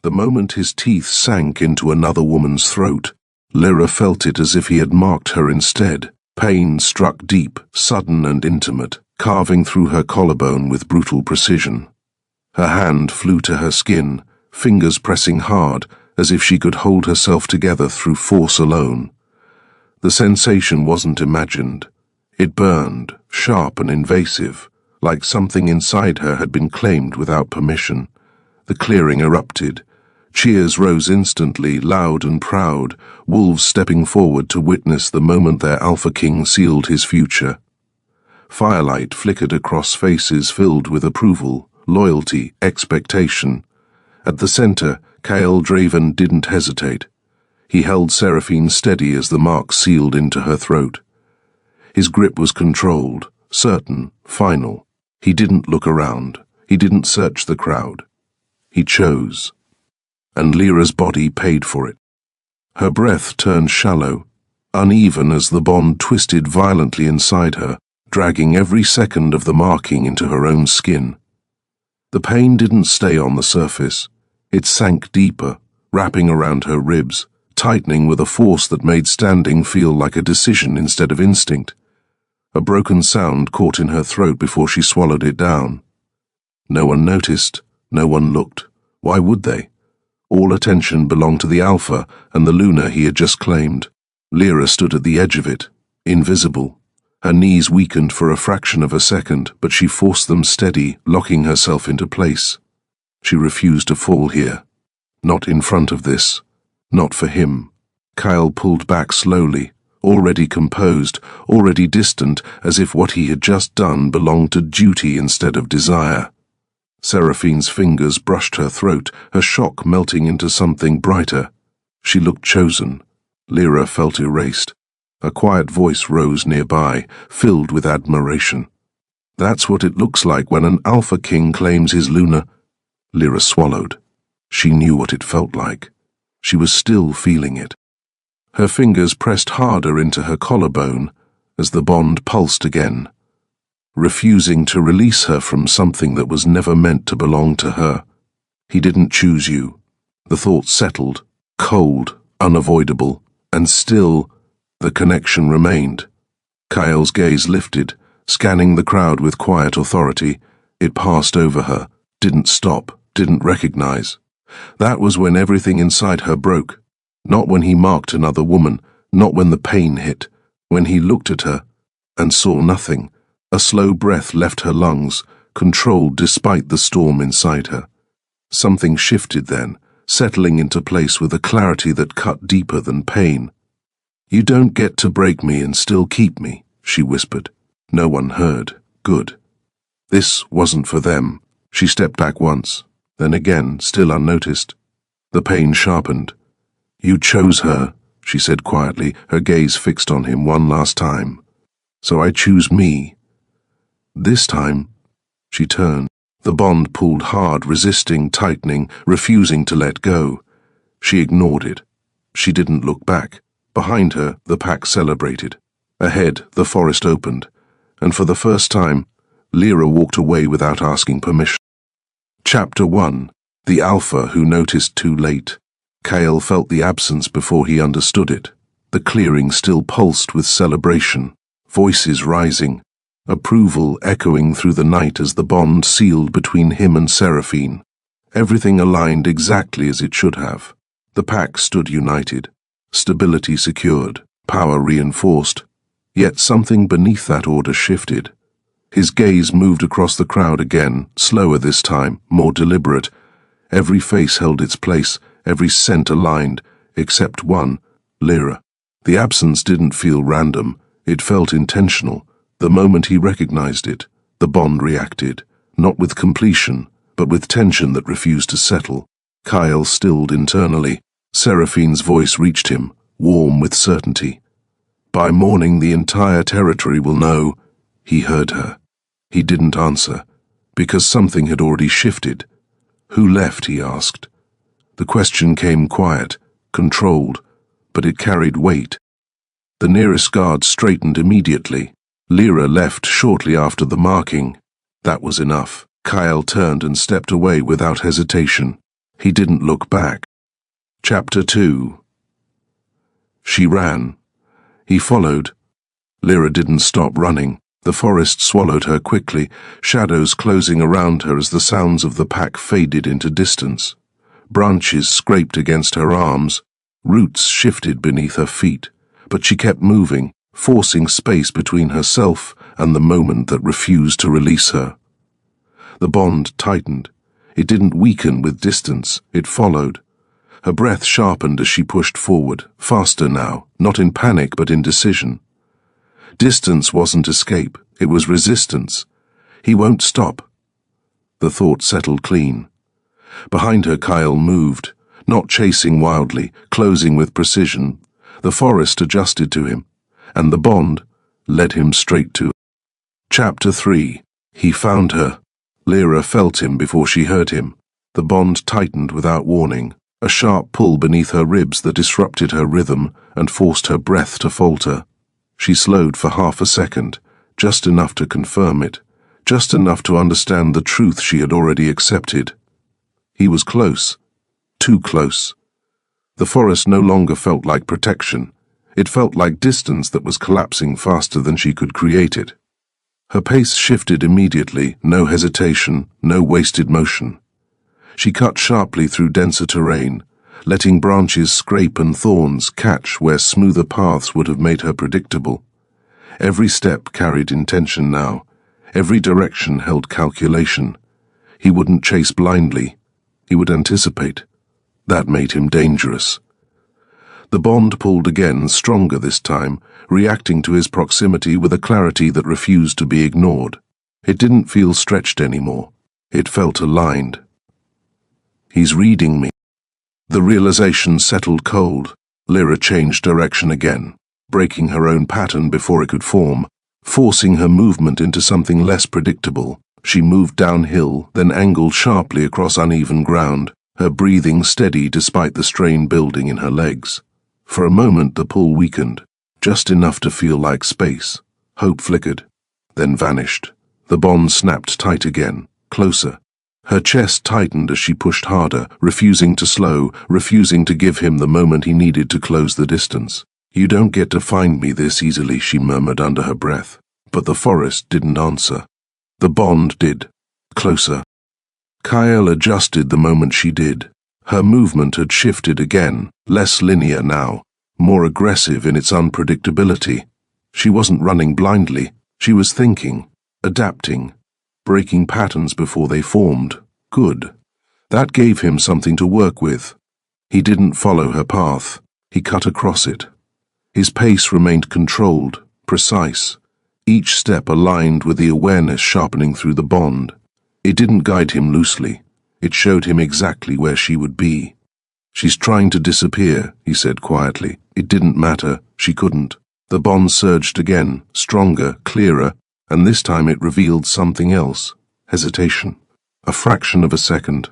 The moment his teeth sank into another woman's throat, Lyra felt it as if he had marked her instead. Pain struck deep, sudden and intimate, carving through her collarbone with brutal precision. Her hand flew to her skin, fingers pressing hard, as if she could hold herself together through force alone. The sensation wasn't imagined. It burned, sharp and invasive, like something inside her had been claimed without permission. The clearing erupted. Cheers rose instantly, loud and proud, wolves stepping forward to witness the moment their alpha king sealed his future. Firelight flickered across faces filled with approval, loyalty, expectation. At the center, Kyle Draven didn't hesitate. He held Seraphine steady as the mark sealed into her throat. His grip was controlled, certain, final. He didn't look around. He didn't search the crowd. He chose. And Lyra's body paid for it. Her breath turned shallow, uneven as the bond twisted violently inside her, dragging every second of the marking into her own skin. The pain didn't stay on the surface. It sank deeper, wrapping around her ribs, tightening with a force that made standing feel like a decision instead of instinct. A broken sound caught in her throat before she swallowed it down. No one noticed, no one looked. Why would they? All attention belonged to the Alpha and the Luna he had just claimed. Lyra stood at the edge of it, invisible. Her knees weakened for a fraction of a second, but she forced them steady, locking herself into place. She refused to fall here. Not in front of this. Not for him. Kyle pulled back slowly, already composed, already distant, as if what he had just done belonged to duty instead of desire. Seraphine's fingers brushed her throat, her shock melting into something brighter. She looked chosen. Lyra felt erased. A quiet voice rose nearby, filled with admiration. That's what it looks like when an Alpha King claims his Luna. Lyra swallowed. She knew what it felt like. She was still feeling it. Her fingers pressed harder into her collarbone as the bond pulsed again, refusing to release her from something that was never meant to belong to her. He didn't choose you. The thought settled, cold, unavoidable, and still the connection remained. Kyle's gaze lifted, scanning the crowd with quiet authority. It passed over her, didn't stop, didn't recognize. That was when everything inside her broke. Not when he marked another woman, not when the pain hit. When he looked at her and saw nothing. A slow breath left her lungs, controlled despite the storm inside her. Something shifted then, settling into place with a clarity that cut deeper than pain. "You don't get to break me and still keep me," she whispered. No one heard. Good. This wasn't for them. She stepped back once, then again, still unnoticed. The pain sharpened. "You chose her," she said quietly, her gaze fixed on him one last time. "So I choose me." This time, she turned. The bond pulled hard, resisting, tightening, refusing to let go. She ignored it. She didn't look back. Behind her, the pack celebrated. Ahead, the forest opened, and for the first time, Lyra walked away without asking permission. Chapter 1. The Alpha Who Noticed Too Late. Kyle felt the absence before he understood it. The clearing still pulsed with celebration, voices rising, approval echoing through the night as the bond sealed between him and Seraphine. Everything aligned exactly as it should have. The pack stood united, stability secured, power reinforced. Yet something beneath that order shifted. His gaze moved across the crowd again, slower this time, more deliberate. Every face held its place, every scent aligned, except one, Lyra. The absence didn't feel random, it felt intentional. The moment he recognized it, the bond reacted, not with completion, but with tension that refused to settle. Kyle stilled internally. Seraphine's voice reached him, warm with certainty. "By morning the entire territory will know." He heard her. He didn't answer, because something had already shifted. "Who left?" he asked. The question came quiet, controlled, but it carried weight. The nearest guard straightened immediately. Lyra left shortly after the marking. That was enough. Kyle turned and stepped away without hesitation. He didn't look back. Chapter 2. She ran. He followed. Lyra didn't stop running. The forest swallowed her quickly, shadows closing around her as the sounds of the pack faded into distance. Branches scraped against her arms, roots shifted beneath her feet, but she kept moving, forcing space between herself and the moment that refused to release her. The bond tightened. It didn't weaken with distance, it followed. Her breath sharpened as she pushed forward, faster now, not in panic but in decision. Distance wasn't escape, it was resistance. He won't stop. The thought settled clean. Behind her, Kyle moved, not chasing wildly, closing with precision. The forest adjusted to him, and the bond led him straight to her. Chapter 3. He found her. Lyra felt him before she heard him. The bond tightened without warning, a sharp pull beneath her ribs that disrupted her rhythm and forced her breath to falter. She slowed for half a second, just enough to confirm it, just enough to understand the truth she had already accepted. He was close, too close. The forest no longer felt like protection. It felt like distance that was collapsing faster than she could create it. Her pace shifted immediately, no hesitation, no wasted motion. She cut sharply through denser terrain, letting branches scrape and thorns catch where smoother paths would have made her predictable. Every step carried intention now. Every direction held calculation. He wouldn't chase blindly. He would anticipate. That made him dangerous. The bond pulled again, stronger this time, reacting to his proximity with a clarity that refused to be ignored. It didn't feel stretched anymore. It felt aligned. He's reading me. The realization settled cold. Lyra changed direction again, breaking her own pattern before it could form, forcing her movement into something less predictable. She moved downhill, then angled sharply across uneven ground, her breathing steady despite the strain building in her legs. For a moment the pull weakened, just enough to feel like space. Hope flickered, then vanished. The bond snapped tight again, closer. Her chest tightened as she pushed harder, refusing to slow, refusing to give him the moment he needed to close the distance. "You don't get to find me this easily," she murmured under her breath. But the forest didn't answer. The bond did. Closer. Kyle adjusted the moment she did. Her movement had shifted again, less linear now, more aggressive in its unpredictability. She wasn't running blindly. She was thinking, adapting, breaking patterns before they formed. Good. That gave him something to work with. He didn't follow her path. He cut across it. His pace remained controlled, precise, each step aligned with the awareness sharpening through the bond. It didn't guide him loosely. It showed him exactly where she would be. "She's trying to disappear," he said quietly. It didn't matter. She couldn't. The bond surged again, stronger, clearer, and this time it revealed something else. Hesitation. A fraction of a second.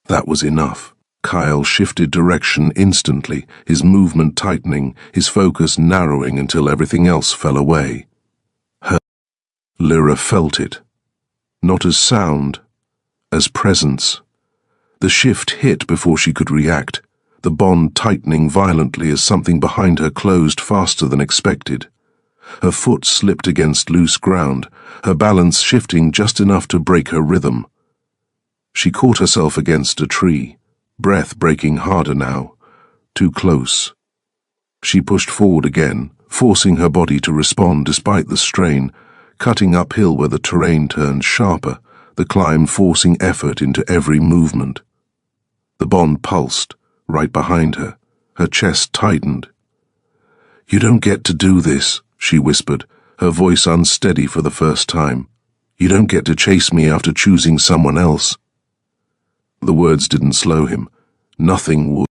That was enough. Kyle shifted direction instantly, his movement tightening, his focus narrowing until everything else fell away. Lyra felt it. Not as sound, as presence. The shift hit before she could react, the bond tightening violently as something behind her closed faster than expected. Her foot slipped against loose ground, her balance shifting just enough to break her rhythm. She caught herself against a tree, breath breaking harder now, too close. She pushed forward again, forcing her body to respond despite the strain, cutting uphill where the terrain turned sharper, the climb forcing effort into every movement. The bond pulsed, right behind her. Her chest tightened. "You don't get to do this," she whispered, her voice unsteady for the first time. "You don't get to chase me after choosing someone else." The words didn't slow him. Nothing would.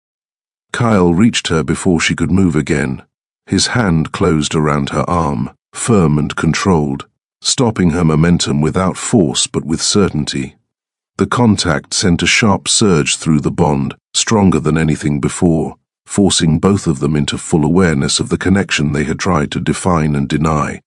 Kyle reached her before she could move again. His hand closed around her arm, firm and controlled, stopping her momentum without force but with certainty. The contact sent a sharp surge through the bond, stronger than anything before, forcing both of them into full awareness of the connection they had tried to define and deny.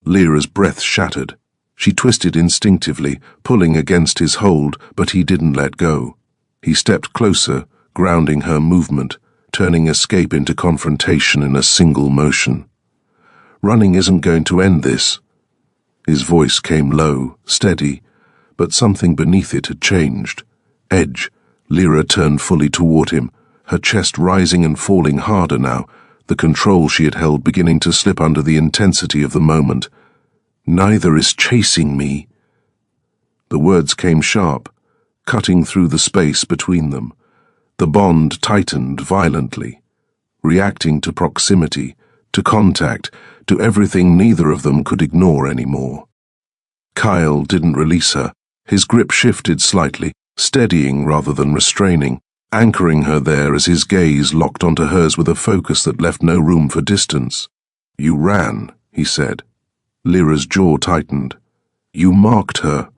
Lyra's breath shattered. She twisted instinctively, pulling against his hold, but he didn't let go. He stepped closer, grounding her movement, turning escape into confrontation in a single motion. Running isn't going to end this. His voice came low, steady, but something beneath it had changed. Edge. Lyra turned fully toward him, her chest rising and falling harder now, the control she had held beginning to slip under the intensity of the moment. "Neither is chasing me." The words came sharp, cutting through the space between them. The bond tightened violently, reacting to proximity, to contact, to everything neither of them could ignore anymore. Kyle didn't release her. His grip shifted slightly, steadying rather than restraining, anchoring her there as his gaze locked onto hers with a focus that left no room for distance. "You ran," he said. Lyra's jaw tightened. "You marked her."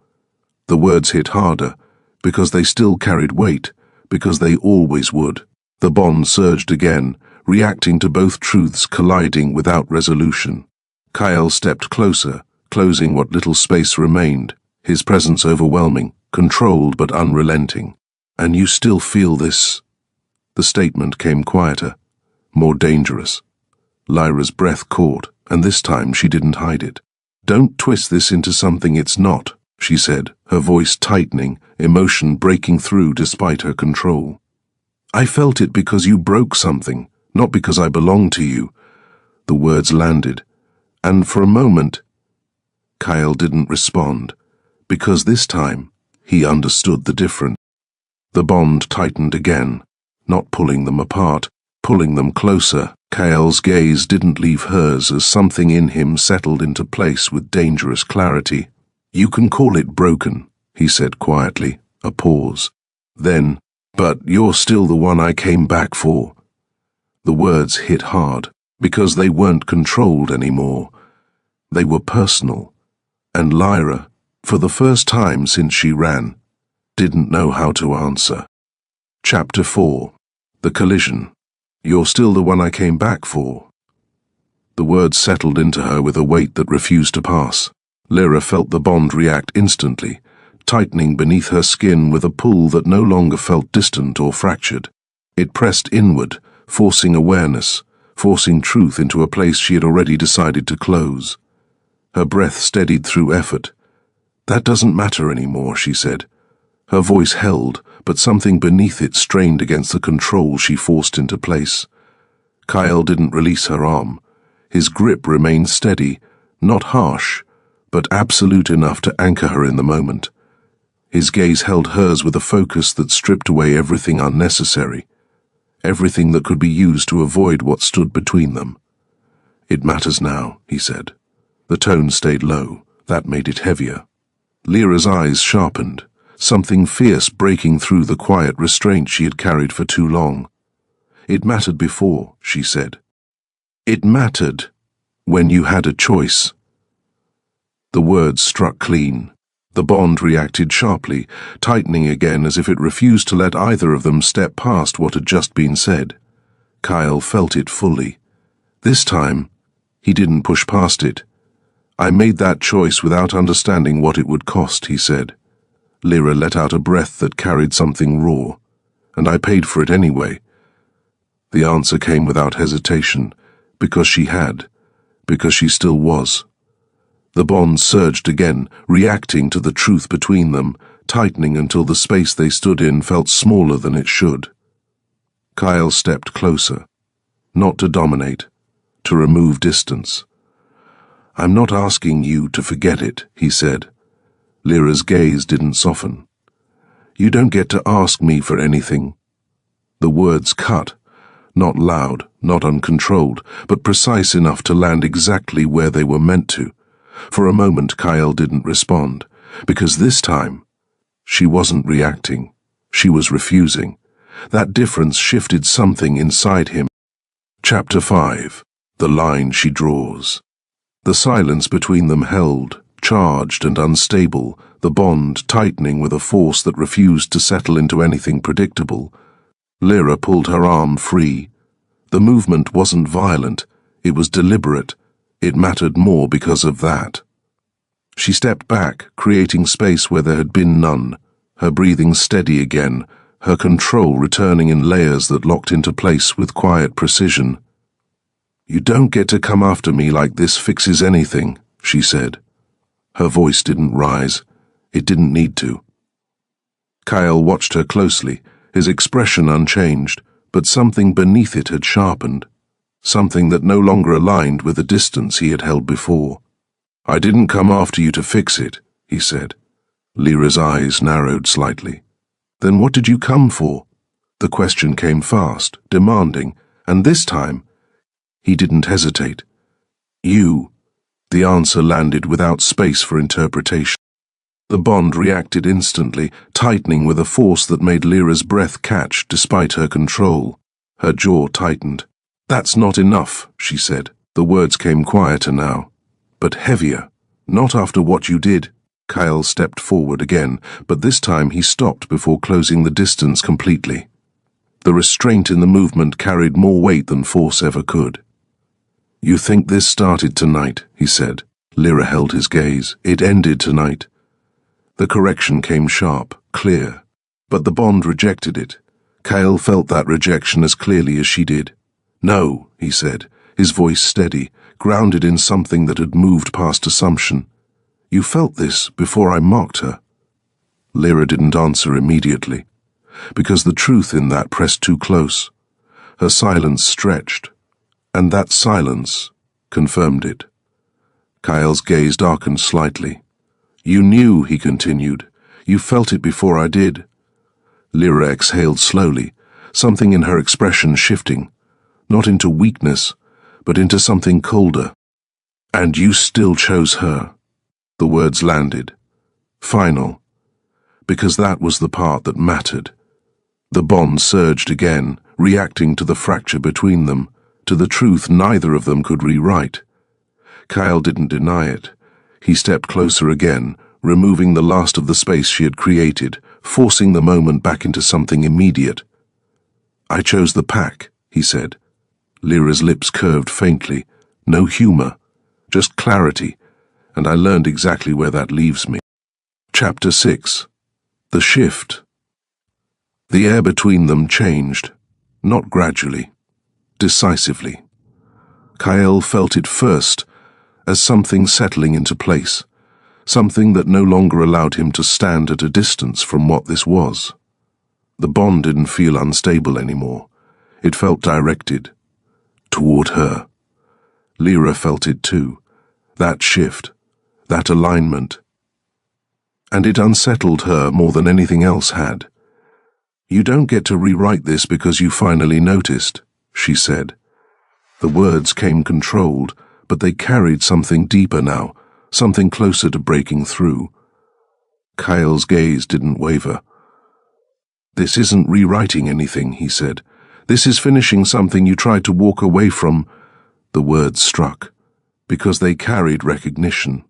The words hit harder, because they still carried weight, because they always would. The bond surged again, reacting to both truths colliding without resolution. Kyle stepped closer, closing what little space remained, his presence overwhelming, controlled but unrelenting. "And you still feel this?" The statement came quieter, more dangerous. Lyra's breath caught, and this time she didn't hide it. "Don't twist this into something it's not," she said, her voice tightening, emotion breaking through despite her control. "I felt it because you broke something, not because I belong to you." The words landed, and for a moment, Kyle didn't respond, because this time he understood the difference. The bond tightened again, not pulling them apart, pulling them closer. Kyle's gaze didn't leave hers as something in him settled into place with dangerous clarity. "You can call it broken," he said quietly, a pause. Then, "But you're still the one I came back for." The words hit hard, because they weren't controlled anymore. They were personal. And Lyra, for the first time since she ran, didn't know how to answer. Chapter 4. The Collision. "You're still the one I came back for." The words settled into her with a weight that refused to pass. Lyra felt the bond react instantly, tightening beneath her skin with a pull that no longer felt distant or fractured. It pressed inward, forcing awareness, forcing truth into a place she had already decided to close. Her breath steadied through effort. "That doesn't matter anymore," she said. Her voice held, but something beneath it strained against the control she forced into place. Kyle didn't release her arm. His grip remained steady, not harsh, but absolute enough to anchor her in the moment. His gaze held hers with a focus that stripped away everything unnecessary, everything that could be used to avoid what stood between them. "It matters now," he said. The tone stayed low. That made it heavier. Lyra's eyes sharpened, something fierce breaking through the quiet restraint she had carried for too long. "It mattered before," she said. "It mattered when you had a choice." The words struck clean. The bond reacted sharply, tightening again as if it refused to let either of them step past what had just been said. Kyle felt it fully. This time, he didn't push past it. "I made that choice without understanding what it would cost," he said. Lyra let out a breath that carried something raw. "And I paid for it anyway." The answer came without hesitation, because she had, because she still was. The bond surged again, reacting to the truth between them, tightening until the space they stood in felt smaller than it should. Kyle stepped closer, not to dominate, to remove distance. "I'm not asking you to forget it," he said. Lyra's gaze didn't soften. "You don't get to ask me for anything." The words cut, not loud, not uncontrolled, but precise enough to land exactly where they were meant to. For a moment Kyle didn't respond, because this time, she wasn't reacting. She was refusing. That difference shifted something inside him. Chapter 5. The Line She Draws. The silence between them held, charged and unstable, the bond tightening with a force that refused to settle into anything predictable. Lyra pulled her arm free. The movement wasn't violent, it was deliberate. It mattered more because of that. She stepped back, creating space where there had been none, her breathing steady again, her control returning in layers that locked into place with quiet precision. "You don't get to come after me like this fixes anything," she said. Her voice didn't rise. It didn't need to. Kyle watched her closely, his expression unchanged, but something beneath it had sharpened, something that no longer aligned with the distance he had held before. "I didn't come after you to fix it," he said. Lyra's eyes narrowed slightly. "Then what did you come for?" The question came fast, demanding, and this time, he didn't hesitate. "You." The answer landed without space for interpretation. The bond reacted instantly, tightening with a force that made Lyra's breath catch despite her control. Her jaw tightened. "That's not enough," she said. The words came quieter now, but heavier. "Not after what you did." Kyle stepped forward again, but this time he stopped before closing the distance completely. The restraint in the movement carried more weight than force ever could. "You think this started tonight," he said. Lyra held his gaze. "It ended tonight." The correction came sharp, clear, but the bond rejected it. Kyle felt that rejection as clearly as she did. "No," he said, his voice steady, grounded in something that had moved past assumption. "You felt this before I mocked her." Lyra didn't answer immediately, because the truth in that pressed too close. Her silence stretched, and that silence confirmed it. Kyle's gaze darkened slightly. "You knew," he continued. "You felt it before I did." Lyra exhaled slowly, something in her expression shifting, not into weakness, but into something colder. "And you still chose her." The words landed. Final. Because that was the part that mattered. The bond surged again, reacting to the fracture between them, to the truth neither of them could rewrite. Kyle didn't deny it. He stepped closer again, removing the last of the space she had created, forcing the moment back into something immediate. "I chose the pack," he said. Lyra's lips curved faintly. No humor, just clarity, and I learned exactly where that leaves me. Chapter 6. The Shift. The air between them changed, not gradually, decisively. Kyle felt it first, as something settling into place, something that no longer allowed him to stand at a distance from what this was. The bond didn't feel unstable anymore. It felt directed, toward her. Lyra felt it too, that shift, that alignment. And it unsettled her more than anything else had. "You don't get to rewrite this because you finally noticed," she said. The words came controlled, but they carried something deeper now, something closer to breaking through. Kyle's gaze didn't waver. "This isn't rewriting anything," he said. "This is finishing something you tried to walk away from." The words struck, because they carried recognition.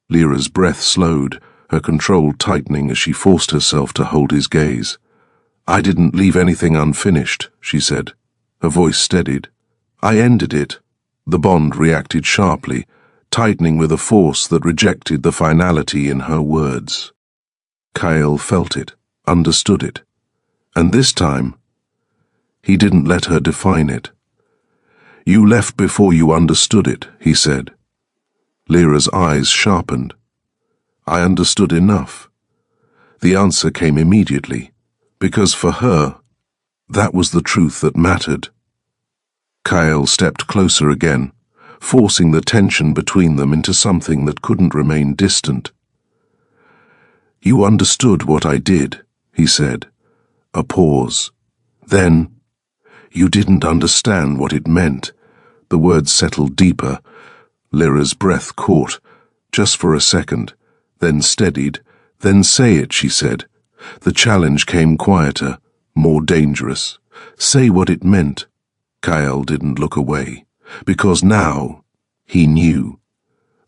Lyra's breath slowed, her control tightening as she forced herself to hold his gaze. "I didn't leave anything unfinished," she said. Her voice steadied. "I ended it." The bond reacted sharply, tightening with a force that rejected the finality in her words. Kyle felt it, understood it. And this time, he didn't let her define it. "You left before you understood it," he said. Lyra's eyes sharpened. "I understood enough." The answer came immediately, because for her, that was the truth that mattered. Kyle stepped closer again, forcing the tension between them into something that couldn't remain distant. "You understood what I did," he said. A pause. Then, "You didn't understand what it meant." The words settled deeper. Lyra's breath caught, just for a second, then steadied. "Then say it," she said. The challenge came quieter, more dangerous. "Say what it meant." Kyle didn't look away, because now he knew.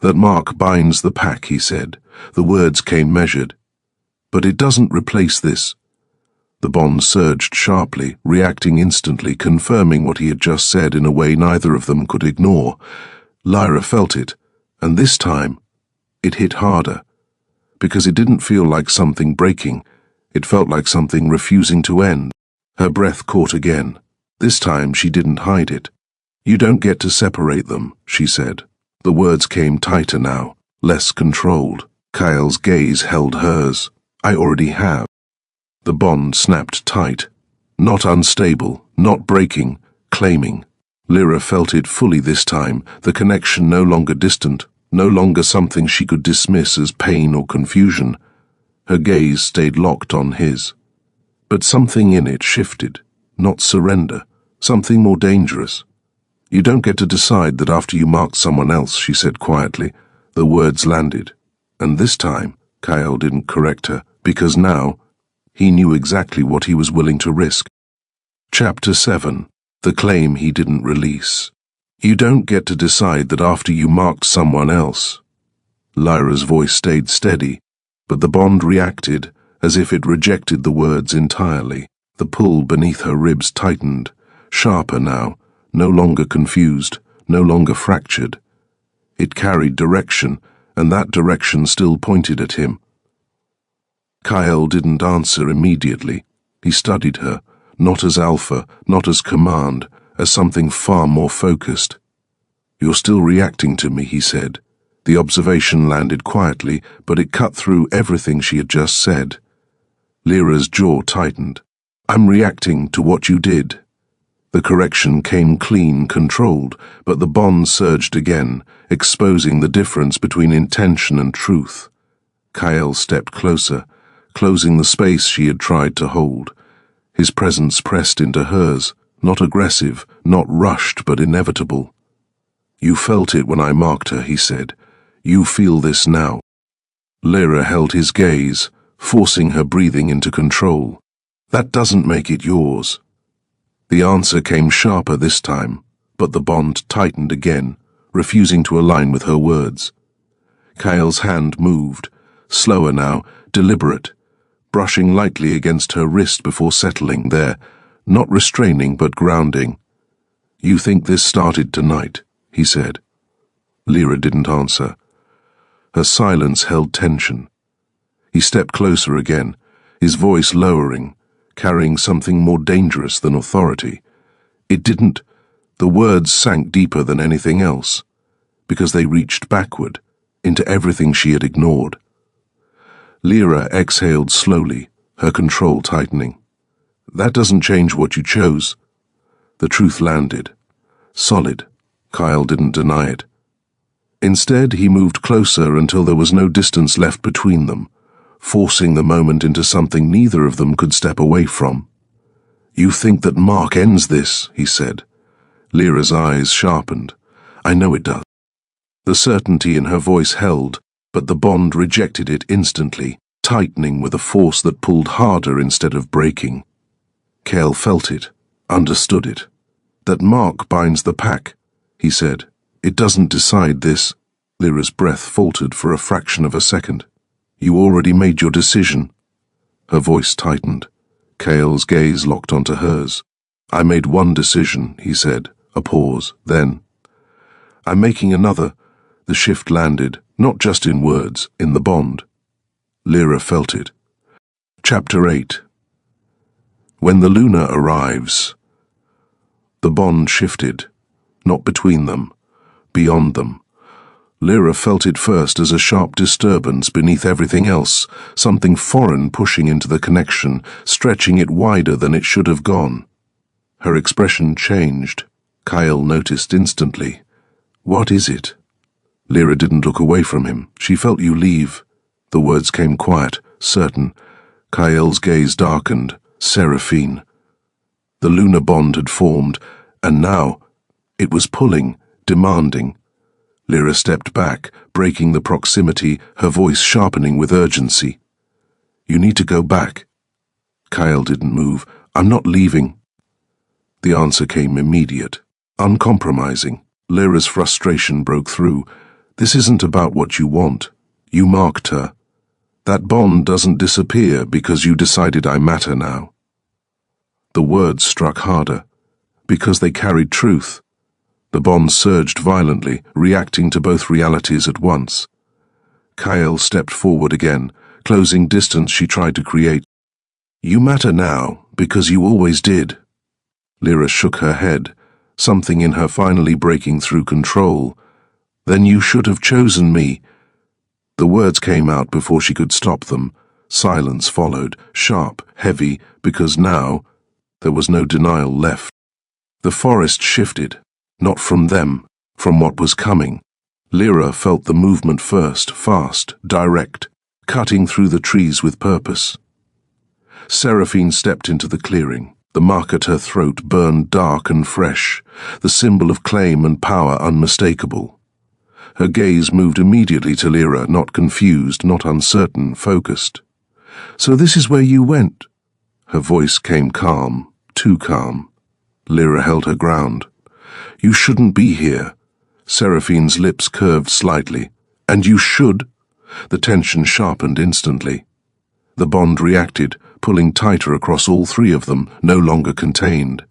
"That Mark binds the pack," he said. The words came measured. "But it doesn't replace this." The bond surged sharply, reacting instantly, confirming what he had just said in a way neither of them could ignore. Lyra felt it, and this time, it hit harder, because it didn't feel like something breaking. It felt like something refusing to end. Her breath caught again. This time she didn't hide it. "You don't get to separate them," she said. The words came tighter now, less controlled. Kyle's gaze held hers. "I already have." The bond snapped tight. Not unstable, not breaking, claiming. Lyra felt it fully this time, the connection no longer distant, no longer something she could dismiss as pain or confusion. Her gaze stayed locked on his. But something in it shifted, not surrender, something more dangerous. "You don't get to decide that after you marked someone else," she said quietly. The words landed. And this time, Kyle didn't correct her, because now, he knew exactly what he was willing to risk. Chapter 7. The claim he didn't release. "You don't get to decide that after you marked someone else." Lyra's voice stayed steady, but the bond reacted as if it rejected the words entirely. The pull beneath her ribs tightened, sharper now, no longer confused, no longer fractured. It carried direction, and that direction still pointed at him. Kyle didn't answer immediately. He studied her, not as alpha, not as command, as something far more focused. "You're still reacting to me," he said. The observation landed quietly, but it cut through everything she had just said. Lyra's jaw tightened. "I'm reacting to what you did." The correction came clean, controlled, but the bond surged again, exposing the difference between intention and truth. Kyle stepped closer, closing the space she had tried to hold. His presence pressed into hers, not aggressive, not rushed, but inevitable. "You felt it when I marked her," he said. "You feel this now." Lyra held his gaze, forcing her breathing into control. "That doesn't make it yours." The answer came sharper this time, but the bond tightened again, refusing to align with her words. Kyle's hand moved, slower now, deliberate, brushing lightly against her wrist before settling there, not restraining but grounding. "You think this started tonight?" he said. Lyra didn't answer. Her silence held tension. He stepped closer again, his voice lowering, carrying something more dangerous than authority. It didn't. The words sank deeper than anything else, because they reached backward, into everything she had ignored. Lyra exhaled slowly, her control tightening. "That doesn't change what you chose." The truth landed. Solid. Kyle didn't deny it. Instead, he moved closer until there was no distance left between them, forcing the moment into something neither of them could step away from. "You think that Mark ends this," he said. Lyra's eyes sharpened. "I know it does." The certainty in her voice held, but the bond rejected it instantly, tightening with a force that pulled harder instead of breaking. Kyle felt it, understood it. "That Mark binds the pack," he said. "It doesn't decide this." Lyra's breath faltered for a fraction of a second. "You already made your decision." Her voice tightened. Kyle's gaze locked onto hers. "I made one decision," he said. A pause, then, "I'm making another." The shift landed, not just in words, in the bond. Lyra felt it. Chapter 8. When the Luna arrives. The bond shifted, not between them, beyond them. Lyra felt it first as a sharp disturbance beneath everything else, something foreign pushing into the connection, stretching it wider than it should have gone. Her expression changed. Kyle noticed instantly. "What is it?" Lyra didn't look away from him. "She felt you leave." The words came quiet, certain. Kyle's gaze darkened. Seraphine. The Luna bond had formed, and now it was pulling, demanding. Lyra stepped back, breaking the proximity, her voice sharpening with urgency. "You need to go back." Kyle didn't move. "I'm not leaving." The answer came immediate, uncompromising. Lyra's frustration broke through. "This isn't about what you want. You marked her. That bond doesn't disappear because you decided I matter now." The words struck harder, because they carried truth. The bond surged violently, reacting to both realities at once. Kyle stepped forward again, closing distance she tried to create. You matter now, because you always did. Lyra shook her head, something in her finally breaking through control. Then you should have chosen me. The words came out before she could stop them. Silence followed, sharp, heavy, because now there was no denial left. The forest shifted, not from them, from what was coming. Lyra felt the movement first, fast, direct, cutting through the trees with purpose. Seraphine stepped into the clearing. The mark at her throat burned dark and fresh, the symbol of claim and power unmistakable. Her gaze moved immediately to Lyra, not confused, not uncertain, focused. "So this is where you went?" Her voice came calm, too calm. Lyra held her ground. "You shouldn't be here." Seraphine's lips curved slightly. "And you should." The tension sharpened instantly. The bond reacted, pulling tighter across all three of them, no longer contained.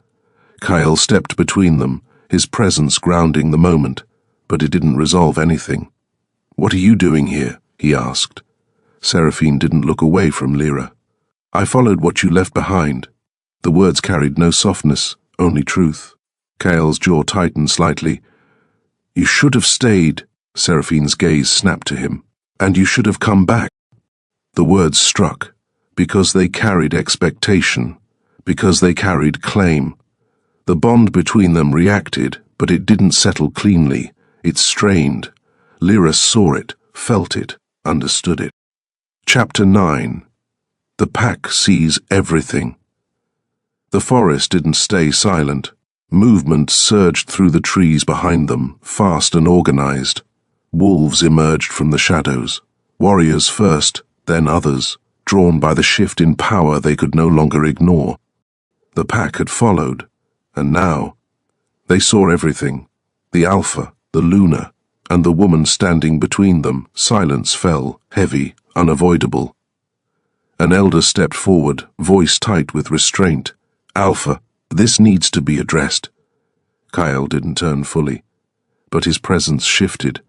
Kyle stepped between them, his presence grounding the moment, but it didn't resolve anything. "What are you doing here?" he asked. Seraphine didn't look away from Lyra. "I followed what you left behind." The words carried no softness, only truth. Kyle's jaw tightened slightly. "You should have stayed," Seraphine's gaze snapped to him. "And you should have come back." The words struck, because they carried expectation, because they carried claim. The bond between them reacted, but it didn't settle cleanly. It strained. Lyra saw it, felt it, understood it. Chapter 9. The pack sees everything. The forest didn't stay silent. Movement surged through the trees behind them, fast and organized. Wolves emerged from the shadows. Warriors first, then others, drawn by the shift in power they could no longer ignore. The pack had followed, and now they saw everything. The Alpha, the Luna, and the woman standing between them. Silence fell, heavy, unavoidable. An elder stepped forward, voice tight with restraint. "Alpha, this needs to be addressed." Kyle didn't turn fully, but his presence shifted.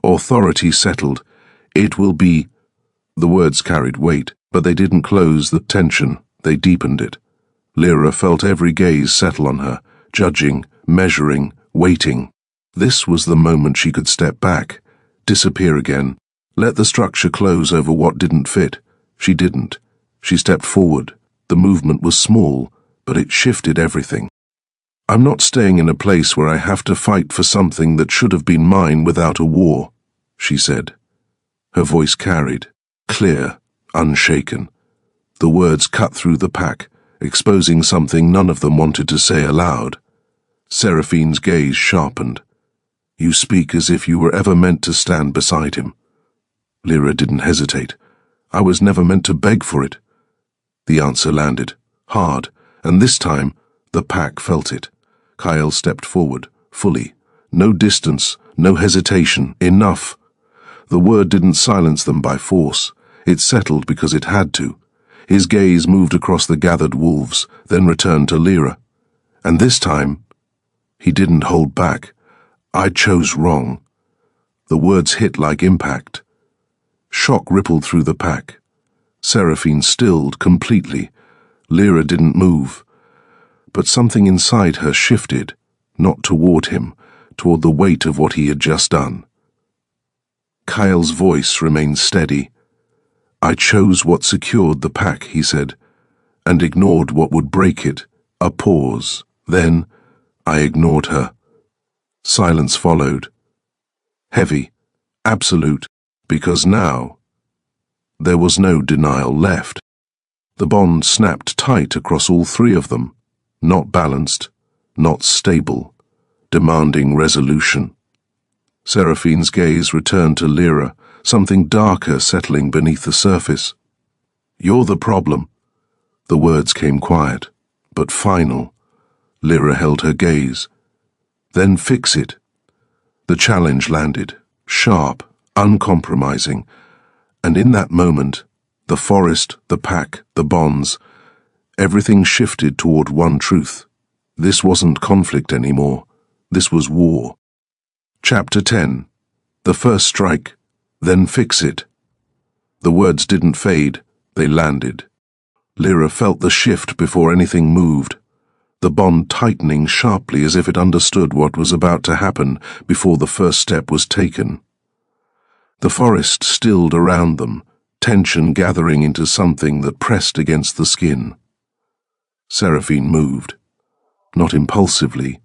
Authority settled. "It will be..." The words carried weight, but they didn't close the tension, they deepened it. Lyra felt every gaze settle on her, judging, measuring, waiting. This was the moment she could step back, disappear again, let the structure close over what didn't fit. She didn't. She stepped forward. The movement was small, but it shifted everything. "I'm not staying in a place where I have to fight for something that should have been mine without a war," she said. Her voice carried, clear, unshaken. The words cut through the pack, exposing something none of them wanted to say aloud. Seraphine's gaze sharpened. "You speak as if you were ever meant to stand beside him." Lyra didn't hesitate. "I was never meant to beg for it." The answer landed, hard, and this time the pack felt it. Kyle stepped forward, fully. No distance, no hesitation, enough. The word didn't silence them by force. It settled because it had to. His gaze moved across the gathered wolves, then returned to Lyra. And this time, he didn't hold back. "I chose wrong." The words hit like impact. Shock rippled through the pack. Seraphine stilled completely. Lyra didn't move. But something inside her shifted, not toward him, toward the weight of what he had just done. Kyle's voice remained steady. "I chose what secured the pack," he said, "and ignored what would break it." A pause. Then, "I ignored her." Silence followed. Heavy, absolute, because now there was no denial left. The bond snapped tight across all three of them, not balanced, not stable, demanding resolution. Seraphine's gaze returned to Lyra, something darker settling beneath the surface. "You're the problem." The words came quiet, but final. Lyra held her gaze. "Then fix it." The challenge landed, sharp, uncompromising, and in that moment, the forest, the pack, the bonds, everything shifted toward one truth. This wasn't conflict anymore. This was war. Chapter 10. The first strike. Then fix it. The words didn't fade. They landed. Lyra felt the shift before anything moved, the bond tightening sharply as if it understood what was about to happen before the first step was taken. The forest stilled around them, tension gathering into something that pressed against the skin. Seraphine moved, not impulsively,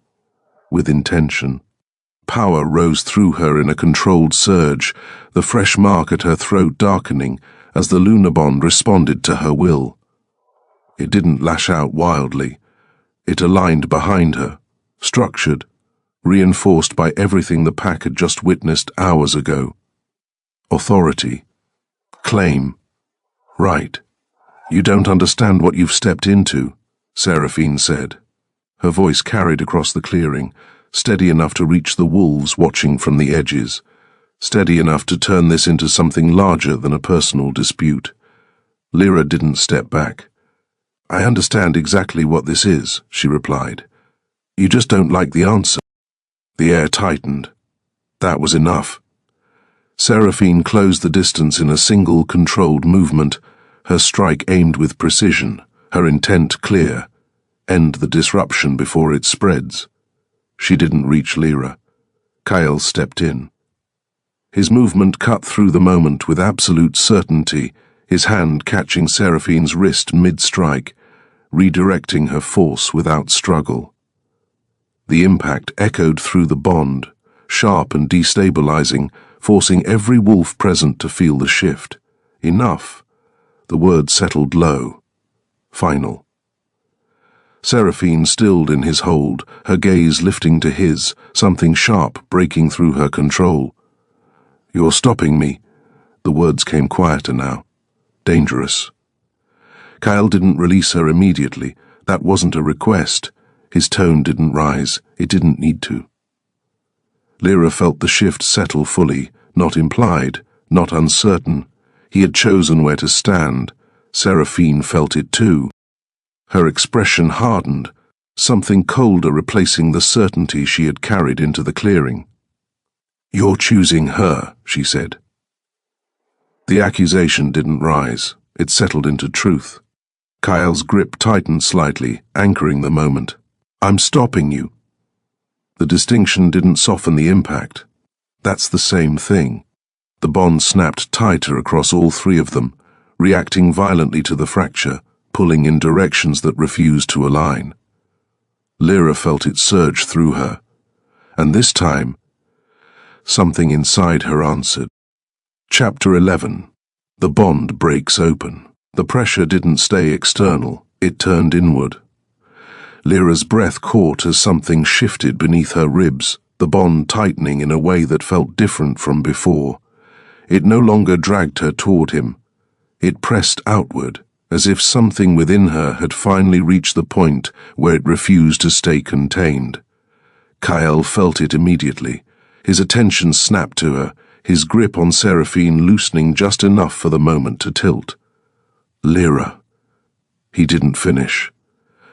with intention. Power rose through her in a controlled surge, the fresh mark at her throat darkening as the Lunabond responded to her will. It didn't lash out wildly. It aligned behind her, structured, reinforced by everything the pack had just witnessed hours ago. Authority. Claim. Right. You don't understand what you've stepped into, Seraphine said. Her voice carried across the clearing, steady enough to reach the wolves watching from the edges, steady enough to turn this into something larger than a personal dispute. Lyra didn't step back. I understand exactly what this is, she replied. You just don't like the answer. The air tightened. That was enough. Seraphine closed the distance in a single controlled movement, her strike aimed with precision, her intent clear. End the disruption before it spreads. She didn't reach Lyra. Kyle stepped in. His movement cut through the moment with absolute certainty, his hand catching Seraphine's wrist mid-strike, redirecting her force without struggle. The impact echoed through the bond, sharp and destabilizing, forcing every wolf present to feel the shift. Enough. The word settled low. Final. Seraphine stilled in his hold, her gaze lifting to his, something sharp breaking through her control. You're stopping me. The words came quieter now. Dangerous. Kyle didn't release her immediately. That wasn't a request. His tone didn't rise. It didn't need to. Lyra felt the shift settle fully, not implied, not uncertain. He had chosen where to stand. Seraphine felt it too. Her expression hardened, something colder replacing the certainty she had carried into the clearing. You're choosing her, she said. The accusation didn't rise. It settled into truth. Kyle's grip tightened slightly, anchoring the moment. I'm stopping you. The distinction didn't soften the impact. That's the same thing. The bond snapped tighter across all three of them, reacting violently to the fracture, pulling in directions that refused to align. Lyra felt it surge through her, and this time, something inside her answered. Chapter 11. The bond breaks open. The pressure didn't stay external, it turned inward. Lyra's breath caught as something shifted beneath her ribs, the bond tightening in a way that felt different from before. It no longer dragged her toward him. It pressed outward, as if something within her had finally reached the point where it refused to stay contained. Kyle felt it immediately. His attention snapped to her, his grip on Seraphine loosening just enough for the moment to tilt. Lyra. He didn't finish,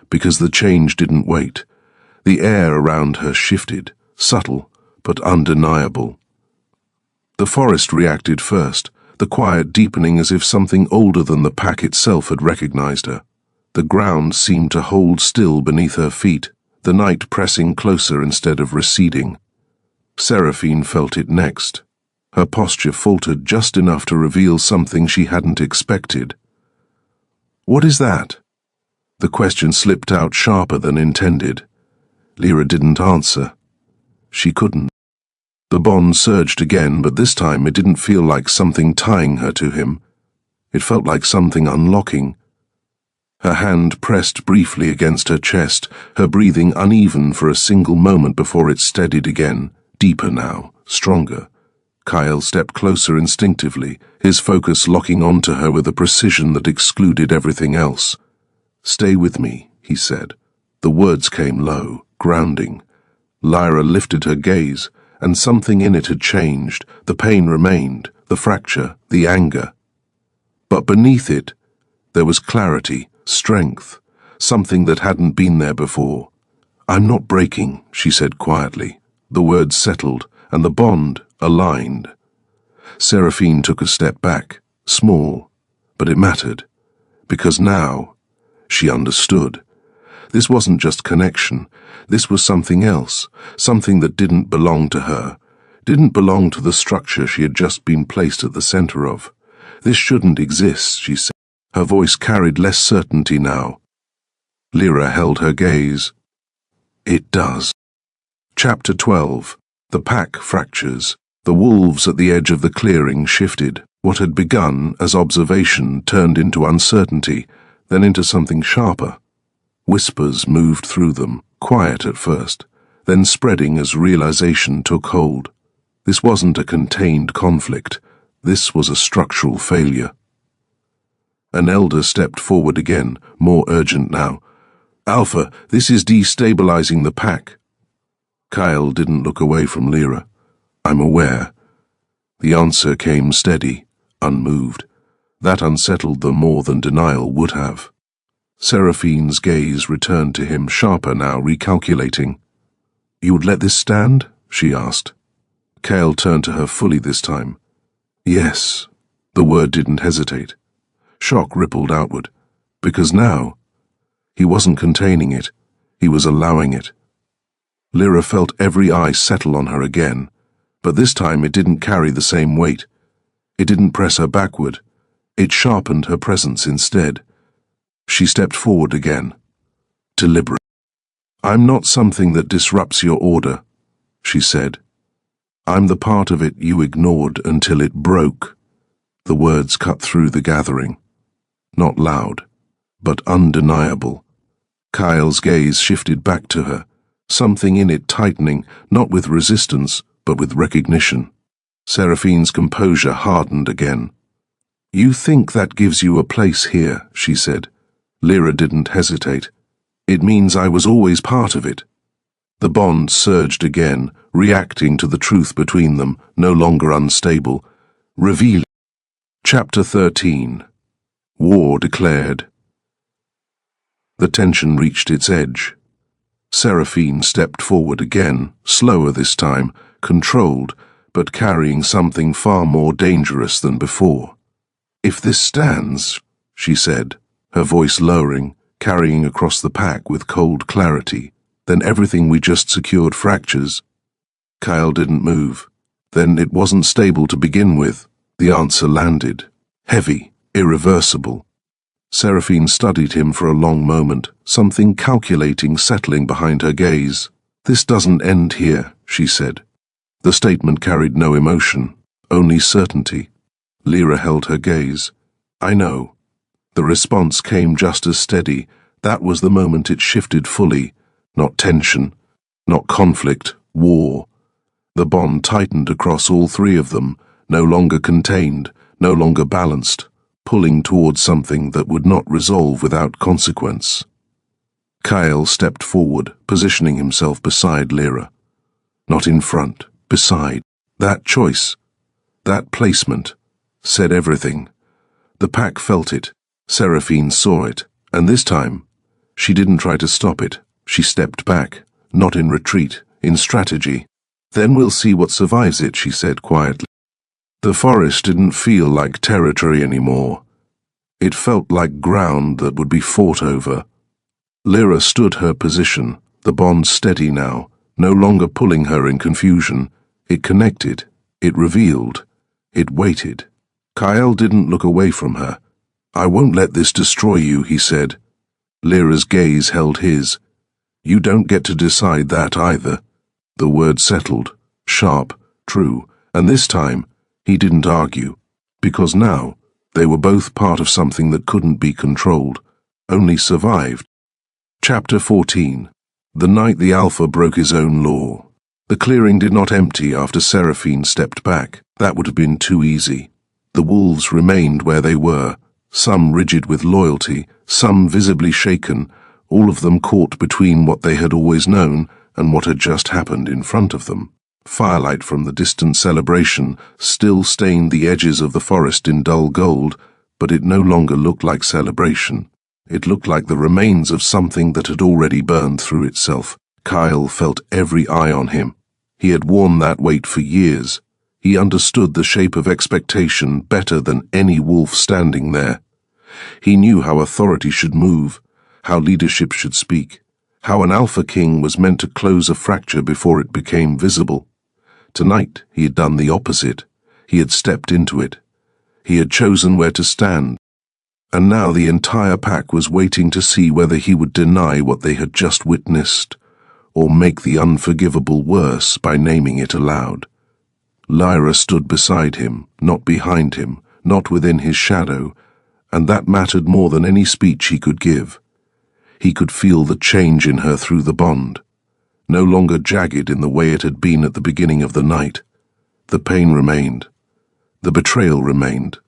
because the change didn't wait. The air around her shifted, subtle but undeniable. The forest reacted first, the quiet deepening as if something older than the pack itself had recognized her. The ground seemed to hold still beneath her feet, the night pressing closer instead of receding. Seraphine felt it next. Her posture faltered just enough to reveal something she hadn't expected. What is that? The question slipped out sharper than intended. Lyra didn't answer. She couldn't. The bond surged again, but this time it didn't feel like something tying her to him. It felt like something unlocking. Her hand pressed briefly against her chest, her breathing uneven for a single moment before it steadied again, deeper now, stronger. Kyle stepped closer instinctively, his focus locking onto her with a precision that excluded everything else. Stay with me, he said. The words came low, grounding. Lyra lifted her gaze, and something in it had changed. The pain remained, the fracture, the anger. But beneath it, there was clarity, strength, something that hadn't been there before. I'm not breaking, she said quietly. The words settled, and the bond aligned. Seraphine took a step back, small, but it mattered, Because now, she understood. This wasn't just connection. This was something else, something that didn't belong to her, didn't belong to the structure she had just been placed at the center of. This shouldn't exist, she said. Her voice carried less certainty now. Lyra held her gaze. It does. Chapter 12. The pack fractures. The wolves at the edge of the clearing shifted. What had begun as observation turned into uncertainty, then into something sharper. Whispers moved through them, quiet at first, then spreading as realization took hold. This wasn't a contained conflict. This was a structural failure. An elder stepped forward again, more urgent now. Alpha, this is destabilizing the pack. Kyle didn't look away from Lyra. I'm aware. The answer came steady, unmoved. That unsettled them more than denial would have. Seraphine's gaze returned to him, sharper now, recalculating. You would let this stand? She asked. Kyle turned to her fully this time. Yes. The word didn't hesitate. Shock rippled outward. Because now, he wasn't containing it. He was allowing it. Lyra felt every eye settle on her again, but this time it didn't carry the same weight. It didn't press her backward. It sharpened her presence instead. She stepped forward again. Deliberate. I'm not something that disrupts your order, she said. I'm the part of it you ignored until it broke. The words cut through the gathering. Not loud, but undeniable. Kyle's gaze shifted back to her, something in it tightening, not with resistance, but with recognition. Seraphine's composure hardened again. You think that gives you a place here, she said. Lyra didn't hesitate. It means I was always part of it. The bond surged again, reacting to the truth between them, no longer unstable. Revealing. Chapter 13. War declared. The tension reached its edge. Seraphine stepped forward again, slower this time, controlled, but carrying something far more dangerous than before. If this stands, she said, her voice lowering, carrying across the pack with cold clarity, then everything we just secured fractures. Kyle didn't move. Then it wasn't stable to begin with. The answer landed. Heavy, irreversible. Seraphine studied him for a long moment, something calculating settling behind her gaze. This doesn't end here, she said. The statement carried no emotion, only certainty. Lyra held her gaze. I know. The response came just as steady. That was the moment it shifted fully. Not tension, not conflict, war. The bond tightened across all three of them, no longer contained, no longer balanced, pulling towards something that would not resolve without consequence. Kyle stepped forward, positioning himself beside Lyra. Not in front, beside. That choice, that placement, said everything. The pack felt it. Seraphine saw it, and this time, she didn't try to stop it. She stepped back, not in retreat, in strategy. Then we'll see what survives it, she said quietly. The forest didn't feel like territory anymore. It felt like ground that would be fought over. Lyra stood her position, the bond steady now, no longer pulling her in confusion. It connected, it revealed, it waited. Kyle didn't look away from her. I won't let this destroy you, he said. Lyra's gaze held his. You don't get to decide that either. The word settled, sharp, true, and this time he didn't argue, because now they were both part of something that couldn't be controlled, only survived. Chapter 14. The night the Alpha broke his own law. The clearing did not empty after Seraphine stepped back. That would have been too easy. The wolves remained where they were, some rigid with loyalty, some visibly shaken, all of them caught between what they had always known and what had just happened in front of them. Firelight from the distant celebration still stained the edges of the forest in dull gold, but it no longer looked like celebration. It looked like the remains of something that had already burned through itself. Kyle felt every eye on him. He had worn that weight for years. He understood the shape of expectation better than any wolf standing there. He knew how authority should move, how leadership should speak, how an alpha king was meant to close a fracture before it became visible. Tonight he had done the opposite. He had stepped into it. He had chosen where to stand. And now the entire pack was waiting to see whether he would deny what they had just witnessed, or make the unforgivable worse by naming it aloud. Lyra stood beside him, not behind him, not within his shadow, and that mattered more than any speech he could give. He could feel the change in her through the bond, no longer jagged in the way it had been at the beginning of the night. The pain remained. The betrayal remained.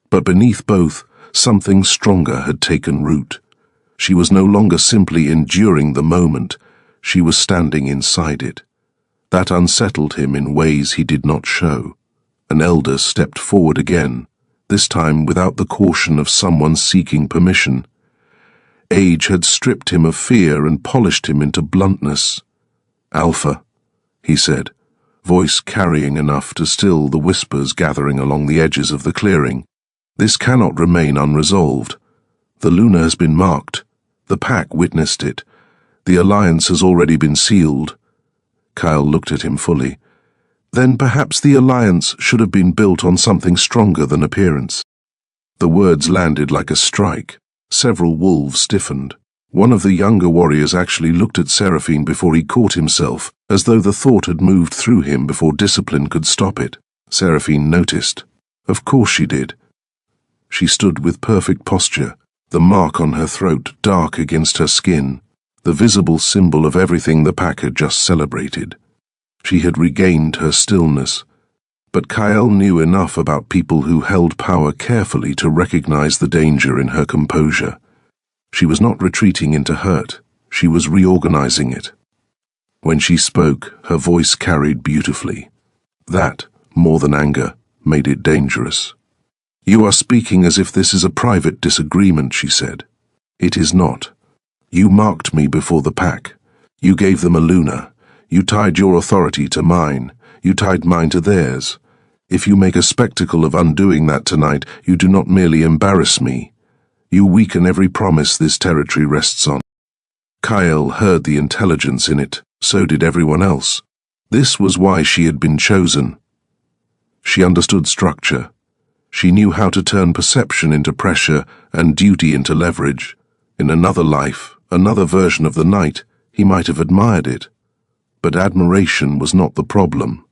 But beneath both, something stronger had taken root. She was no longer simply enduring the moment, she was standing inside it. That unsettled him in ways he did not show. An elder stepped forward again, this time without the caution of someone seeking permission. Age had stripped him of fear and polished him into bluntness. "Alpha," he said, voice carrying enough to still the whispers gathering along the edges of the clearing. "This cannot remain unresolved. The Luna has been marked. The pack witnessed it. The alliance has already been sealed." Kyle looked at him fully. "Then perhaps the alliance should have been built on something stronger than appearance." The words landed like a strike. Several wolves stiffened. One of the younger warriors actually looked at Seraphine before he caught himself, as though the thought had moved through him before discipline could stop it. Seraphine noticed. Of course she did. She stood with perfect posture, the mark on her throat dark against her skin, the visible symbol of everything the pack had just celebrated. She had regained her stillness, but Kyle knew enough about people who held power carefully to recognize the danger in her composure. She was not retreating into hurt, she was reorganizing it. When she spoke, her voice carried beautifully. That, more than anger, made it dangerous. "You are speaking as if this is a private disagreement," she said. "It is not. You marked me before the pack. You gave them a Luna. You tied your authority to mine. You tied mine to theirs. If you make a spectacle of undoing that tonight, you do not merely embarrass me. You weaken every promise this territory rests on." Kyle heard the intelligence in it, so did everyone else. This was why she had been chosen. She understood structure. She knew how to turn perception into pressure and duty into leverage. In another life, another version of the night, he might have admired it. But admiration was not the problem.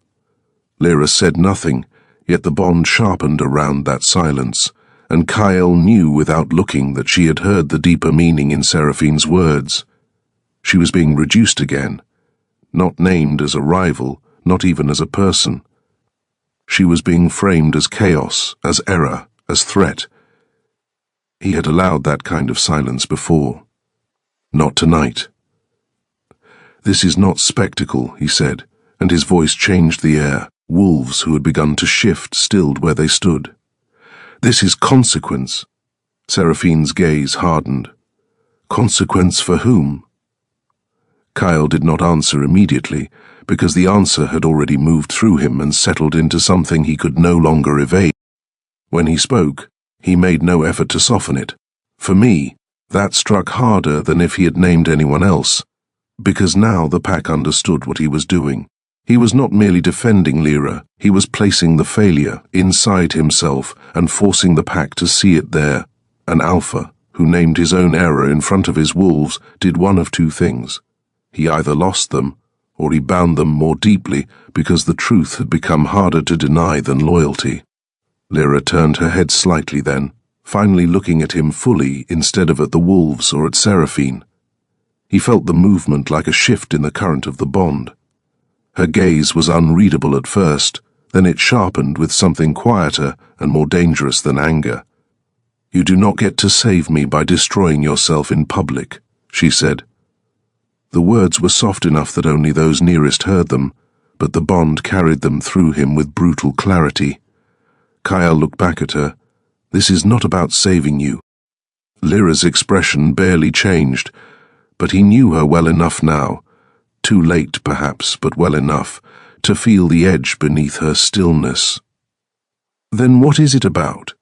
Lyra said nothing, yet the bond sharpened around that silence, and Kyle knew without looking that she had heard the deeper meaning in Seraphine's words. She was being reduced again, not named as a rival, not even as a person. She was being framed as chaos, as error, as threat. He had allowed that kind of silence before. Not tonight. "This is not spectacle," he said, and his voice changed the air. Wolves who had begun to shift stilled where they stood. "This is consequence." Seraphine's gaze hardened. "Consequence for whom?" Kyle did not answer immediately, because the answer had already moved through him and settled into something he could no longer evade. When he spoke, he made no effort to soften it. For me, that struck harder than if he had named anyone else, because now the pack understood what he was doing. He was not merely defending Lyra, he was placing the failure inside himself and forcing the pack to see it there. An alpha, who named his own error in front of his wolves, did one of two things. He either lost them, or he bound them more deeply because the truth had become harder to deny than loyalty. Lyra turned her head slightly then, finally looking at him fully instead of at the wolves or at Seraphine. He felt the movement like a shift in the current of the bond. Her gaze was unreadable at first, then it sharpened with something quieter and more dangerous than anger. "You do not get to save me by destroying yourself in public," she said. The words were soft enough that only those nearest heard them, but the bond carried them through him with brutal clarity. Kyle looked back at her. "This is not about saving you." Lyra's expression barely changed, but he knew her well enough now, too late perhaps, but well enough, to feel the edge beneath her stillness. "Then what is it about?"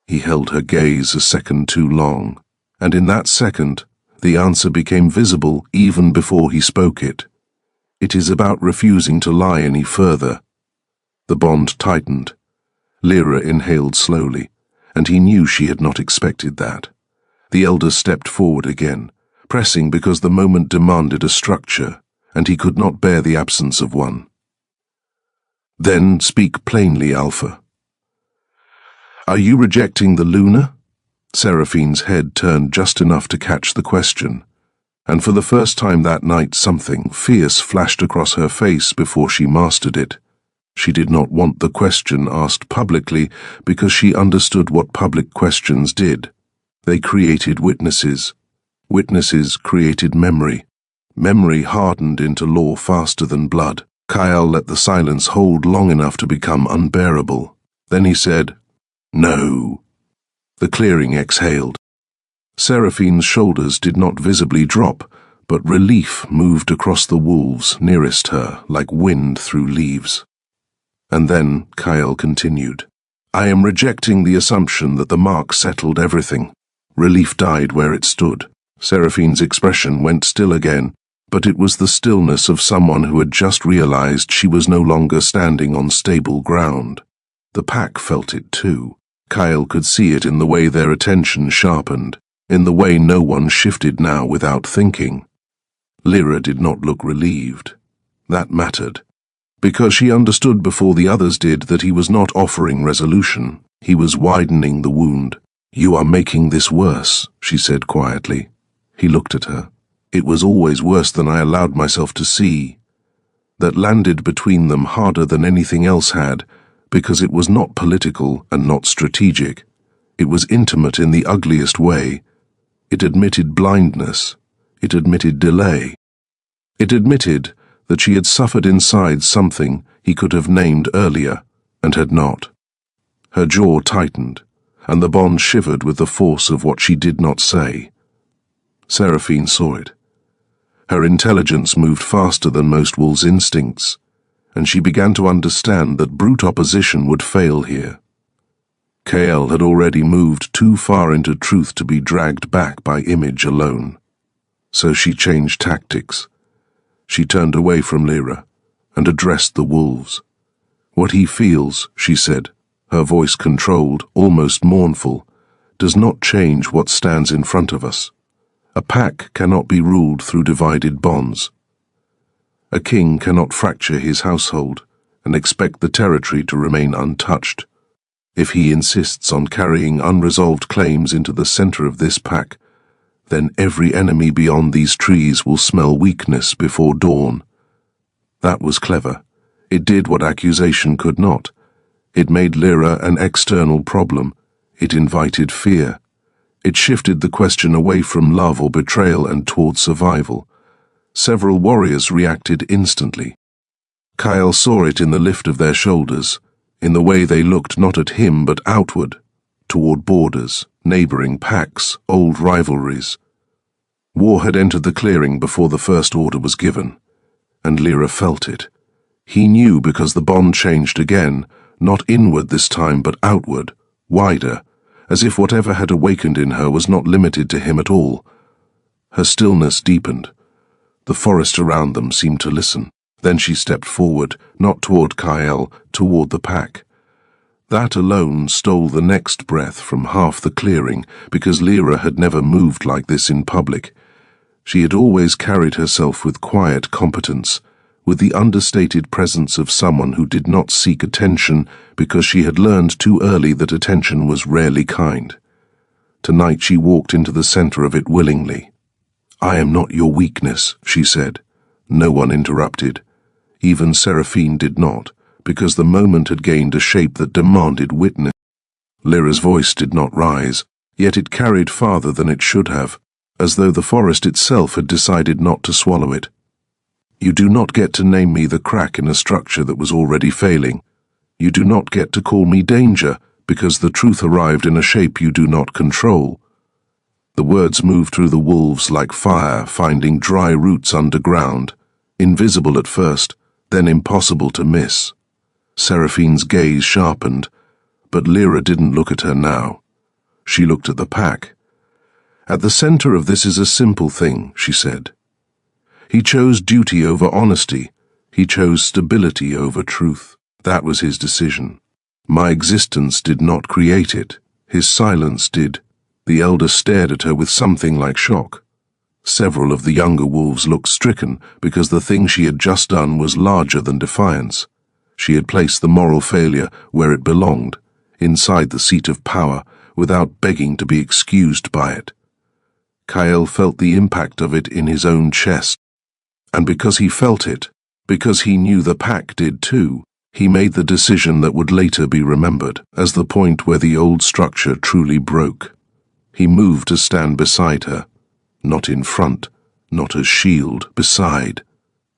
He held her gaze a second too long, and in that second, the answer became visible even before he spoke it. It is about refusing to lie any further. The bond tightened. Lyra inhaled slowly, and he knew she had not expected that. The elder stepped forward again, pressing because the moment demanded a structure, and he could not bear the absence of one. Then speak plainly, Alpha. Are you rejecting the Luna? Seraphine's head turned just enough to catch the question, and for the first time that night something fierce flashed across her face before she mastered it. She did not want the question asked publicly because she understood what public questions did. They created witnesses. Witnesses created memory. Memory hardened into law faster than blood. Kyle let the silence hold long enough to become unbearable. Then he said, "No." The clearing exhaled. Seraphine's shoulders did not visibly drop, but relief moved across the wolves nearest her like wind through leaves. And then Kyle continued, "I am rejecting the assumption that the mark settled everything." Relief died where it stood. Seraphine's expression went still again, but it was the stillness of someone who had just realized she was no longer standing on stable ground. The pack felt it too. Kyle could see it in the way their attention sharpened, in the way no one shifted now without thinking. Lyra did not look relieved. That mattered, because she understood before the others did that he was not offering resolution. He was widening the wound. "You are making this worse," she said quietly. He looked at her. "It was always worse than I allowed myself to see." That landed between them harder than anything else had, because it was not political and not strategic. It was intimate in the ugliest way. It admitted blindness. It admitted delay. It admitted that she had suffered inside something he could have named earlier and had not. Her jaw tightened, and the bond shivered with the force of what she did not say. Seraphine saw it. Her intelligence moved faster than most wolves' instincts, and she began to understand that brute opposition would fail here. Kael had already moved too far into truth to be dragged back by image alone. So she changed tactics. She turned away from Lyra and addressed the wolves. "What he feels," she said, her voice controlled, almost mournful, "does not change what stands in front of us. A pack cannot be ruled through divided bonds. A king cannot fracture his household and expect the territory to remain untouched. If he insists on carrying unresolved claims into the center of this pack, then every enemy beyond these trees will smell weakness before dawn." That was clever. It did what accusation could not. It made Lyra an external problem. It invited fear. It shifted the question away from love or betrayal and toward survival. Several warriors reacted instantly. Kyle saw it in the lift of their shoulders, in the way they looked not at him but outward, toward borders, neighboring packs, old rivalries. War had entered the clearing before the first order was given, and Lyra felt it. He knew because the bond changed again, not inward this time but outward, wider, as if whatever had awakened in her was not limited to him at all. Her stillness deepened. The forest around them seemed to listen. Then she stepped forward, not toward Kyle, toward the pack. That alone stole the next breath from half the clearing, because Lyra had never moved like this in public. She had always carried herself with quiet competence, with the understated presence of someone who did not seek attention because she had learned too early that attention was rarely kind. Tonight she walked into the center of it willingly. "I am not your weakness," she said. No one interrupted. Even Seraphine did not, because the moment had gained a shape that demanded witness. Lyra's voice did not rise, yet it carried farther than it should have, as though the forest itself had decided not to swallow it. "You do not get to name me the crack in a structure that was already failing. You do not get to call me danger, because the truth arrived in a shape you do not control." The words moved through the wolves like fire, finding dry roots underground, invisible at first, then impossible to miss. Seraphine's gaze sharpened, but Lyra didn't look at her now. She looked at the pack. "At the center of this is a simple thing," she said. "He chose duty over honesty. He chose stability over truth. That was his decision. My existence did not create it. His silence did." The elder stared at her with something like shock. Several of the younger wolves looked stricken because the thing she had just done was larger than defiance. She had placed the moral failure where it belonged, inside the seat of power, without begging to be excused by it. Kyle felt the impact of it in his own chest, and because he felt it, because he knew the pack did too, he made the decision that would later be remembered as the point where the old structure truly broke. He moved to stand beside her, not in front, not as shield, beside.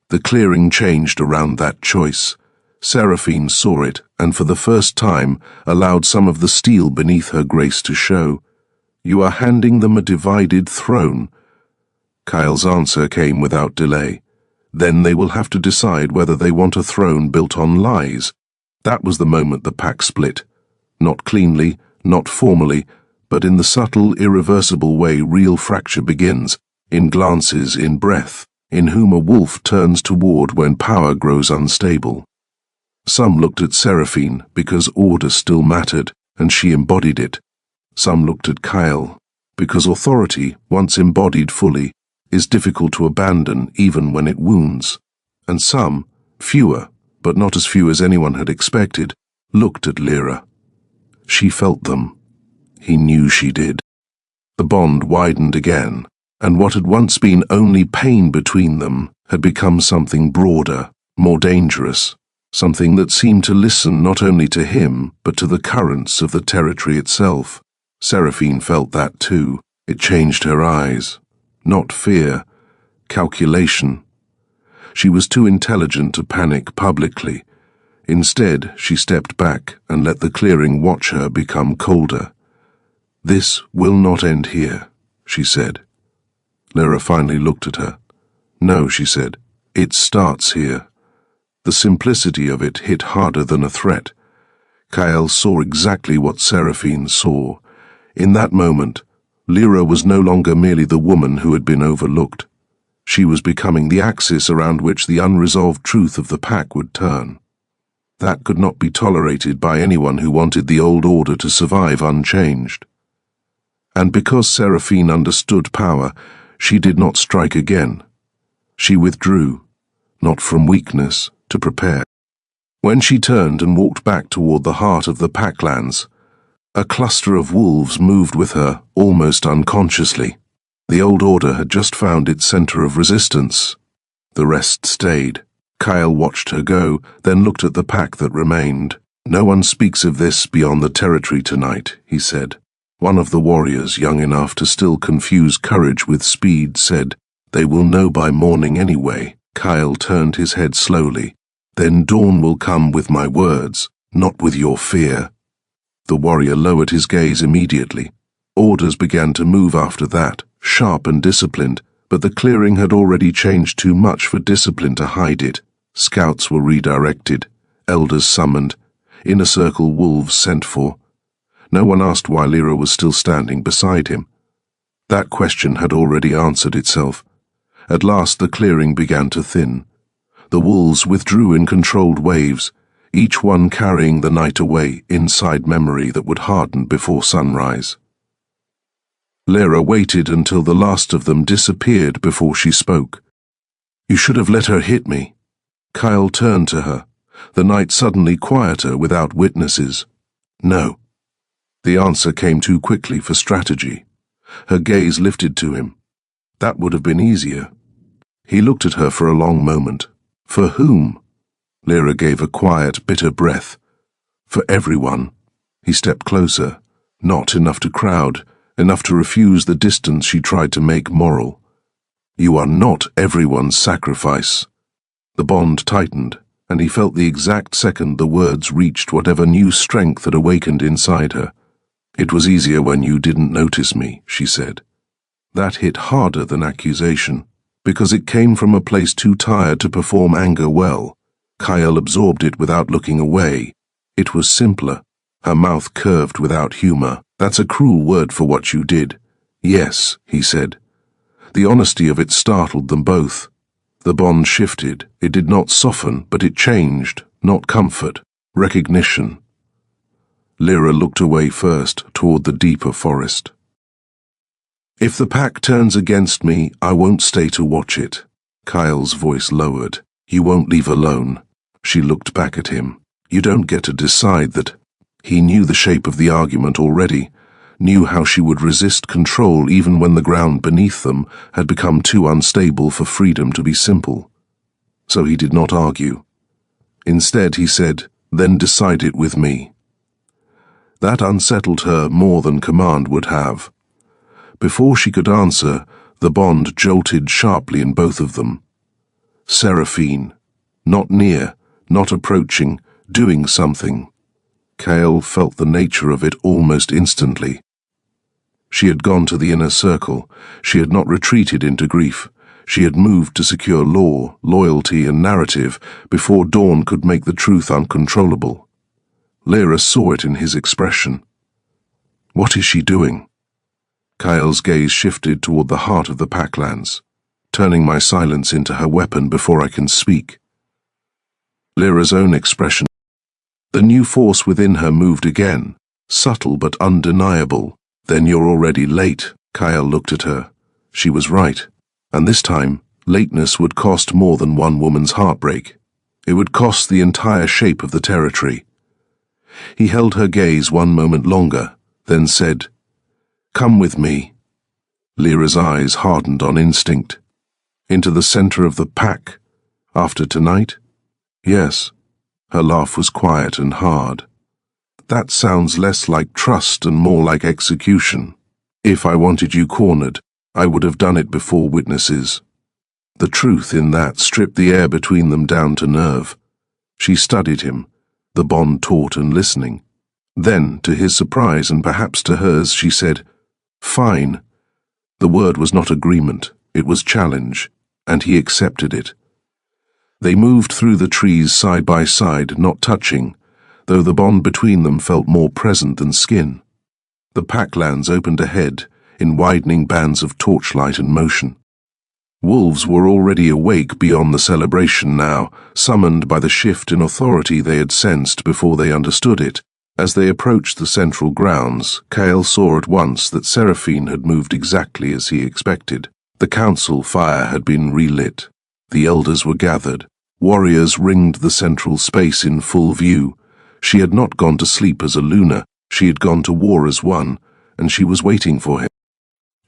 The clearing changed around that choice. Seraphine saw it, and for the first time allowed some of the steel beneath her grace to show. "You are handing them a divided throne." Kyle's answer came without delay. "Then they will have to decide whether they want a throne built on lies." That was the moment the pack split. Not cleanly, not formally, but in the subtle, irreversible way real fracture begins, in glances, in breath, in whom a wolf turns toward when power grows unstable. Some looked at Seraphine because order still mattered, and she embodied it. Some looked at Kyle because authority, once embodied fully, is difficult to abandon even when it wounds. And some, fewer, but not as few as anyone had expected, looked at Lyra. She felt them. He knew she did. The bond widened again, and what had once been only pain between them had become something broader, more dangerous, something that seemed to listen not only to him, but to the currents of the territory itself. Seraphine felt that too. It changed her eyes. Not fear, calculation. She was too intelligent to panic publicly. Instead, she stepped back and let the clearing watch her become colder. "This will not end here," she said. Lyra finally looked at her. "No," she said, "it starts here." The simplicity of it hit harder than a threat. Kyle saw exactly what Seraphine saw. In that moment, Lyra was no longer merely the woman who had been overlooked. She was becoming the axis around which the unresolved truth of the pack would turn. That could not be tolerated by anyone who wanted the old order to survive unchanged. And because Seraphine understood power, she did not strike again. She withdrew, not from weakness, to prepare. When she turned and walked back toward the heart of the packlands, a cluster of wolves moved with her almost unconsciously. The old order had just found its center of resistance. The rest stayed. Kyle watched her go, then looked at the pack that remained. "No one speaks of this beyond the territory tonight," he said. One of the warriors, young enough to still confuse courage with speed, said, "They will know by morning anyway." Kyle turned his head slowly. "Then dawn will come with my words, not with your fear." The warrior lowered his gaze immediately. Orders began to move after that, sharp and disciplined, but the clearing had already changed too much for discipline to hide it. Scouts were redirected, elders summoned, inner circle wolves sent for. No one asked why Lyra was still standing beside him. That question had already answered itself. At last the clearing began to thin. The wolves withdrew in controlled waves, each one carrying the night away inside memory that would harden before sunrise. Lyra waited until the last of them disappeared before she spoke. "You should have let her hit me." Kyle turned to her, the night suddenly quieter without witnesses. "No." The answer came too quickly for strategy. Her gaze lifted to him. "That would have been easier." He looked at her for a long moment. "For whom?" Lyra gave a quiet, bitter breath. "For everyone." He stepped closer. Not enough to crowd, enough to refuse the distance she tried to make moral. "You are not everyone's sacrifice." The bond tightened, and he felt the exact second the words reached whatever new strength had awakened inside her. "It was easier when you didn't notice me," she said. That hit harder than accusation, because it came from a place too tired to perform anger well. Kyle absorbed it without looking away. It was simpler. Her mouth curved without humor. "That's a cruel word for what you did." "Yes," he said. The honesty of it startled them both. The bond shifted. It did not soften, but it changed. Not comfort, recognition. Lyra looked away first, toward the deeper forest. "If the pack turns against me, I won't stay to watch it." Kyle's voice lowered. "You won't leave alone." She looked back at him. "You don't get to decide that." He knew the shape of the argument already, knew how she would resist control even when the ground beneath them had become too unstable for freedom to be simple. So he did not argue. Instead, he said, "Then decide it with me." That unsettled her more than command would have. Before she could answer, the bond jolted sharply in both of them. Seraphine. Not near, not approaching, doing something. Kyle felt the nature of it almost instantly. She had gone to the inner circle. She had not retreated into grief. She had moved to secure law, loyalty, and narrative before Dawn could make the truth uncontrollable. Lyra saw it in his expression. What is she doing? Kyle's gaze shifted toward the heart of the Packlands, turning my silence into her weapon before I can speak. Lyra's own expression. The new force within her moved again, subtle but undeniable. "Then you're already late." Kyle looked at her. She was right, and this time, lateness would cost more than one woman's heartbreak. It would cost the entire shape of the territory. He held her gaze one moment longer, then said, "Come with me." Lyra's eyes hardened on instinct. Into the center of the pack. After tonight? Yes. Her laugh was quiet and hard. That sounds less like trust and more like execution. If I wanted you cornered, I would have done it before witnesses. The truth in that stripped the air between them down to nerve. She studied him, the bond taut and listening. Then, to his surprise and perhaps to hers, she said, "Fine." The word was not agreement, it was challenge, and he accepted it. They moved through the trees side by side, not touching, though the bond between them felt more present than skin. The Packlands opened ahead, in widening bands of torchlight and motion. Wolves were already awake beyond the celebration now, summoned by the shift in authority they had sensed before they understood it. As they approached the central grounds, Kyle saw at once that Seraphine had moved exactly as he expected. The council fire had been relit. The elders were gathered. Warriors ringed the central space in full view. She had not gone to sleep as a Luna, she had gone to war as one, and she was waiting for him.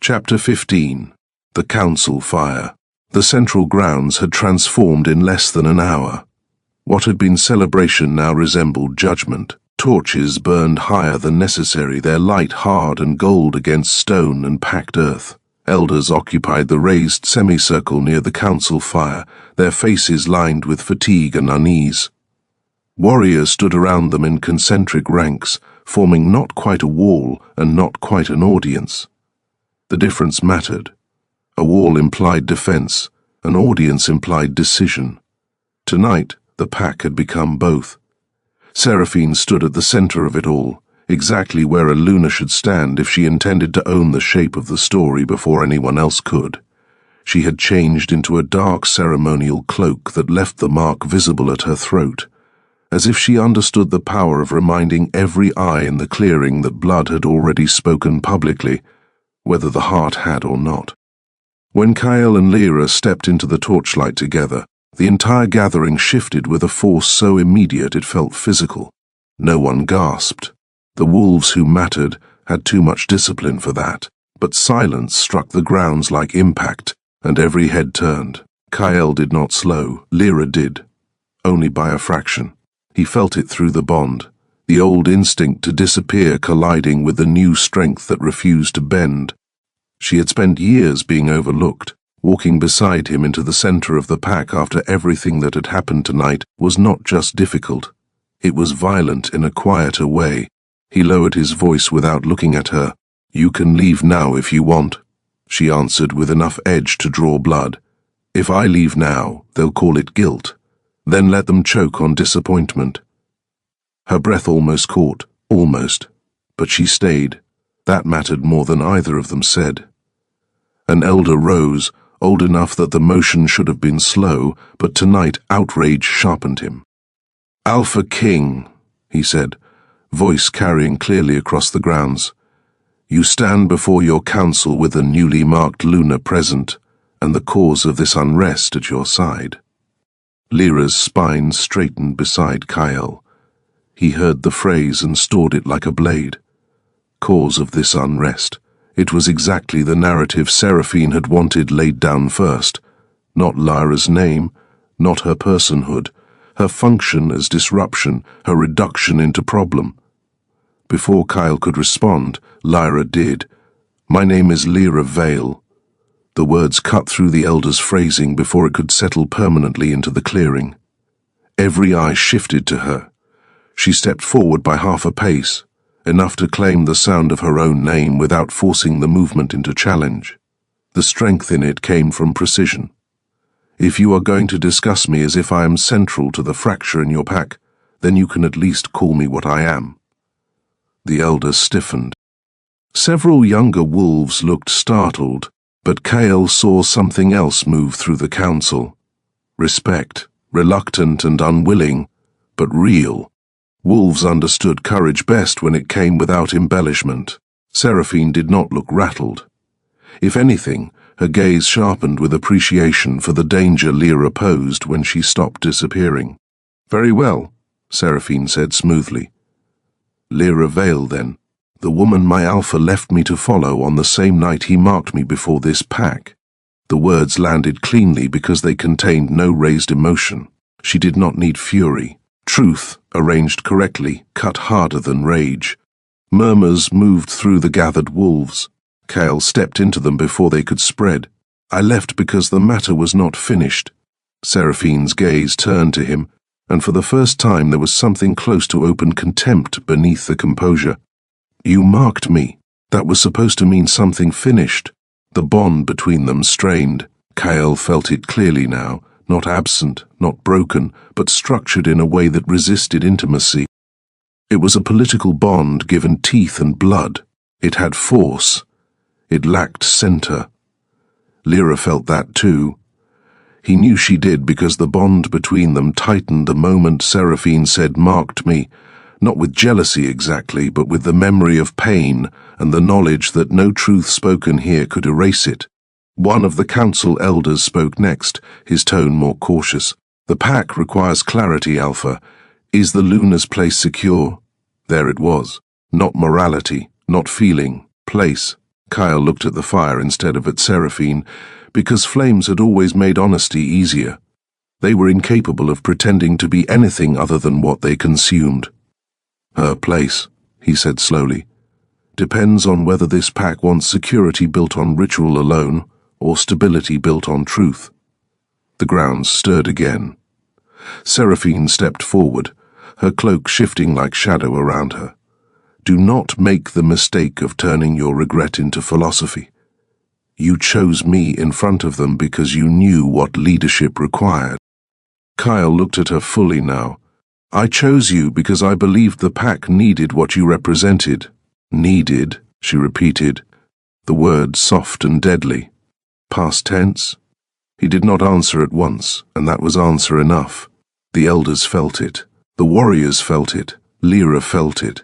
Chapter 15. The Council Fire. The central grounds had transformed in less than an hour. What had been celebration now resembled judgment. Torches burned higher than necessary, their light hard and gold against stone and packed earth. Elders occupied the raised semicircle near the council fire, their faces lined with fatigue and unease. Warriors stood around them in concentric ranks, forming not quite a wall and not quite an audience. The difference mattered. A wall implied defense, an audience implied decision. Tonight, the pack had become both. Seraphine stood at the center of it all, exactly where a Luna should stand if she intended to own the shape of the story before anyone else could. She had changed into a dark ceremonial cloak that left the mark visible at her throat, as if she understood the power of reminding every eye in the clearing that blood had already spoken publicly, whether the heart had or not. When Kyle and Lyra stepped into the torchlight together, the entire gathering shifted with a force so immediate it felt physical. No one gasped. The wolves who mattered had too much discipline for that, but silence struck the grounds like impact, and every head turned. Kyle did not slow, Lyra did, only by a fraction. He felt it through the bond, the old instinct to disappear colliding with the new strength that refused to bend. She had spent years being overlooked. Walking beside him into the center of the pack after everything that had happened tonight was not just difficult. It was violent in a quieter way. He lowered his voice without looking at her. "You can leave now if you want," she answered with enough edge to draw blood. "If I leave now, they'll call it guilt. Then let them choke on disappointment." Her breath almost caught, Almost. But she stayed. That mattered more than either of them said. An elder rose, old enough that the motion should have been slow, but tonight outrage sharpened him. "Alpha King," he said, voice carrying clearly across the grounds. "You stand before your council with the newly marked Luna present, and the cause of this unrest at your side." Lyra's spine straightened beside Kyle. He heard the phrase and stored it like a blade. Cause of this unrest. It was exactly the narrative Seraphine had wanted laid down first. Not Lyra's name, not her personhood, her function as disruption, her reduction into problem. Before Kyle could respond, Lyra did. "My name is Lyra Vale." The words cut through the elder's phrasing before it could settle permanently into the clearing. Every eye shifted to her. She stepped forward by half a pace, enough to claim the sound of her own name without forcing the movement into challenge. The strength in it came from precision. "If you are going to discuss me as if I am central to the fracture in your pack, then you can at least call me what I am." The elder stiffened. Several younger wolves looked startled, but Kale saw something else move through the council. Respect, reluctant and unwilling, but real. Wolves understood courage best when it came without embellishment. Seraphine did not look rattled. If anything, her gaze sharpened with appreciation for the danger Lyra posed when she stopped disappearing. "Very well," Seraphine said smoothly. "Lyra Vale, then. The woman my alpha left me to follow on the same night he marked me before this pack." The words landed cleanly because they contained no raised emotion. She did not need fury. Truth, arranged correctly, cut harder than rage. Murmurs moved through the gathered wolves. Kale stepped into them before they could spread. "I left because the matter was not finished." Seraphine's gaze turned to him, and for the first time there was something close to open contempt beneath the composure. "You marked me. That was supposed to mean something finished." The bond between them strained. Kale felt it clearly now. Not absent, not broken, but structured in a way that resisted intimacy. It was a political bond given teeth and blood. It had force. It lacked center. Lyra felt that too. He knew she did because the bond between them tightened the moment Seraphine said "marked me," not with jealousy exactly, but with the memory of pain and the knowledge that no truth spoken here could erase it. One of the council elders spoke next, his tone more cautious. "The pack requires clarity, Alpha. Is the Luna's place secure?" There it was. Not morality, not feeling, place. Kyle looked at the fire instead of at Seraphine, because flames had always made honesty easier. They were incapable of pretending to be anything other than what they consumed. "Her place," he said slowly, "depends on whether this pack wants security built on ritual alone, or stability built on truth." The grounds stirred again. Seraphine stepped forward, her cloak shifting like shadow around her. "Do not make the mistake of turning your regret into philosophy. You chose me in front of them because you knew what leadership required." Kyle looked at her fully now. "I chose you because I believed the pack needed what you represented." "Needed," she repeated, the word soft and deadly. Past tense? He did not answer at once, and that was answer enough. The elders felt it. The warriors felt it. Lyra felt it.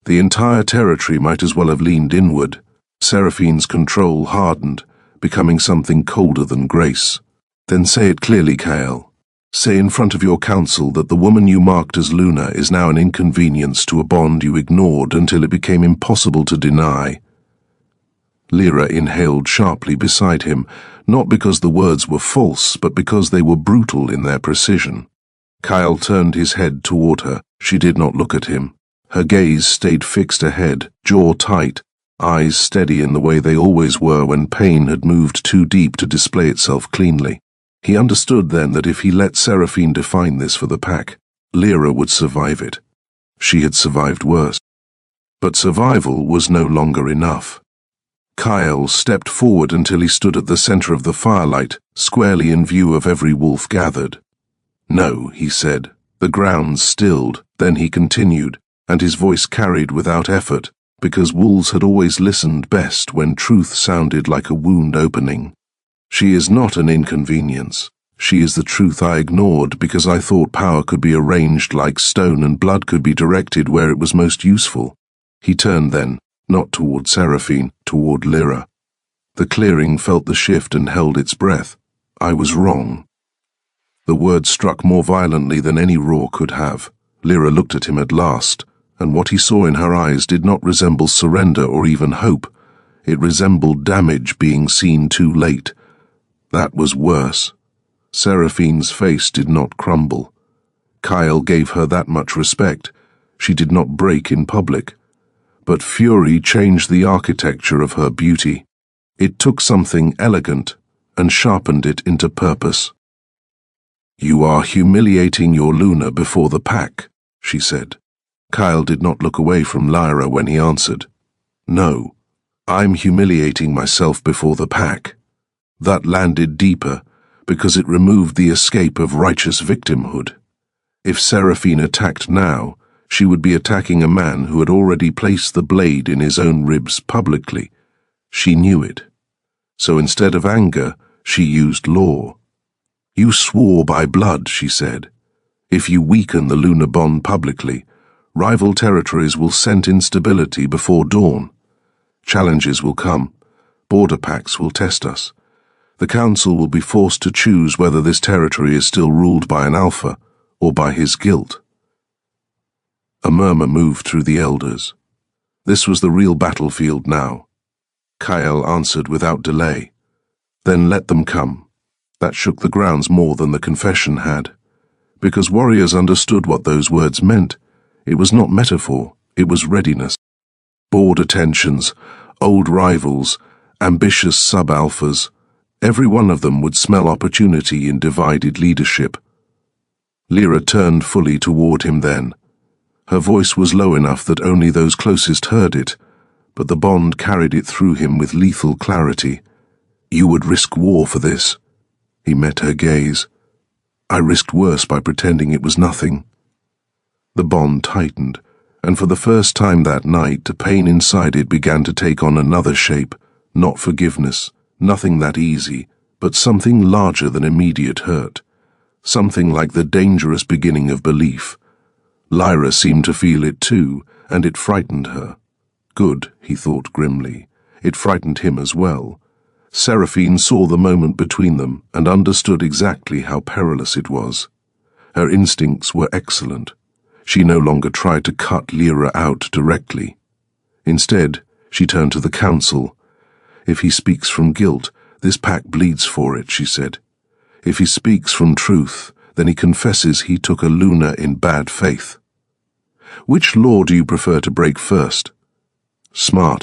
The entire territory might as well have leaned inward. Seraphine's control hardened, becoming something colder than grace. "Then say it clearly, Kale. Say in front of your council that the woman you marked as Luna is now an inconvenience to a bond you ignored until it became impossible to deny." Lyra inhaled sharply beside him, not because the words were false, but because they were brutal in their precision. Kyle turned his head toward her. She did not look at him. Her gaze stayed fixed ahead, jaw tight, eyes steady in the way they always were when pain had moved too deep to display itself cleanly. He understood then that if he let Seraphine define this for the pack, Lyra would survive it. She had survived worse. But survival was no longer enough. Kyle stepped forward until he stood at the center of the firelight, squarely in view of every wolf gathered. "No," he said. The ground stilled, then he continued. and his voice carried without effort, because wolves had always listened best when truth sounded like a wound opening. She is not an inconvenience. She is the truth I ignored because I thought power could be arranged like stone and blood could be directed where it was most useful. He turned then, not toward Seraphine, toward Lyra. The clearing felt the shift and held its breath. I was wrong. The word struck more violently than any roar could have. Lyra looked at him at last, and what he saw in her eyes did not resemble surrender or even hope. It resembled damage being seen too late. That was worse. Seraphine's face did not crumble. Kyle gave her that much respect. She did not break in public. But fury changed the architecture of her beauty. It took something elegant and sharpened it into purpose. "You are humiliating your Luna before the pack," she said. Kyle did not look away from Lyra when he answered. "No, I'm humiliating myself before the pack." That landed deeper, because it removed the escape of righteous victimhood. If Seraphine attacked now, she would be attacking a man who had already placed the blade in his own ribs publicly. She knew it. So instead of anger, she used law. "You swore by blood," she said. "If you weaken the Luna bond publicly, rival territories will scent instability before dawn. Challenges will come. Border pacts will test us. The Council will be forced to choose whether this territory is still ruled by an alpha or by his guilt." A murmur moved through the elders. This was the real battlefield now. Kyle answered without delay. "Then let them come." That shook the grounds more than the confession had. Because warriors understood what those words meant. It was not metaphor, it was readiness. Border tensions, old rivals, ambitious sub-alphas. Every one of them would smell opportunity in divided leadership. Lyra turned fully toward him then. Her voice was low enough that only those closest heard it, but the bond carried it through him with lethal clarity. "You would risk war for this." He met her gaze. "I risked worse by pretending it was nothing." The bond tightened, and for the first time that night the pain inside it began to take on another shape, not forgiveness. Nothing that easy, but something larger than immediate hurt. Something like the dangerous beginning of belief. Lyra seemed to feel it too, and it frightened her. Good, he thought grimly. It frightened him as well. Seraphine saw the moment between them and understood exactly how perilous it was. Her instincts were excellent. She no longer tried to cut Lyra out directly. Instead, she turned to the Council. "If he speaks from guilt, this pack bleeds for it," she said. "If he speaks from truth, then he confesses he took a Luna in bad faith. Which law do you prefer to break first?" Smart.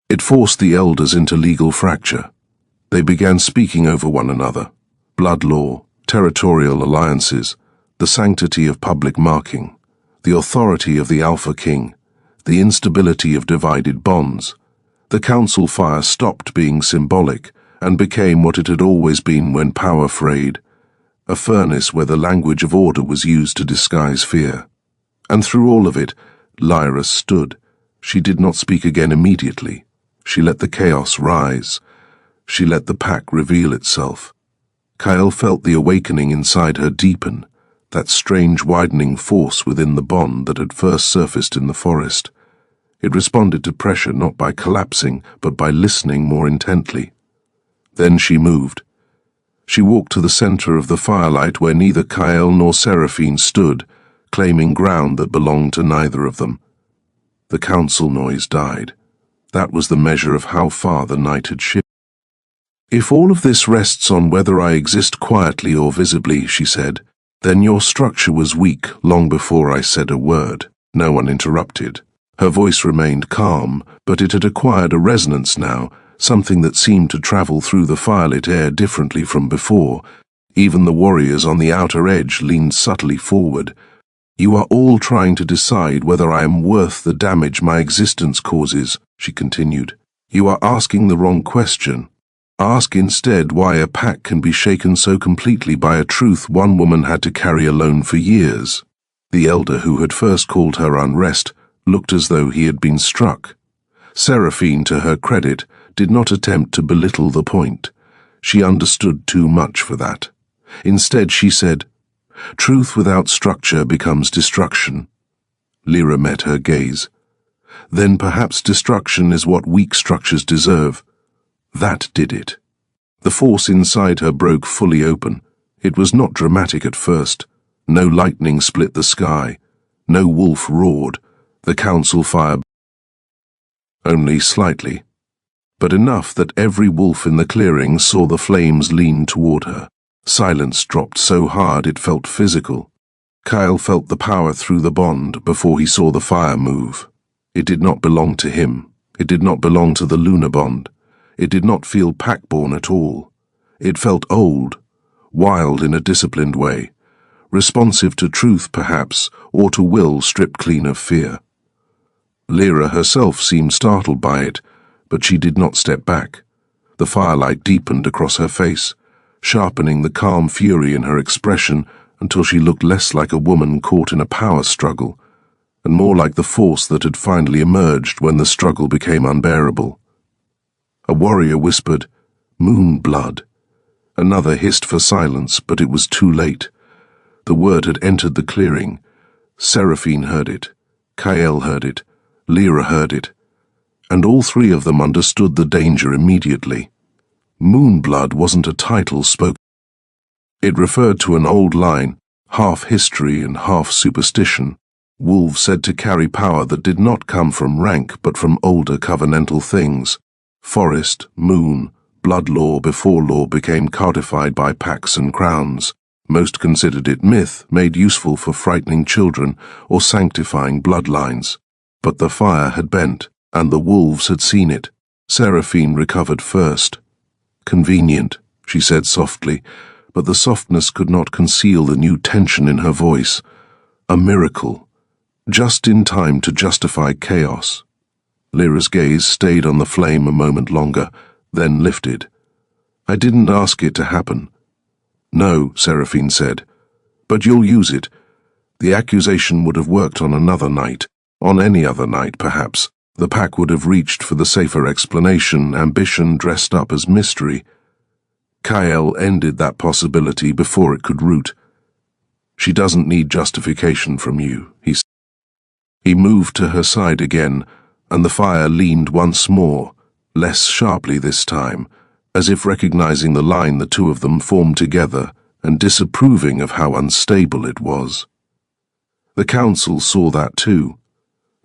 It forced the elders into legal fracture. They began speaking over one another. Blood law, territorial alliances, the sanctity of public marking, the authority of the Alpha King, the instability of divided bonds. The council fire stopped being symbolic and became what it had always been when power frayed, a furnace where the language of order was used to disguise fear. And through all of it, Lyra stood. She did not speak again immediately. She let the chaos rise. She let the pack reveal itself. Kyle felt the awakening inside her deepen, that strange widening force within the bond that had first surfaced in the forest. It responded to pressure not by collapsing, but by listening more intently. Then she moved. She walked to the center of the firelight where neither Kyle nor Seraphine stood, claiming ground that belonged to neither of them. The council noise died. That was the measure of how far the night had shifted. "If all of this rests on whether I exist quietly or visibly," she said, "then your structure was weak long before I said a word." No one interrupted. Her voice remained calm, but it had acquired a resonance now, something that seemed to travel through the firelit air differently from before. Even the warriors on the outer edge leaned subtly forward. "You are all trying to decide whether I am worth the damage my existence causes," she continued. "You are asking the wrong question. Ask instead why a pack can be shaken so completely by a truth one woman had to carry alone for years." The elder who had first called her unrest looked as though he had been struck. Seraphine, to her credit, did not attempt to belittle the point. She understood too much for that. Instead, she said, "Truth without structure becomes destruction." Lyra met her gaze. "Then perhaps destruction is what weak structures deserve." That did it. The force inside her broke fully open. It was not dramatic at first. No lightning split the sky. No wolf roared. The council fired only slightly, but enough that every wolf in the clearing saw the flames lean toward her. Silence dropped so hard it felt physical. Kyle felt the power through the bond before he saw the fire move. It did not belong to him. It did not belong to the lunar bond. It did not feel pack-born at all. It felt old, wild in a disciplined way, responsive to truth perhaps, or to will stripped clean of fear. Lyra herself seemed startled by it, but she did not step back. The firelight deepened across her face, sharpening the calm fury in her expression until she looked less like a woman caught in a power struggle, and more like the force that had finally emerged when the struggle became unbearable. A warrior whispered, "Moon blood." Another hissed for silence, but it was too late. The word had entered the clearing. Seraphine heard it. Kyle heard it. Lyra heard it. And all three of them understood the danger immediately. Moonblood wasn't a title spoken. It referred to an old line, half history and half superstition. Wolves said to carry power that did not come from rank but from older covenantal things. Forest, moon, blood law before law became codified by packs and crowns. Most considered it myth, made useful for frightening children or sanctifying bloodlines. But the fire had bent, and the wolves had seen it. Seraphine recovered first. "Convenient," she said softly, but the softness could not conceal the new tension in her voice. A miracle, just in time to justify chaos. Lyra's gaze stayed on the flame a moment longer, then lifted. "I didn't ask it to happen." "No," Seraphine said, "but you'll use it. The accusation would have worked on another night. On any other night, perhaps. The pack would have reached for the safer explanation, ambition dressed up as mystery." Kyle ended that possibility before it could root. "She doesn't need justification from you," he said. He moved to her side again, and the fire leaned once more, less sharply this time, as if recognizing the line the two of them formed together and disapproving of how unstable it was. The council saw that too.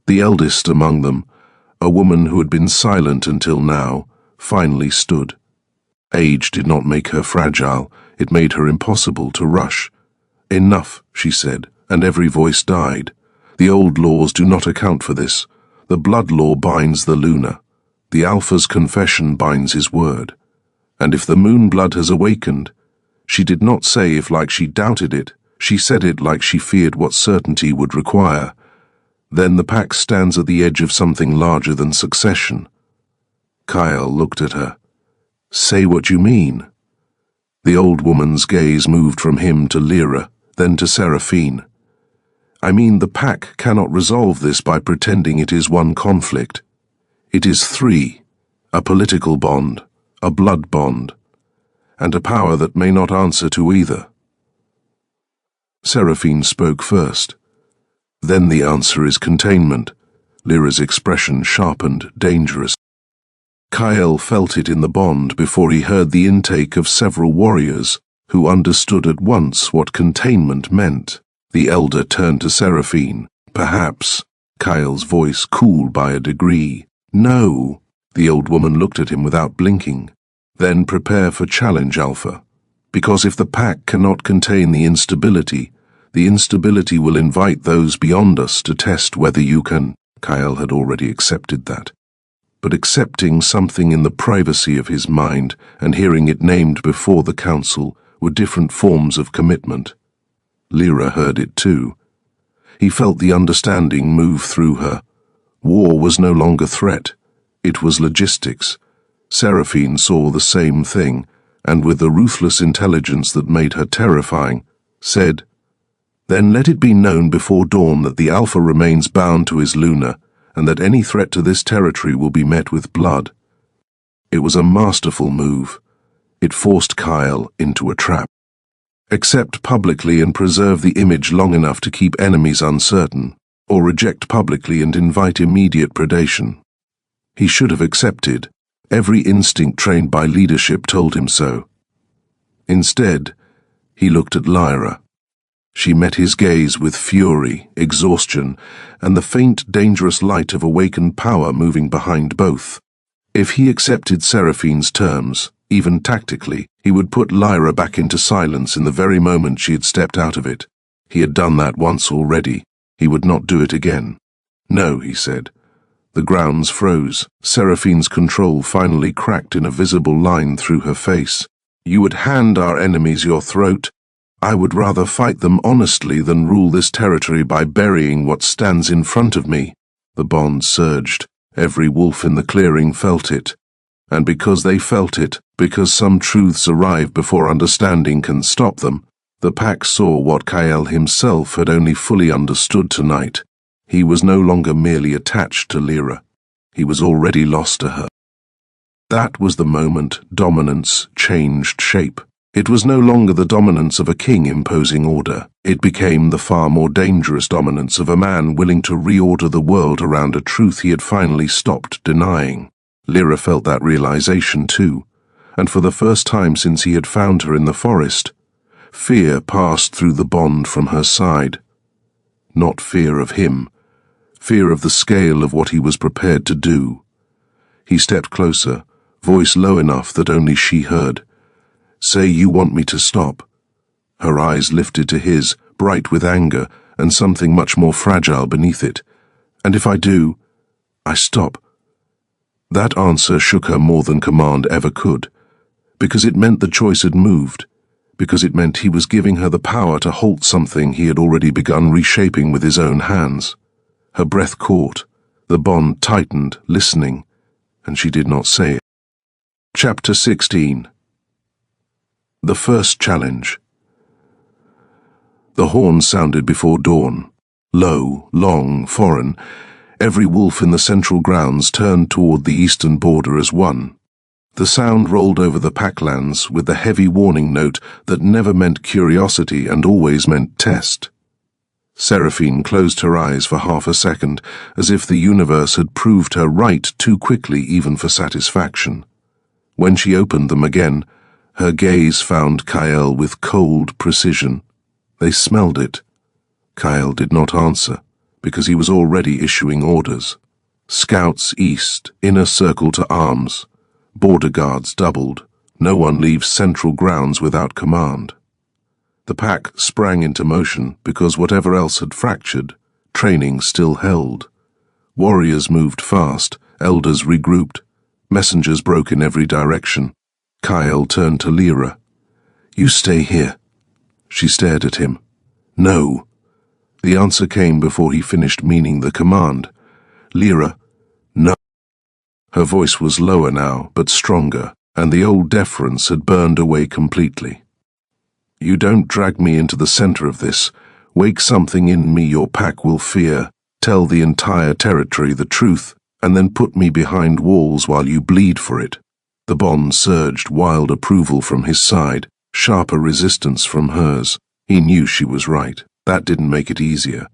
The eldest among them, a woman who had been silent until now, finally stood. Age did not make her fragile, it made her impossible to rush. "Enough," she said, and every voice died. "The old laws do not account for this. The blood law binds the lunar. The Alpha's confession binds his word. And if the moon blood has awakened," she did not say if like she doubted it, she said it like she feared what certainty would require, "then the pack stands at the edge of something larger than succession." Kyle looked at her. "Say what you mean." The old woman's gaze moved from him to Lyra, then to Seraphine. "I mean the pack cannot resolve this by pretending it is one conflict. It is three, a political bond, a blood bond, and a power that may not answer to either." Seraphine spoke first. "Then the answer is containment." Lyra's expression sharpened, dangerous. Kyle felt it in the bond before he heard the intake of several warriors who understood at once what containment meant. The elder turned to Seraphine. "Perhaps," Kyle's voice cooled by a degree. "No." The old woman looked at him without blinking. "Then prepare for challenge, Alpha. Because if the pack cannot contain the instability will invite those beyond us to test whether you can." Kyle had already accepted that. But accepting something in the privacy of his mind and hearing it named before the council were different forms of commitment. Lyra heard it too. He felt the understanding move through her. War was no longer threat. It was logistics. Seraphine saw the same thing, and with the ruthless intelligence that made her terrifying, said, Then let it be known before dawn that the Alpha remains bound to his Luna, and that any threat to this territory will be met with blood. It was a masterful move. It forced Kyle into a trap. Accept publicly and preserve the image long enough to keep enemies uncertain, or reject publicly and invite immediate predation. He should have accepted. Every instinct trained by leadership told him so. Instead, he looked at Lyra. She met his gaze with fury, exhaustion, and the faint, dangerous light of awakened power moving behind both. If he accepted Seraphine's terms, even tactically, he would put Lyra back into silence in the very moment she had stepped out of it. He had done that once already. He would not do it again. No, he said. The grounds froze. Seraphine's control finally cracked in a visible line through her face. You would hand our enemies your throat. I would rather fight them honestly than rule this territory by burying what stands in front of me. The bond surged. Every wolf in the clearing felt it. And because they felt it, because some truths arrive before understanding can stop them, the pack saw what Kyle himself had only fully understood tonight. He was no longer merely attached to Lyra. He was already lost to her. That was the moment dominance changed shape. It was no longer the dominance of a king imposing order. It became the far more dangerous dominance of a man willing to reorder the world around a truth he had finally stopped denying. Lyra felt that realization too, and for the first time since he had found her in the forest, fear passed through the bond from her side. Not fear of him, fear of the scale of what he was prepared to do. He stepped closer, voice low enough that only she heard. Say you want me to stop. Her eyes lifted to his, bright with anger, and something much more fragile beneath it. And if I do, I stop. That answer shook her more than command ever could, because it meant the choice had moved, because it meant he was giving her the power to halt something he had already begun reshaping with his own hands. Her breath caught, the bond tightened, listening, and she did not say it. Chapter 16. The first challenge. The horn sounded before dawn. Low, long, foreign. Every wolf in the central grounds turned toward the eastern border as one. The sound rolled over the packlands with the heavy warning note that never meant curiosity and always meant test. Seraphine closed her eyes for half a second, as if the universe had proved her right too quickly even for satisfaction. When she opened them again, her gaze found Kyle with cold precision. They smelled it. Kyle did not answer, because he was already issuing orders. Scouts east, inner circle to arms. Border guards doubled. No one leaves central grounds without command. The pack sprang into motion because whatever else had fractured, training still held. Warriors moved fast, elders regrouped, messengers broke in every direction. Kyle turned to Lyra. You stay here. She stared at him. No. The answer came before he finished meaning the command. Lyra, no. Her voice was lower now, but stronger, and the old deference had burned away completely. You don't drag me into the center of this. Wake something in me your pack will fear. Tell the entire territory the truth, and then put me behind walls while you bleed for it. The bond surged, wild approval from his side, sharper resistance from hers. He knew she was right. That didn't make it easier.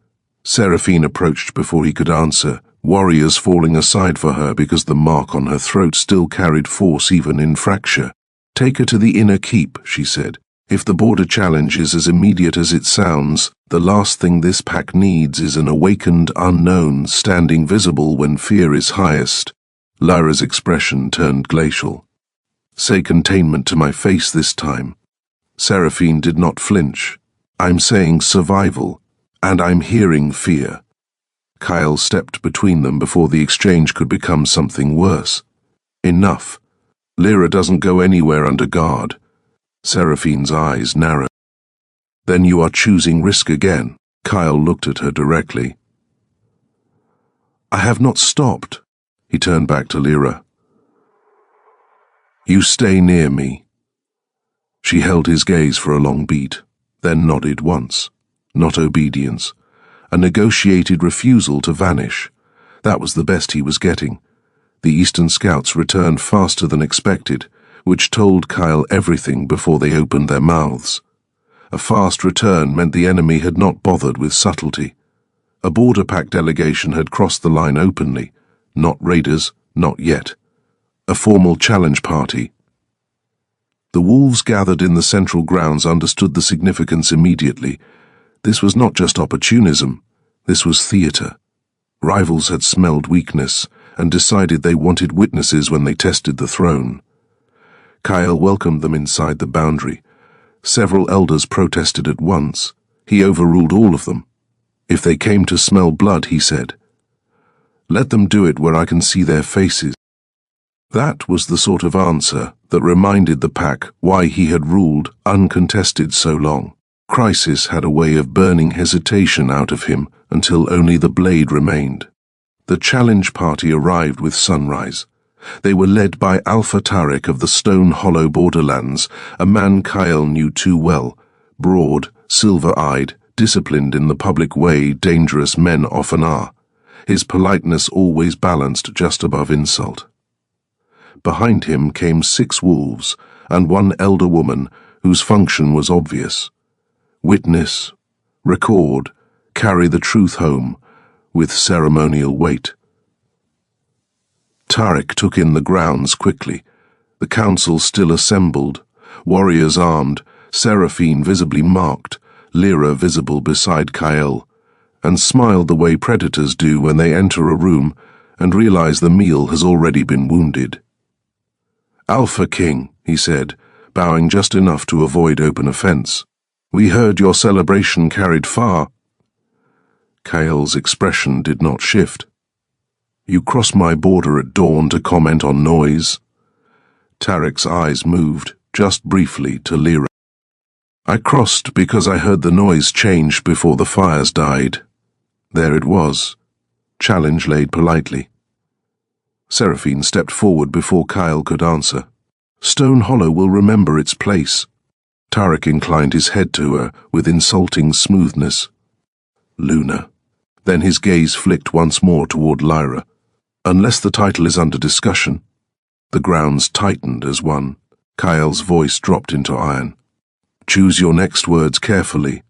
Seraphine approached before he could answer, warriors falling aside for her because the mark on her throat still carried force even in fracture. Take her to the inner keep, she said. If the border challenge is as immediate as it sounds, the last thing this pack needs is an awakened unknown standing visible when fear is highest. Lyra's expression turned glacial. Say containment to my face this time. Seraphine did not flinch. I'm saying survival, and I'm hearing fear. Kyle stepped between them before the exchange could become something worse. Enough. Lyra doesn't go anywhere under guard. Seraphine's eyes narrowed. Then you are choosing risk again. Kyle looked at her directly. I have not stopped. He turned back to Lyra. You stay near me. She held his gaze for a long beat, then nodded once. not obedience. A negotiated refusal to vanish. That was the best he was getting. The Eastern Scouts returned faster than expected, which told Kyle everything before they opened their mouths. A fast return meant the enemy had not bothered with subtlety. A border pack delegation had crossed the line openly. Not raiders, not yet. A formal challenge party. The wolves gathered in the central grounds understood the significance immediately. This was not just opportunism, this was theatre. Rivals had smelled weakness and decided they wanted witnesses when they tested the throne. Kyle welcomed them inside the boundary. Several elders protested at once. He overruled all of them. If they came to smell blood, he said, "Let them do it where I can see their faces." That was the sort of answer that reminded the pack why he had ruled uncontested so long. Crisis had a way of burning hesitation out of him until only the blade remained. The challenge party arrived with sunrise. They were led by Alpha Tarek of the Stone Hollow borderlands, a man Kyle knew too well, broad, silver-eyed, disciplined in the public way dangerous men often are, his politeness always balanced just above insult. Behind him came 6 wolves and 1 elder woman whose function was obvious. Witness, record, carry the truth home with ceremonial weight. Tarek took in the grounds quickly. The council still assembled, warriors armed, Seraphine visibly marked, Lyra visible beside Kyle, and smiled the way predators do when they enter a room and realize the meal has already been wounded. "Alpha King," he said, bowing just enough to avoid open offense. "We heard your celebration carried far." Kyle's expression did not shift. "You crossed my border at dawn to comment on noise." Tarek's eyes moved, just briefly, to Lyra. "I crossed because I heard the noise change before the fires died." There it was. Challenge laid politely. Seraphine stepped forward before Kyle could answer. "Stone Hollow will remember its place." Tarek inclined his head to her with insulting smoothness. "Luna." Then his gaze flicked once more toward Lyra. "Unless the title is under discussion." The grounds tightened as one. Kyle's voice dropped into iron. "Choose your next words carefully."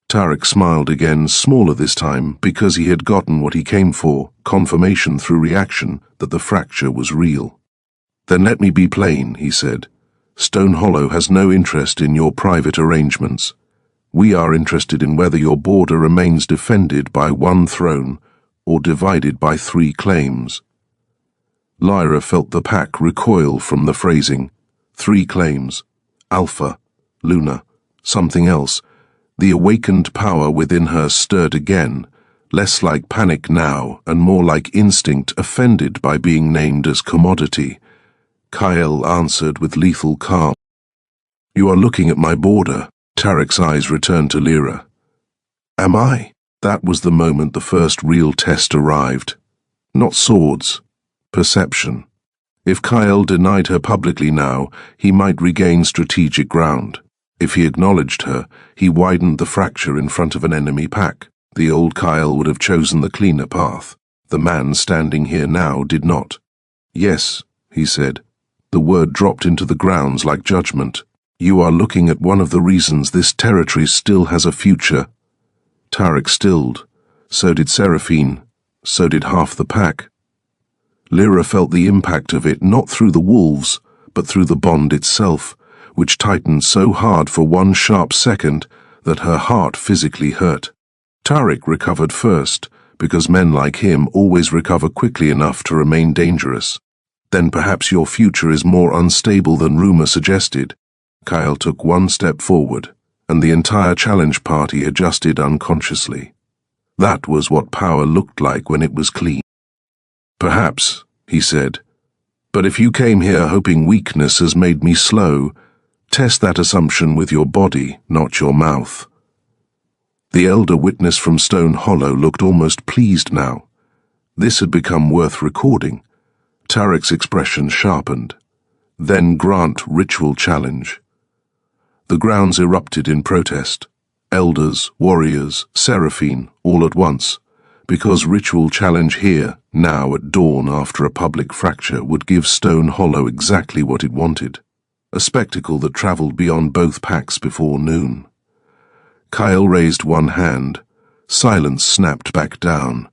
Tarek smiled again, smaller this time, because he had gotten what he came for, confirmation through reaction that the fracture was real. "Then let me be plain," he said. "Stone Hollow has no interest in your private arrangements. We are interested in whether your border remains defended by 1 throne or divided by 3 claims." Lyra felt the pack recoil from the phrasing. 3 claims. Alpha, Luna, something else. The awakened power within her stirred again, less like panic now and more like instinct offended by being named as commodity. Kyle answered with lethal calm. "You are looking at my border." Tarek's eyes returned to Lyra. "Am I?" That was the moment the first real test arrived. Not swords. Perception. If Kyle denied her publicly now, he might regain strategic ground. If he acknowledged her, he widened the fracture in front of an enemy pack. The old Kyle would have chosen the cleaner path. The man standing here now did not. "Yes," he said. The word dropped into the grounds like judgment. "You are looking at one of the reasons this territory still has a future." Tarek stilled. So did Seraphine. So did half the pack. Lyra felt the impact of it not through the wolves, but through the bond itself, which tightened so hard for 1 sharp second that her heart physically hurt. Tarek recovered first, because men like him always recover quickly enough to remain dangerous. "Then perhaps your future is more unstable than rumor suggested." Kyle took 1 step forward, and the entire challenge party adjusted unconsciously. That was what power looked like when it was clean. "Perhaps," he said. "But if you came here hoping weakness has made me slow, test that assumption with your body, not your mouth." The elder witness from Stone Hollow looked almost pleased now. This had become worth recording. Tarek's expression sharpened. "Then grant ritual challenge." The grounds erupted in protest. Elders, warriors, Seraphine, all at once, because ritual challenge here, now at dawn after a public fracture, would give Stone Hollow exactly what it wanted, a spectacle that travelled beyond both packs before noon. Kyle raised one hand. Silence snapped back down.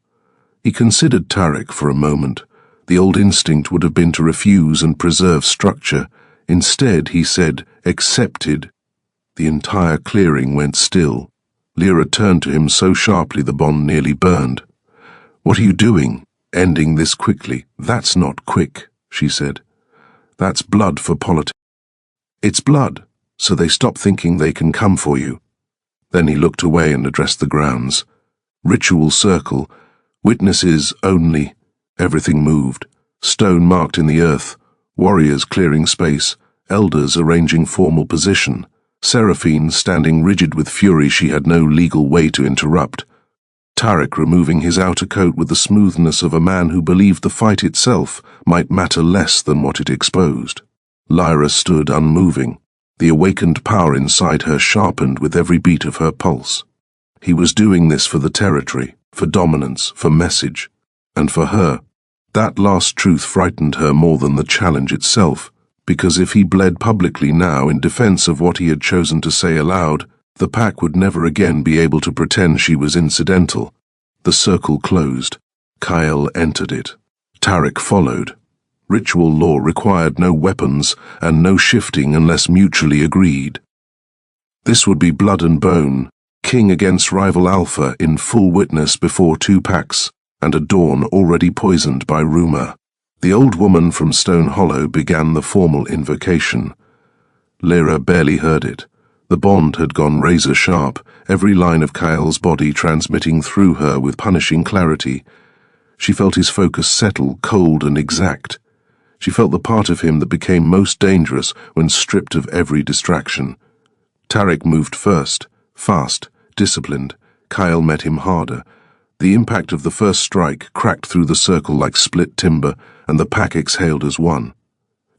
He considered Tarek for a moment. The old instinct would have been to refuse and preserve structure. Instead, he said, accepted. The entire clearing went still. Lyra turned to him so sharply the bond nearly burned. "What are you doing? Ending this quickly?" "That's not quick," she said. "That's blood for politics." "It's blood, so they stop thinking they can come for you." Then he looked away and addressed the grounds. Ritual circle. Witnesses only. Everything moved. Stone marked in the earth. Warriors clearing space. Elders arranging formal position. Seraphine standing rigid with fury she had no legal way to interrupt. Tarek removing his outer coat with the smoothness of a man who believed the fight itself might matter less than what it exposed. Lyra stood unmoving. The awakened power inside her sharpened with every beat of her pulse. He was doing this for the territory, for dominance, for message, and for her. That last truth frightened her more than the challenge itself, because if he bled publicly now in defense of what he had chosen to say aloud, the pack would never again be able to pretend she was incidental. The circle closed. Kyle entered it. Tarek followed. Ritual law required no weapons and no shifting unless mutually agreed. This would be blood and bone, king against rival alpha in full witness before two packs, and a dawn already poisoned by rumor. The old woman from Stone Hollow began the formal invocation. Lyra barely heard it. The bond had gone razor sharp, every line of Kyle's body transmitting through her with punishing clarity. She felt his focus settle, cold and exact. She felt the part of him that became most dangerous when stripped of every distraction. Tarek moved first, fast, disciplined. Kyle met him harder. The impact of the first strike cracked through the circle like split timber, and the pack exhaled as one.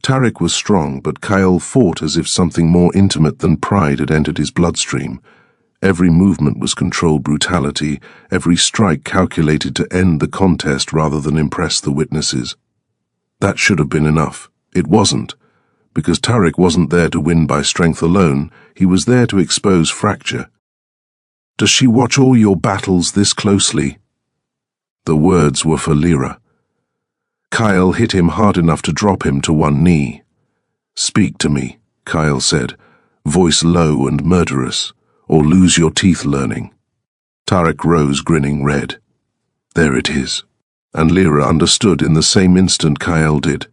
Tarek was strong, but Kyle fought as if something more intimate than pride had entered his bloodstream. Every movement was controlled brutality, every strike calculated to end the contest rather than impress the witnesses. That should have been enough. It wasn't. Because Tarek wasn't there to win by strength alone, he was there to expose fracture. "Does she watch all your battles this closely?" The words were for Lyra. Kyle hit him hard enough to drop him to one knee. "Speak to me," Kyle said, voice low and murderous, "or lose your teeth learning." Tarek rose, grinning red. There it is. And Lyra understood in the same instant Kyle did.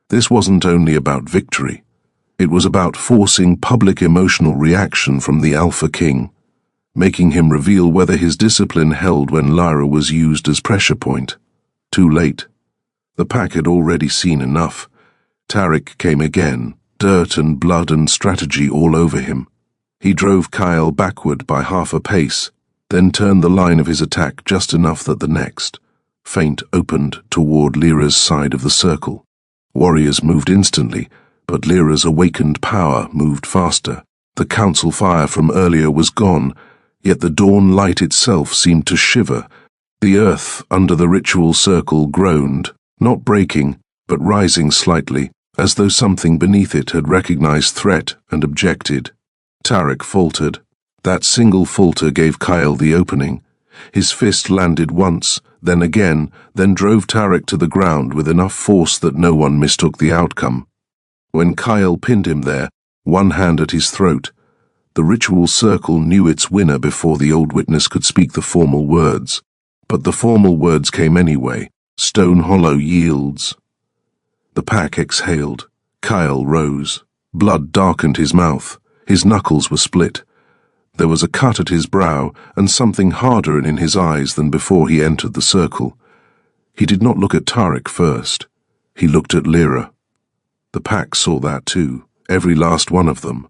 This wasn't only about victory. It was about forcing public emotional reaction from the Alpha King, making him reveal whether his discipline held when Lyra was used as pressure point. Too late. The pack had already seen enough. Tarek came again, dirt and blood and strategy all over him. He drove Kyle backward by half a pace, then turned the line of his attack just enough that the next, feint opened toward Lyra's side of the circle. Warriors moved instantly, but Lyra's awakened power moved faster. The council fire from earlier was gone, yet the dawn light itself seemed to shiver. The earth under the ritual circle groaned, not breaking, but rising slightly, as though something beneath it had recognized threat and objected. Tarek faltered. That single falter gave Kyle the opening. His fist landed once, then again, then drove Tarek to the ground with enough force that no one mistook the outcome. When Kyle pinned him there, one hand at his throat, the ritual circle knew its winner before the old witness could speak the formal words. But the formal words came anyway. Stone Hollow yields. The pack exhaled. Kyle rose. Blood darkened his mouth. His knuckles were split. There was a cut at his brow and something harder in his eyes than before he entered the circle. He did not look at Tarek first. He looked at Lyra. The pack saw that too, every last one of them.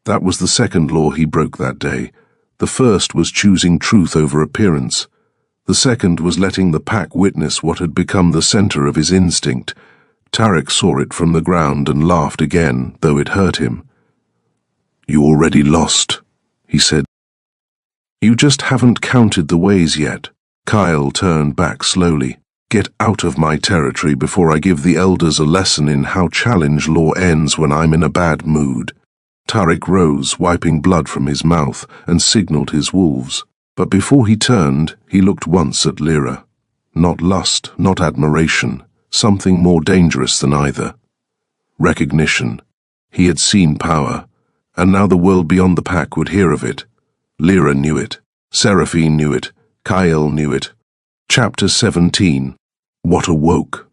That was the second law he broke that day. The first was choosing truth over appearance. The second was letting the pack witness what had become the center of his instinct. Tarek saw it from the ground and laughed again, though it hurt him. "You already lost," he said. You just haven't counted the ways yet. Kyle turned back slowly. Get out of my territory before I give the elders a lesson in how challenge law ends when I'm in a bad mood. Tariq rose, wiping blood from his mouth, and signaled his wolves. But before he turned, he looked once at Lyra. Not lust, not admiration, something more dangerous than either. Recognition. He had seen power, and now the world beyond the pack would hear of it. Lyra knew it. Seraphine knew it. Kyle knew it. Chapter 17. What awoke?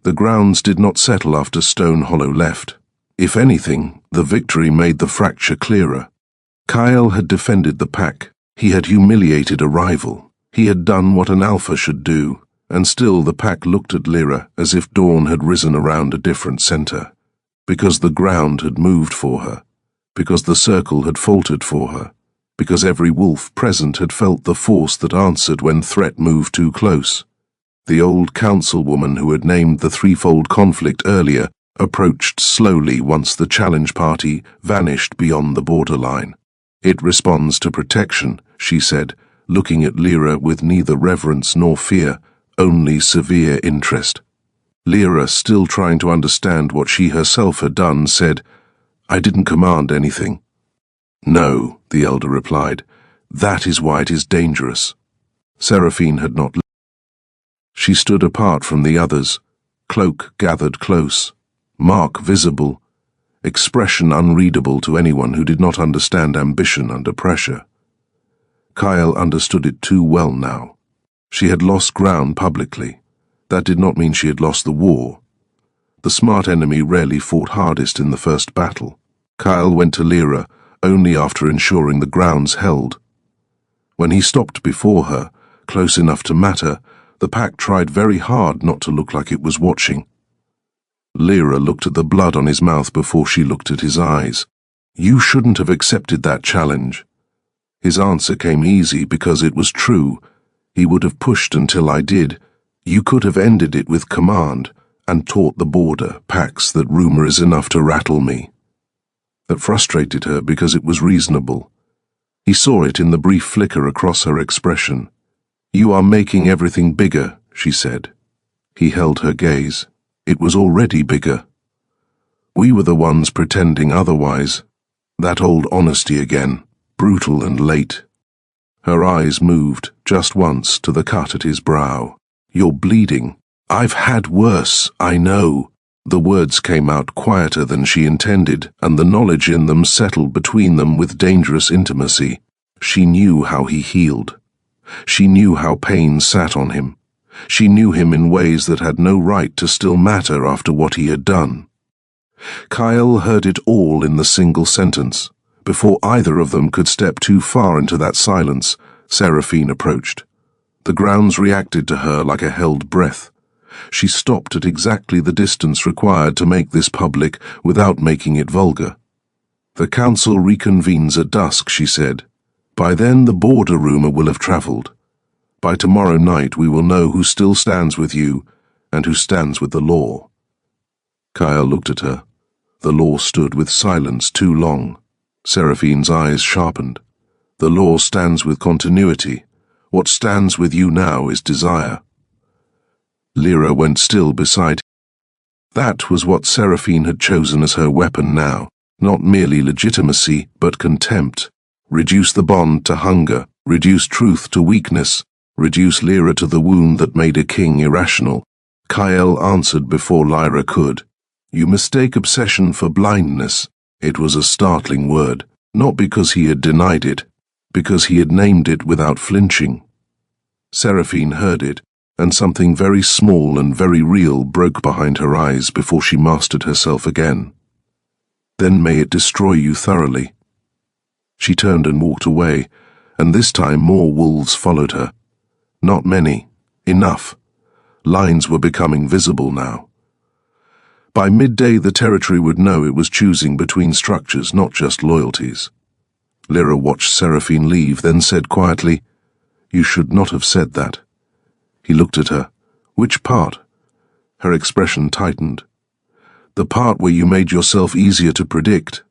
The grounds did not settle after Stone Hollow left. If anything, the victory made the fracture clearer. Kyle had defended the pack. He had humiliated a rival. He had done what an alpha should do, and still the pack looked at Lyra as if dawn had risen around a different center. Because the ground had moved for her. Because the circle had faltered for her. Because every wolf present had felt the force that answered when threat moved too close. The old councilwoman who had named the threefold conflict earlier approached slowly once the challenge party vanished beyond the borderline. It responds to protection, she said, looking at Lyra with neither reverence nor fear, only severe interest. Lyra, still trying to understand what she herself had done, said, I didn't command anything. No, the elder replied. That is why it is dangerous. Seraphine had not. She stood apart from the others, cloak gathered close, mark visible, expression unreadable to anyone who did not understand ambition under pressure. Kyle understood it too well now. She had lost ground publicly. That did not mean she had lost the war. The smart enemy rarely fought hardest in the first battle. Kyle went to Lyra only after ensuring the grounds held. When he stopped before her, close enough to matter, the pack tried very hard not to look like it was watching. Lyra looked at the blood on his mouth before she looked at his eyes. You shouldn't have accepted that challenge. His answer came easy because it was true. He would have pushed until I did. You could have ended it with command and taught the border packs that rumor is enough to rattle me. That frustrated her because it was reasonable. He saw it in the brief flicker across her expression. You are making everything bigger, she said. He held her gaze. It was already bigger. We were the ones pretending otherwise. That old honesty again, brutal and late. Her eyes moved, just once, to the cut at his brow. You're bleeding. I've had worse, I know. The words came out quieter than she intended, and the knowledge in them settled between them with dangerous intimacy. She knew how he healed. She knew how pain sat on him. She knew him in ways that had no right to still matter after what he had done. Kyle heard it all in the single sentence. Before either of them could step too far into that silence, Seraphine approached. The grounds reacted to her like a held breath. She stopped at exactly the distance required to make this public without making it vulgar. The council reconvenes at dusk, she said. By then the border rumor will have travelled. By tomorrow night we will know who still stands with you and who stands with the law. Kyle looked at her. The law stood with silence too long. Seraphine's eyes sharpened. The law stands with continuity. What stands with you now is desire. Lyra went still beside him. That was what Seraphine had chosen as her weapon now, not merely legitimacy, but contempt. Reduce the bond to hunger, reduce truth to weakness, reduce Lyra to the wound that made a king irrational. Kyle answered before Lyra could. You mistake obsession for blindness. It was a startling word, not because he had denied it, because he had named it without flinching. Seraphine heard it, and something very small and very real broke behind her eyes before she mastered herself again. Then may it destroy you thoroughly. She turned and walked away, and this time more wolves followed her. Not many. Enough. Lines were becoming visible now. By midday the territory would know it was choosing between structures, not just loyalties. Lyra watched Seraphine leave, then said quietly, You should not have said that. He looked at her. Which part? Her expression tightened. The part where you made yourself easier to predict.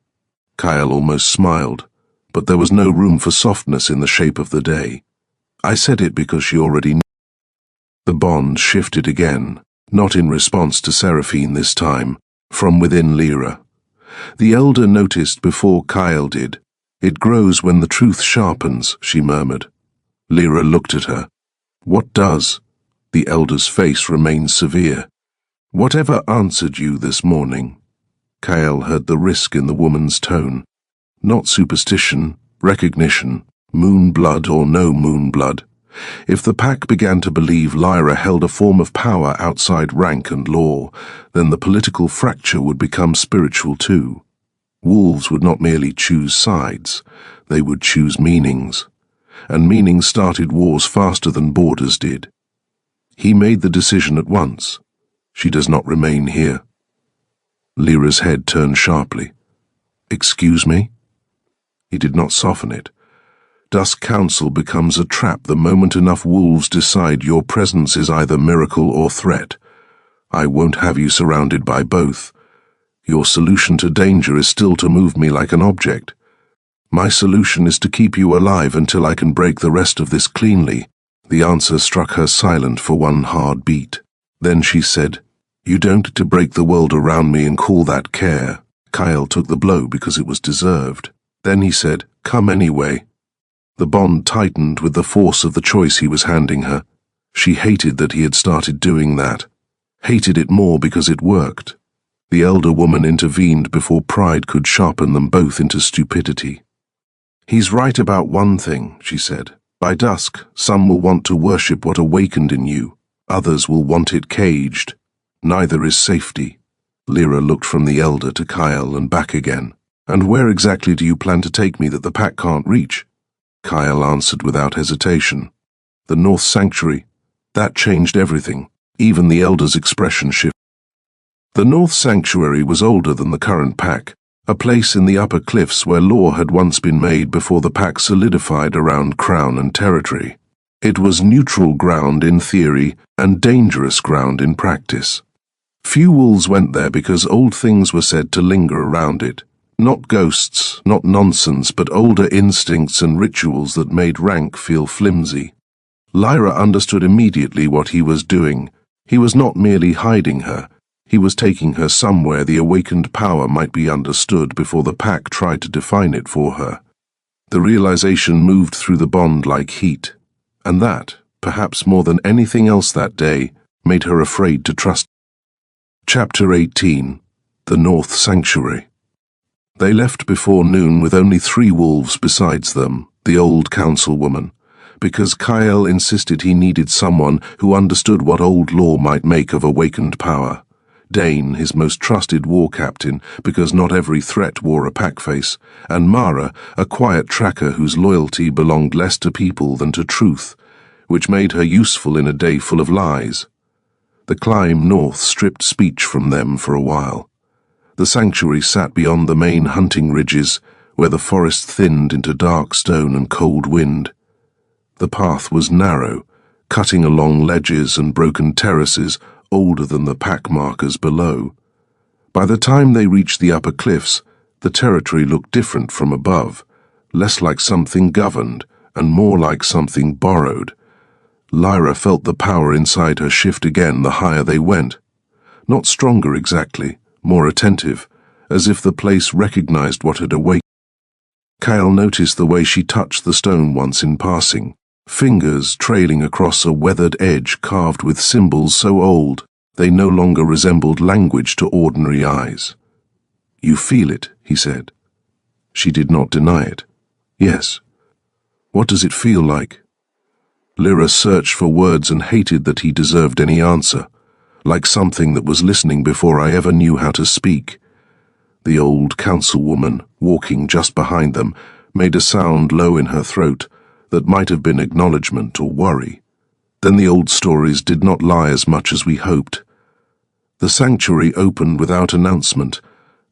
Kyle almost smiled. but there was no room for softness in the shape of the day. I said it because she already knew. The bond shifted again, not in response to Seraphine this time, from within Lyra. The elder noticed before Kyle did. It grows when the truth sharpens, she murmured. Lyra looked at her. What does? The elder's face remained severe. Whatever answered you this morning? Kyle heard the risk in the woman's tone. Not superstition, recognition, moon blood or no moon blood. If the pack began to believe Lyra held a form of power outside rank and law, then the political fracture would become spiritual too. Wolves would not merely choose sides, they would choose meanings. And meanings started wars faster than borders did. He made the decision at once. She does not remain here. Lyra's head turned sharply. Excuse me? He did not soften it. Dusk Council becomes a trap the moment enough wolves decide your presence is either miracle or threat. I won't have you surrounded by both. Your solution to danger is still to move me like an object. My solution is to keep you alive until I can break the rest of this cleanly. The answer struck her silent for one hard beat. Then she said, You don't to break the world around me and call that care. Kyle took the blow because it was deserved. Then he said, Come anyway. The bond tightened with the force of the choice he was handing her. She hated that he had started doing that. Hated it more because it worked. The elder woman intervened before pride could sharpen them both into stupidity. He's right about one thing, she said. By dusk, some will want to worship what awakened in you. Others will want it caged. Neither is safety. Lyra looked from the elder to Kyle and back again. And where exactly do you plan to take me that the pack can't reach? Kyle answered without hesitation. The North Sanctuary. That changed everything. Even the elder's expression shifted. The North Sanctuary was older than the current pack, a place in the upper cliffs where law had once been made before the pack solidified around crown and territory. It was neutral ground in theory and dangerous ground in practice. Few wolves went there because old things were said to linger around it. Not ghosts, not nonsense, but older instincts and rituals that made rank feel flimsy. Lyra understood immediately what he was doing. He was not merely hiding her. He was taking her somewhere the awakened power might be understood before the pack tried to define it for her. The realization moved through the bond like heat, and that, perhaps more than anything else that day, made her afraid to trust. Chapter 18. The North Sanctuary. They left before noon with only 3 wolves besides them, the old councilwoman, because Kyle insisted he needed someone who understood what old law might make of awakened power. Dane, his most trusted war captain, because not every threat wore a pack face, and Mara, a quiet tracker whose loyalty belonged less to people than to truth, which made her useful in a day full of lies. The climb north stripped speech from them for a while. The sanctuary sat beyond the main hunting ridges, where the forest thinned into dark stone and cold wind. The path was narrow, cutting along ledges and broken terraces older than the pack markers below. By the time they reached the upper cliffs, the territory looked different from above, less like something governed and more like something borrowed. Lyra felt the power inside her shift again the higher they went. Not stronger exactly, more attentive, as if the place recognized what had awakened. Kyle noticed the way she touched the stone once in passing, fingers trailing across a weathered edge carved with symbols so old they no longer resembled language to ordinary eyes. You feel it, he said. She did not deny it. Yes. What does it feel like? Lyra searched for words and hated that he deserved any answer, like something that was listening before I ever knew how to speak. The old councilwoman, walking just behind them, made a sound low in her throat that might have been acknowledgement or worry. Then the old stories did not lie as much as we hoped. The sanctuary opened without announcement,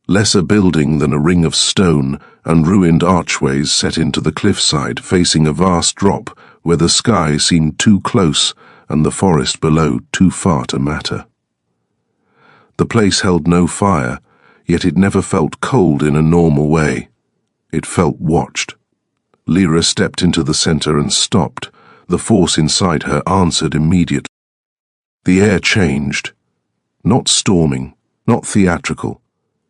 less a building than a ring of stone and ruined archways set into the cliffside facing a vast drop where the sky seemed too close and the forest below too far to matter. The place held no fire, yet it never felt cold in a normal way. It felt watched. Lyra stepped into the center and stopped. The force inside her answered immediately. The air changed. Not storming, not theatrical,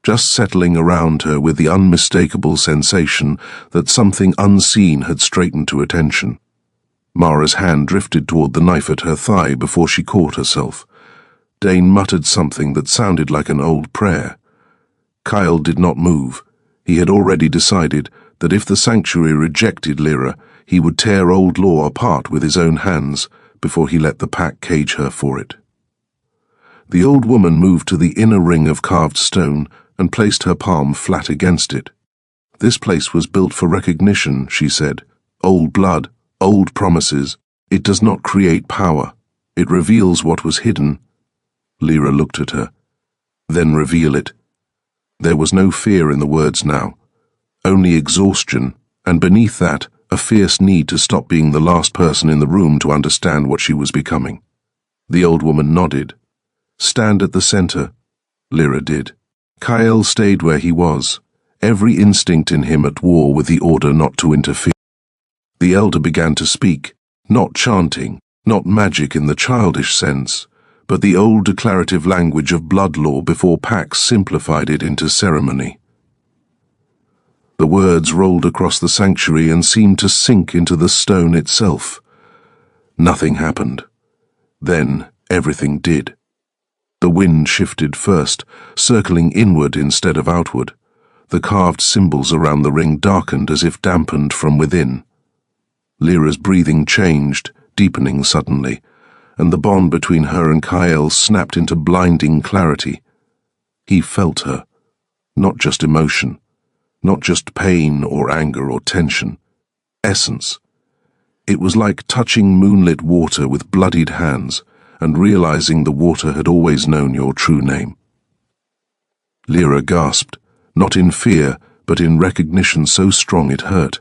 just settling around her with the unmistakable sensation that something unseen had straightened to attention. Mara's hand drifted toward the knife at her thigh before she caught herself. Dane muttered something that sounded like an old prayer. Kyle did not move. He had already decided that if the sanctuary rejected Lyra, he would tear Old Law apart with his own hands before he let the pack cage her for it. The old woman moved to the inner ring of carved stone and placed her palm flat against it. This place was built for recognition, she said. Old blood, old promises. It does not create power. It reveals what was hidden. Lyra looked at her. Then reveal it. There was no fear in the words now, only exhaustion, and beneath that, a fierce need to stop being the last person in the room to understand what she was becoming. The old woman nodded. Stand at the center. Lyra did. Kyle stayed where he was, every instinct in him at war with the order not to interfere. The elder began to speak, not chanting, not magic in the childish sense, but the old declarative language of blood law before Pax simplified it into ceremony. The words rolled across the sanctuary and seemed to sink into the stone itself. Nothing happened. Then everything did. The wind shifted first, circling inward instead of outward. The carved symbols around the ring darkened as if dampened from within. Lyra's breathing changed, deepening suddenly, and the bond between her and Kyle snapped into blinding clarity. He felt her, not just emotion, not just pain or anger or tension. Essence. It was like touching moonlit water with bloodied hands and realizing the water had always known your true name. Lyra gasped, not in fear, but in recognition so strong it hurt.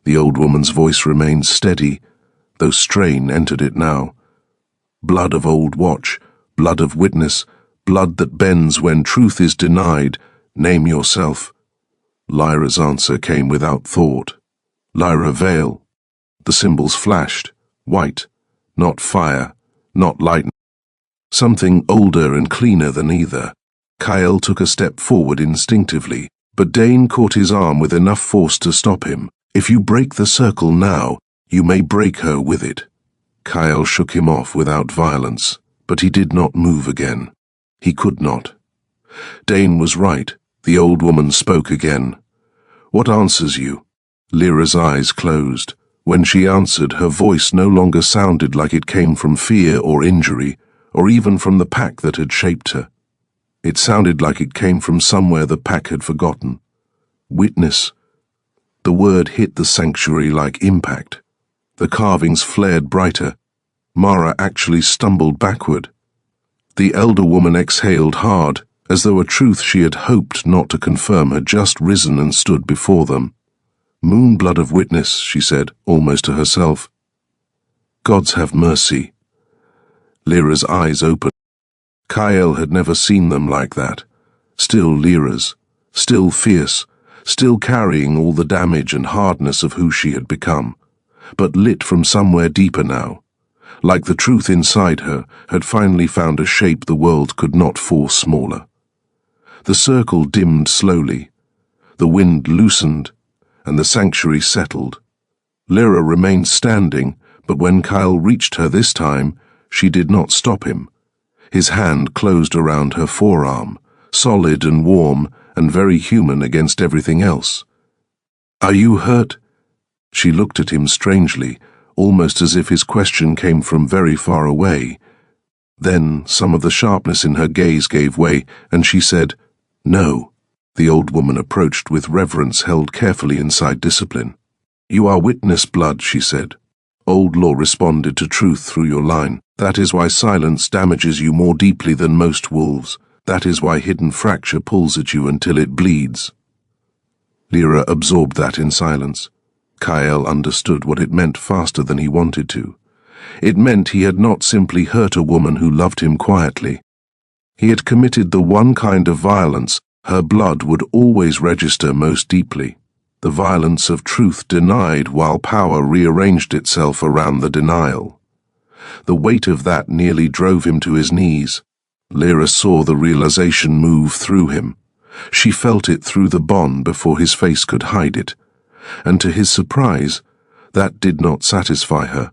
The old woman's voice remained steady, though strain entered it now. Blood of old watch, blood of witness, blood that bends when truth is denied. Name yourself. Lyra's answer came without thought. Lyra Vale. The symbols flashed, white, not fire, not lightning. Something older and cleaner than either. Kyle took a step forward instinctively, but Dane caught his arm with enough force to stop him. If you break the circle now, you may break her with it. Kyle shook him off without violence, but he did not move again. He could not. Dane was right. The old woman spoke again. What answers you? Lyra's eyes closed. When she answered, her voice no longer sounded like it came from fear or injury, or even from the pack that had shaped her. It sounded like it came from somewhere the pack had forgotten. Witness. The word hit the sanctuary like impact. The carvings flared brighter. Mara actually stumbled backward. The elder woman exhaled hard, as though a truth she had hoped not to confirm had just risen and stood before them. Moonblood of witness, she said, almost to herself. Gods have mercy. Lyra's eyes opened. Kyle had never seen them like that. Still Lyra's, still fierce, still carrying all the damage and hardness of who she had become, but lit from somewhere deeper now, like the truth inside her had finally found a shape the world could not force smaller. The circle dimmed slowly, the wind loosened, and the sanctuary settled. Lyra remained standing, but when Kyle reached her this time, she did not stop him. His hand closed around her forearm, solid and warm and very human against everything else. Are you hurt? She looked at him strangely, almost as if his question came from very far away. Then some of the sharpness in her gaze gave way, and she said, No. The old woman approached with reverence held carefully inside discipline. You are witness blood, she said. Old law responded to truth through your line. That is why silence damages you more deeply than most wolves. That is why hidden fracture pulls at you until it bleeds. Lyra absorbed that in silence. Kyle understood what it meant faster than he wanted to. It meant he had not simply hurt a woman who loved him quietly. He had committed the one kind of violence her blood would always register most deeply, the violence of truth denied while power rearranged itself around the denial. The weight of that nearly drove him to his knees. Lyra saw the realization move through him. She felt it through the bond before his face could hide it, and to his surprise, that did not satisfy her.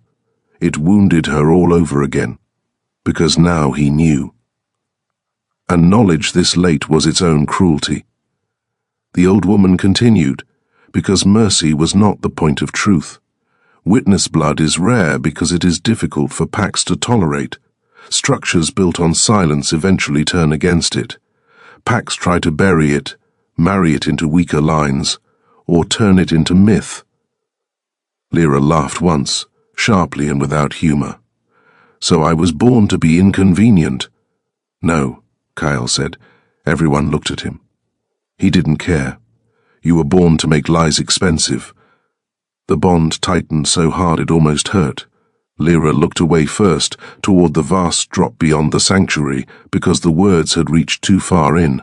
It wounded her all over again, because now he knew. And knowledge this late was its own cruelty. The old woman continued, because mercy was not the point of truth. Witness blood is rare because it is difficult for packs to tolerate. Structures built on silence eventually turn against it. Packs try to bury it, marry it into weaker lines, or turn it into myth. Lyra laughed once, sharply and without humor. So I was born to be inconvenient. No, Kyle said. Everyone looked at him. He didn't care. You were born to make lies expensive. The bond tightened so hard it almost hurt. Lyra looked away first, toward the vast drop beyond the sanctuary, because the words had reached too far in.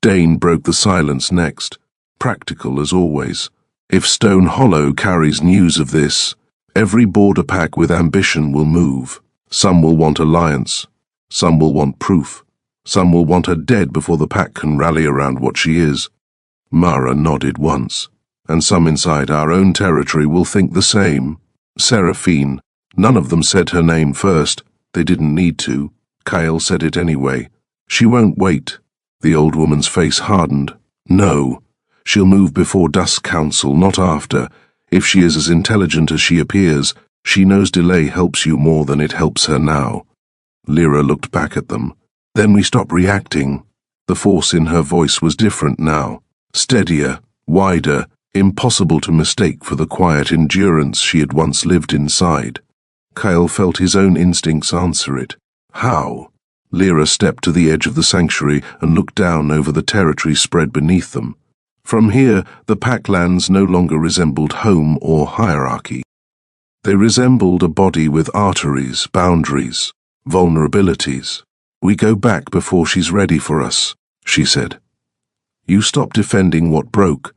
Dane broke the silence next, practical as always. If Stone Hollow carries news of this, every border pack with ambition will move. Some will want alliance. Some will want proof. Some will want her dead before the pack can rally around what she is. Mara nodded once. And some inside our own territory will think the same. Seraphine. None of them said her name first. They didn't need to. Kyle said it anyway. She won't wait. The old woman's face hardened. No. She'll move before Dusk Council, not after. If she is as intelligent as she appears, she knows delay helps you more than it helps her now. Lyra looked back at them. Then we stop reacting. The force in her voice was different now. Steadier, wider, impossible to mistake for the quiet endurance she had once lived inside. Kyle felt his own instincts answer it. How? Lyra stepped to the edge of the sanctuary and looked down over the territory spread beneath them. From here, the packlands no longer resembled home or hierarchy. They resembled a body with arteries, boundaries, vulnerabilities. We go back before she's ready for us, she said. You stop defending what broke.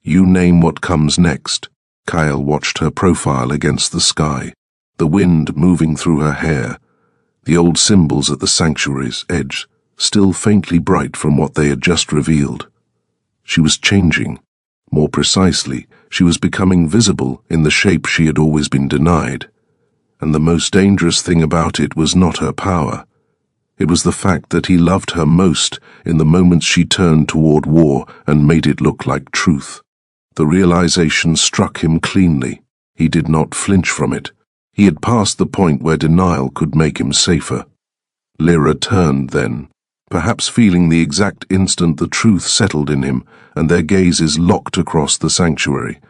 You name what comes next. Kyle watched her profile against the sky, the wind moving through her hair, the old symbols at the sanctuary's edge, still faintly bright from what they had just revealed. She was changing. More precisely, she was becoming visible in the shape she had always been denied. And the most dangerous thing about it was not her power. It was the fact that he loved her most in the moments she turned toward war and made it look like truth. The realization struck him cleanly. He did not flinch from it. He had passed the point where denial could make him safer. Lyra turned then, perhaps feeling the exact instant the truth settled in him, and their gazes locked across the sanctuary.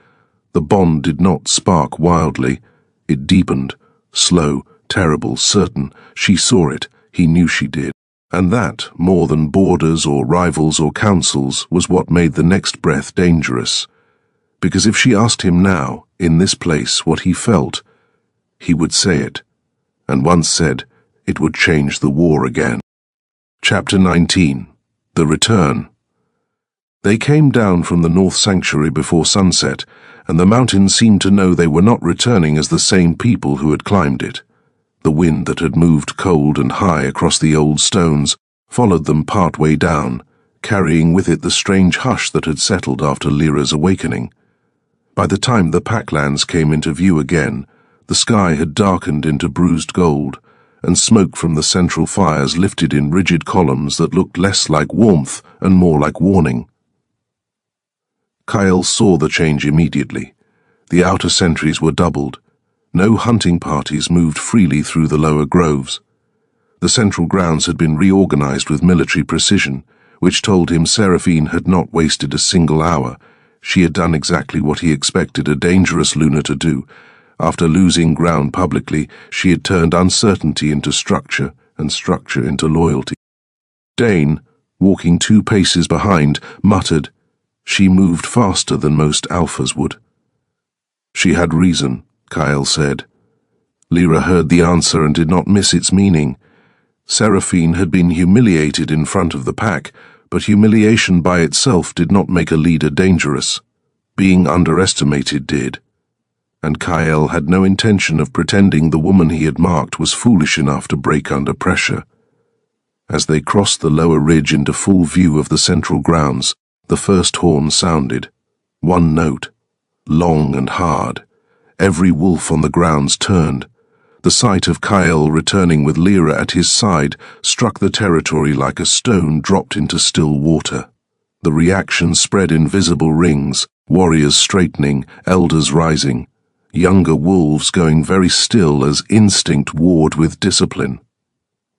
The bond did not spark wildly. It deepened, slow, terrible, certain. She saw it. He knew she did. And that, more than borders or rivals or councils, was what made the next breath dangerous. Because if she asked him now, in this place, what he felt, he would say it. And once said, it would change the war again. Chapter 19. The Return. They came down from the North Sanctuary before sunset, and the mountains seemed to know they were not returning as the same people who had climbed it. The wind that had moved cold and high across the old stones followed them part way down, carrying with it the strange hush that had settled after Lyra's awakening. By the time the packlands came into view again, the sky had darkened into bruised gold, and smoke from the central fires lifted in rigid columns that looked less like warmth and more like warning. Kyle saw the change immediately. The outer sentries were doubled. No hunting parties moved freely through the lower groves. The central grounds had been reorganized with military precision, which told him Seraphine had not wasted a single hour. She had done exactly what he expected a dangerous Lunar to do. After losing ground publicly, she had turned uncertainty into structure and structure into loyalty. Dane, walking 2 paces behind, muttered, "She moved faster than most alphas would." She had reason, Kyle said. Lyra heard the answer and did not miss its meaning. Seraphine had been humiliated in front of the pack, but humiliation by itself did not make a leader dangerous. Being underestimated did, and Kyle had no intention of pretending the woman he had marked was foolish enough to break under pressure. As they crossed the lower ridge into full view of the central grounds, the first horn sounded. One note, long and hard. Every wolf on the grounds turned. The sight of Kyle returning with Lyra at his side struck the territory like a stone dropped into still water. The reaction spread in visible rings, warriors straightening, elders rising, younger wolves going very still as instinct warred with discipline.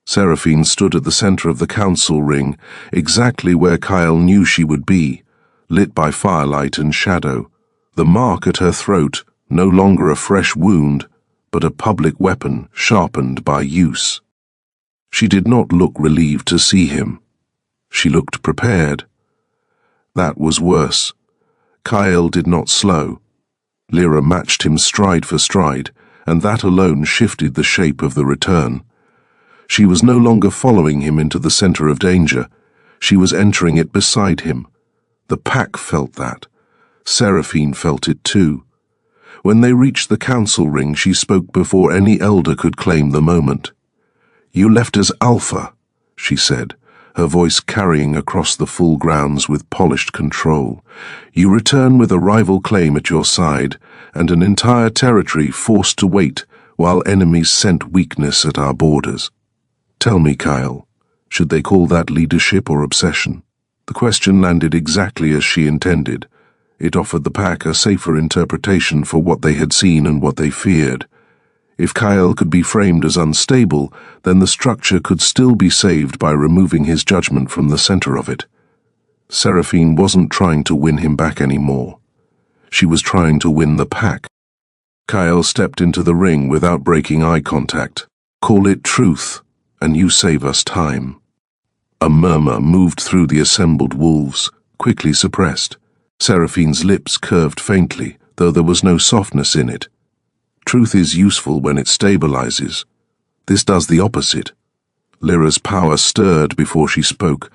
Seraphine stood at the center of the council ring, exactly where Kyle knew she would be, lit by firelight and shadow, the mark at her throat no longer a fresh wound, but a public weapon sharpened by use. She did not look relieved to see him. She looked prepared. That was worse. Kyle did not slow. Lyra matched him stride for stride, and that alone shifted the shape of the return. She was no longer following him into the center of danger. She was entering it beside him. The pack felt that. Seraphine felt it too. When they reached the council ring, she spoke before any elder could claim the moment. "You left as Alpha," she said, her voice carrying across the full grounds with polished control. "You return with a rival claim at your side, and an entire territory forced to wait while enemies scent weakness at our borders. Tell me, Kyle, should they call that leadership or obsession?" The question landed exactly as she intended. It offered the pack a safer interpretation for what they had seen and what they feared. If Kyle could be framed as unstable, then the structure could still be saved by removing his judgment from the center of it. Seraphine wasn't trying to win him back anymore. She was trying to win the pack. Kyle stepped into the ring without breaking eye contact. "Call it truth, and you save us time." A murmur moved through the assembled wolves, quickly suppressed. Seraphine's lips curved faintly, though there was no softness in it. Truth is useful when it stabilizes. This does the opposite. Lyra's power stirred before she spoke,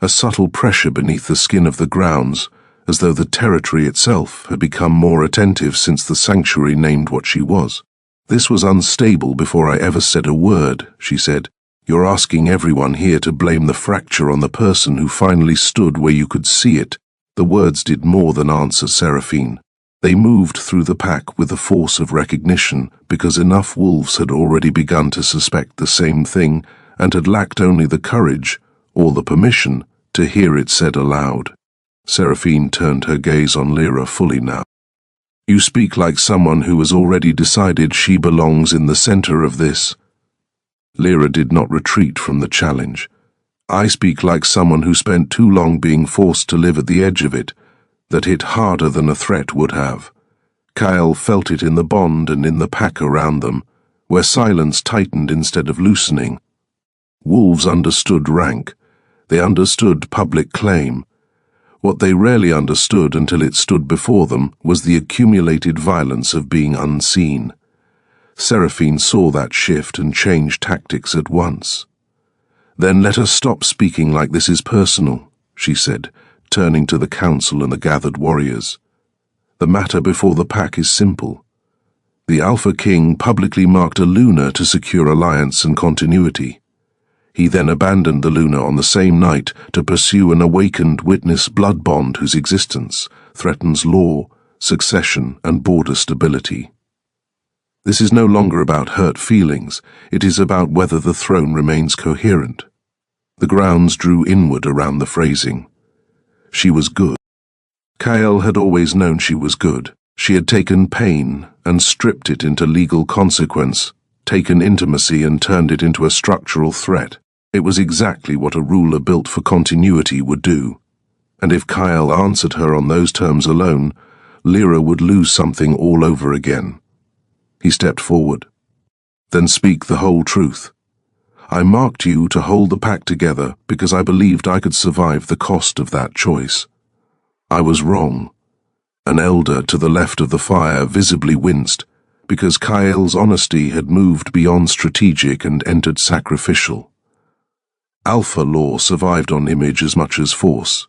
a subtle pressure beneath the skin of the grounds, as though the territory itself had become more attentive since the sanctuary named what she was. "This was unstable before I ever said a word," she said. "You're asking everyone here to blame the fracture on the person who finally stood where you could see it." The words did more than answer Seraphine. They moved through the pack with the force of recognition, because enough wolves had already begun to suspect the same thing and had lacked only the courage, or the permission, to hear it said aloud. Seraphine turned her gaze on Lyra fully now. "You speak like someone who has already decided she belongs in the center of this." Lyra did not retreat from the challenge. "I speak like someone who spent too long being forced to live at the edge of it, that hit harder than a threat would have." Kyle felt it in the bond and in the pack around them, where silence tightened instead of loosening. Wolves understood rank. They understood public claim. What they rarely understood until it stood before them was the accumulated violence of being unseen. Seraphine saw that shift and changed tactics at once. "Then let us stop speaking like this is personal," she said, turning to the council and the gathered warriors. "The matter before the pack is simple. The Alpha King publicly marked a Luna to secure alliance and continuity. He then abandoned the Luna on the same night to pursue an awakened witness blood bond whose existence threatens law, succession, and border stability. This is no longer about hurt feelings, it is about whether the throne remains coherent." The grounds drew inward around the phrasing. She was good. Kyle had always known she was good. She had taken pain and stripped it into legal consequence, taken intimacy and turned it into a structural threat. It was exactly what a ruler built for continuity would do. And if Kyle answered her on those terms alone, Lyra would lose something all over again. He stepped forward. "Then speak the whole truth. I marked you to hold the pack together because I believed I could survive the cost of that choice. I was wrong." An elder to the left of the fire visibly winced, because Kyle's honesty had moved beyond strategic and entered sacrificial. Alpha law survived on image as much as force.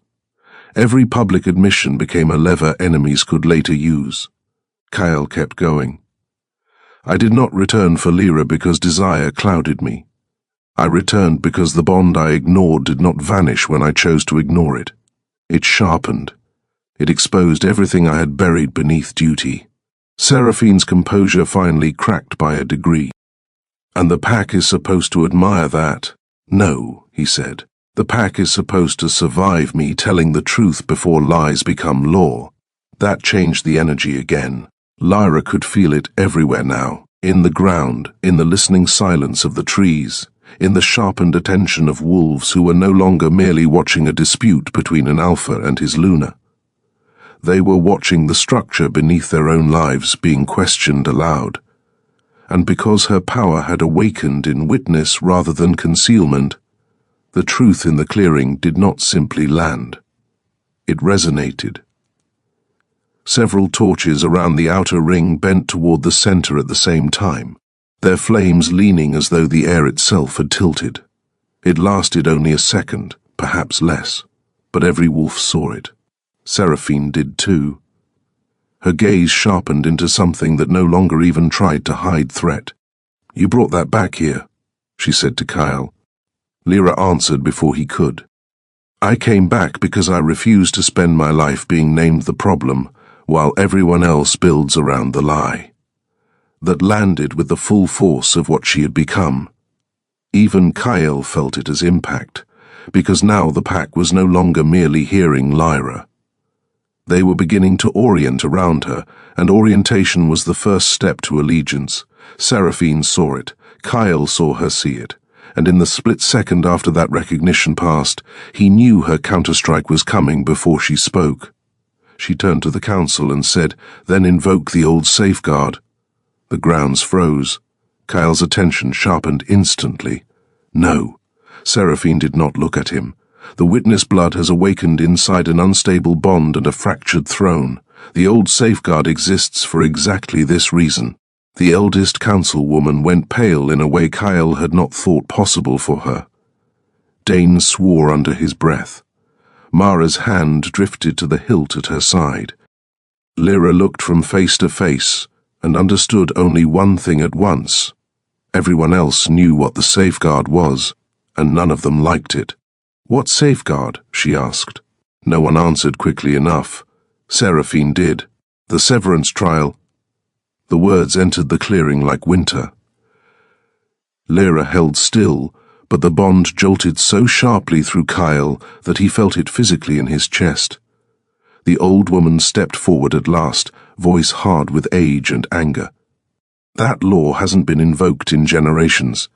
Every public admission became a lever enemies could later use. Kyle kept going. I did not return for Lyra because desire clouded me. I returned because the bond I ignored did not vanish when I chose to ignore it. It sharpened. It exposed everything I had buried beneath duty. Seraphine's composure finally cracked by a degree. And the pack is supposed to admire that? No, he said. The pack is supposed to survive me telling the truth before lies become law. That changed the energy again. Lyra could feel it everywhere now, in the ground, in the listening silence of the trees, in the sharpened attention of wolves who were no longer merely watching a dispute between an alpha and his Luna. They were watching the structure beneath their own lives being questioned aloud. And because her power had awakened in witness rather than concealment, the truth in the clearing did not simply land. It resonated. Several torches around the outer ring bent toward the center at the same time, their flames leaning as though the air itself had tilted. It lasted only a second, perhaps less, but every wolf saw it. Seraphine did too. Her gaze sharpened into something that no longer even tried to hide threat. "You brought that back here," she said to Kyle. Lyra answered before he could. "I came back because I refused to spend my life being named the problem, while everyone else builds around the lie." That landed with the full force of what she had become. Even Kyle felt it as impact, because now the pack was no longer merely hearing Lyra. They were beginning to orient around her, and orientation was the first step to allegiance. Seraphine saw it, Kyle saw her see it, and in the split second after that recognition passed, he knew her counterstrike was coming before she spoke. She turned to the council and said, "Then invoke the old safeguard." The grounds froze. Kyle's attention sharpened instantly. No, Seraphine did not look at him. The witness blood has awakened inside an unstable bond and a fractured throne. The old safeguard exists for exactly this reason. The eldest councilwoman went pale in a way Kyle had not thought possible for her. Dane swore under his breath. Mara's hand drifted to the hilt at her side. Lyra looked from face to face and understood only one thing at once. Everyone else knew what the safeguard was, and none of them liked it. "What safeguard?" she asked. No one answered quickly enough. Seraphine did. "The severance trial." The words entered the clearing like winter. Lyra held still, but the bond jolted so sharply through Kyle that he felt it physically in his chest. The old woman stepped forward at last, voice hard with age and anger. "That law hasn't been invoked in generations."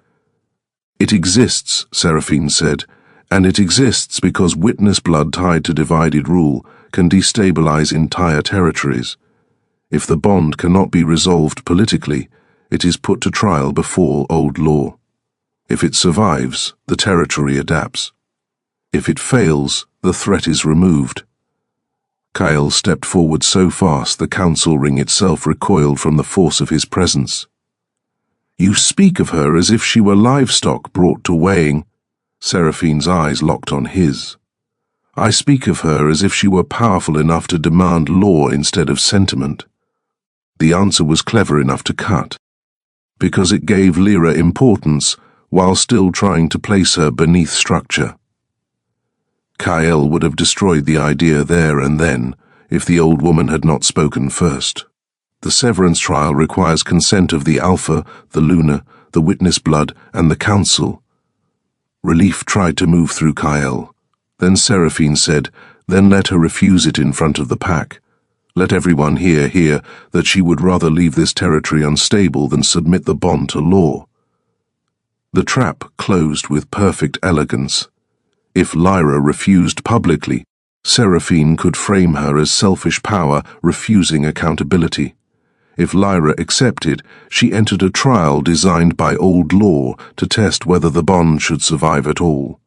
"It exists," Seraphine said, "and it exists because witness blood tied to divided rule can destabilize entire territories. If the bond cannot be resolved politically, it is put to trial before old law. If it survives, the territory adapts. If it fails, the threat is removed." Kyle stepped forward so fast the council ring itself recoiled from the force of his presence. "You speak of her as if she were livestock brought to weighing." Seraphine's eyes locked on his. "I speak of her as if she were powerful enough to demand law instead of sentiment." The answer was clever enough to cut, because it gave Lyra importance while still trying to place her beneath structure. Kyle would have destroyed the idea there and then if the old woman had not spoken first. The severance trial requires consent of the Alpha, the Luna, the witness blood, and the council. Relief tried to move through Kyle. Then Seraphine said, "Then let her refuse it in front of the pack. Let everyone hear that she would rather leave this territory unstable than submit the bond to law." The trap closed with perfect elegance. If Lyra refused publicly, Seraphine could frame her as selfish power refusing accountability. If Lyra accepted, she entered a trial designed by old law to test whether the bond should survive at all.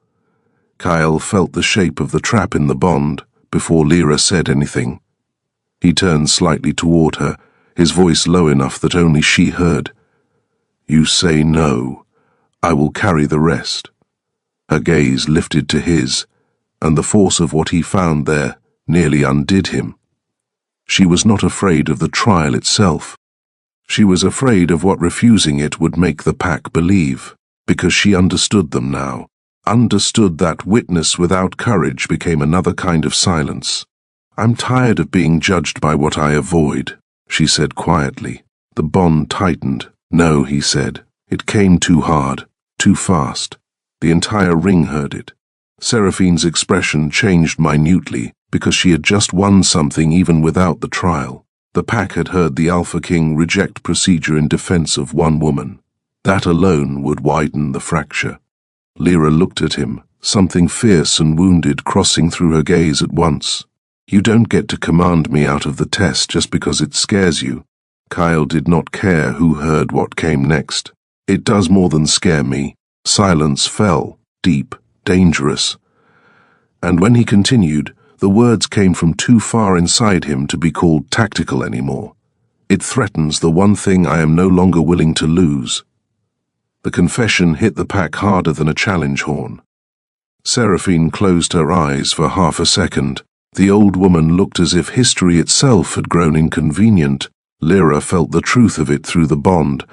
Kyle felt the shape of the trap in the bond before Lyra said anything. He turned slightly toward her, his voice low enough that only she heard. "You say no. I will carry the rest." Her gaze lifted to his, and the force of what he found there nearly undid him. She was not afraid of the trial itself. She was afraid of what refusing it would make the pack believe, because she understood them now, understood that witness without courage became another kind of silence. "I'm tired of being judged by what I avoid," she said quietly. The bond tightened. "No," he said. "It came too hard, too fast." The entire ring heard it. Seraphine's expression changed minutely, because she had just won something even without the trial. The pack had heard the Alpha King reject procedure in defense of one woman. That alone would widen the fracture. Lyra looked at him, something fierce and wounded crossing through her gaze at once. "You don't get to command me out of the test just because it scares you." Kyle did not care who heard what came next. "It does more than scare me." Silence fell, deep, dangerous. And when he continued, the words came from too far inside him to be called tactical anymore. "It threatens the one thing I am no longer willing to lose." The confession hit the pack harder than a challenge horn. Seraphine closed her eyes for half a second. The old woman looked as if history itself had grown inconvenient. Lyra felt the truth of it through the bond,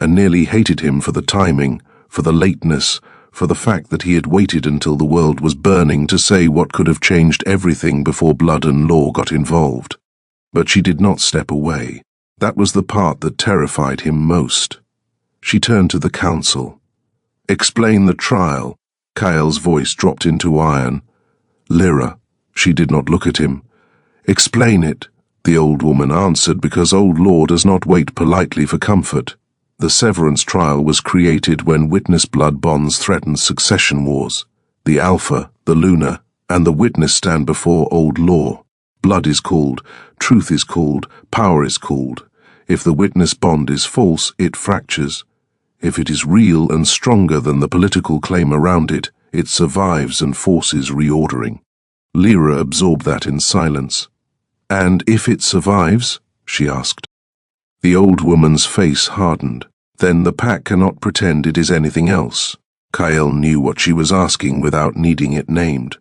and nearly hated him for the timing, for the lateness, for the fact that he had waited until the world was burning to say what could have changed everything before blood and law got involved. But she did not step away. That was the part that terrified him most. She turned to the council. "Explain the trial." Kyle's voice dropped into iron. "Lyra." She did not look at him. "Explain it," the old woman answered, because old law does not wait politely for comfort. The severance trial was created when witness blood bonds threatened succession wars. The Alpha, the Lunar, and the witness stand before old law. Blood is called, truth is called, power is called. If the witness bond is false, it fractures. If it is real and stronger than the political claim around it, it survives and forces reordering. Lyra absorbed that in silence. "And if it survives?" she asked. The old woman's face hardened. "Then the pack cannot pretend it is anything else." Kyle knew what she was asking without needing it named.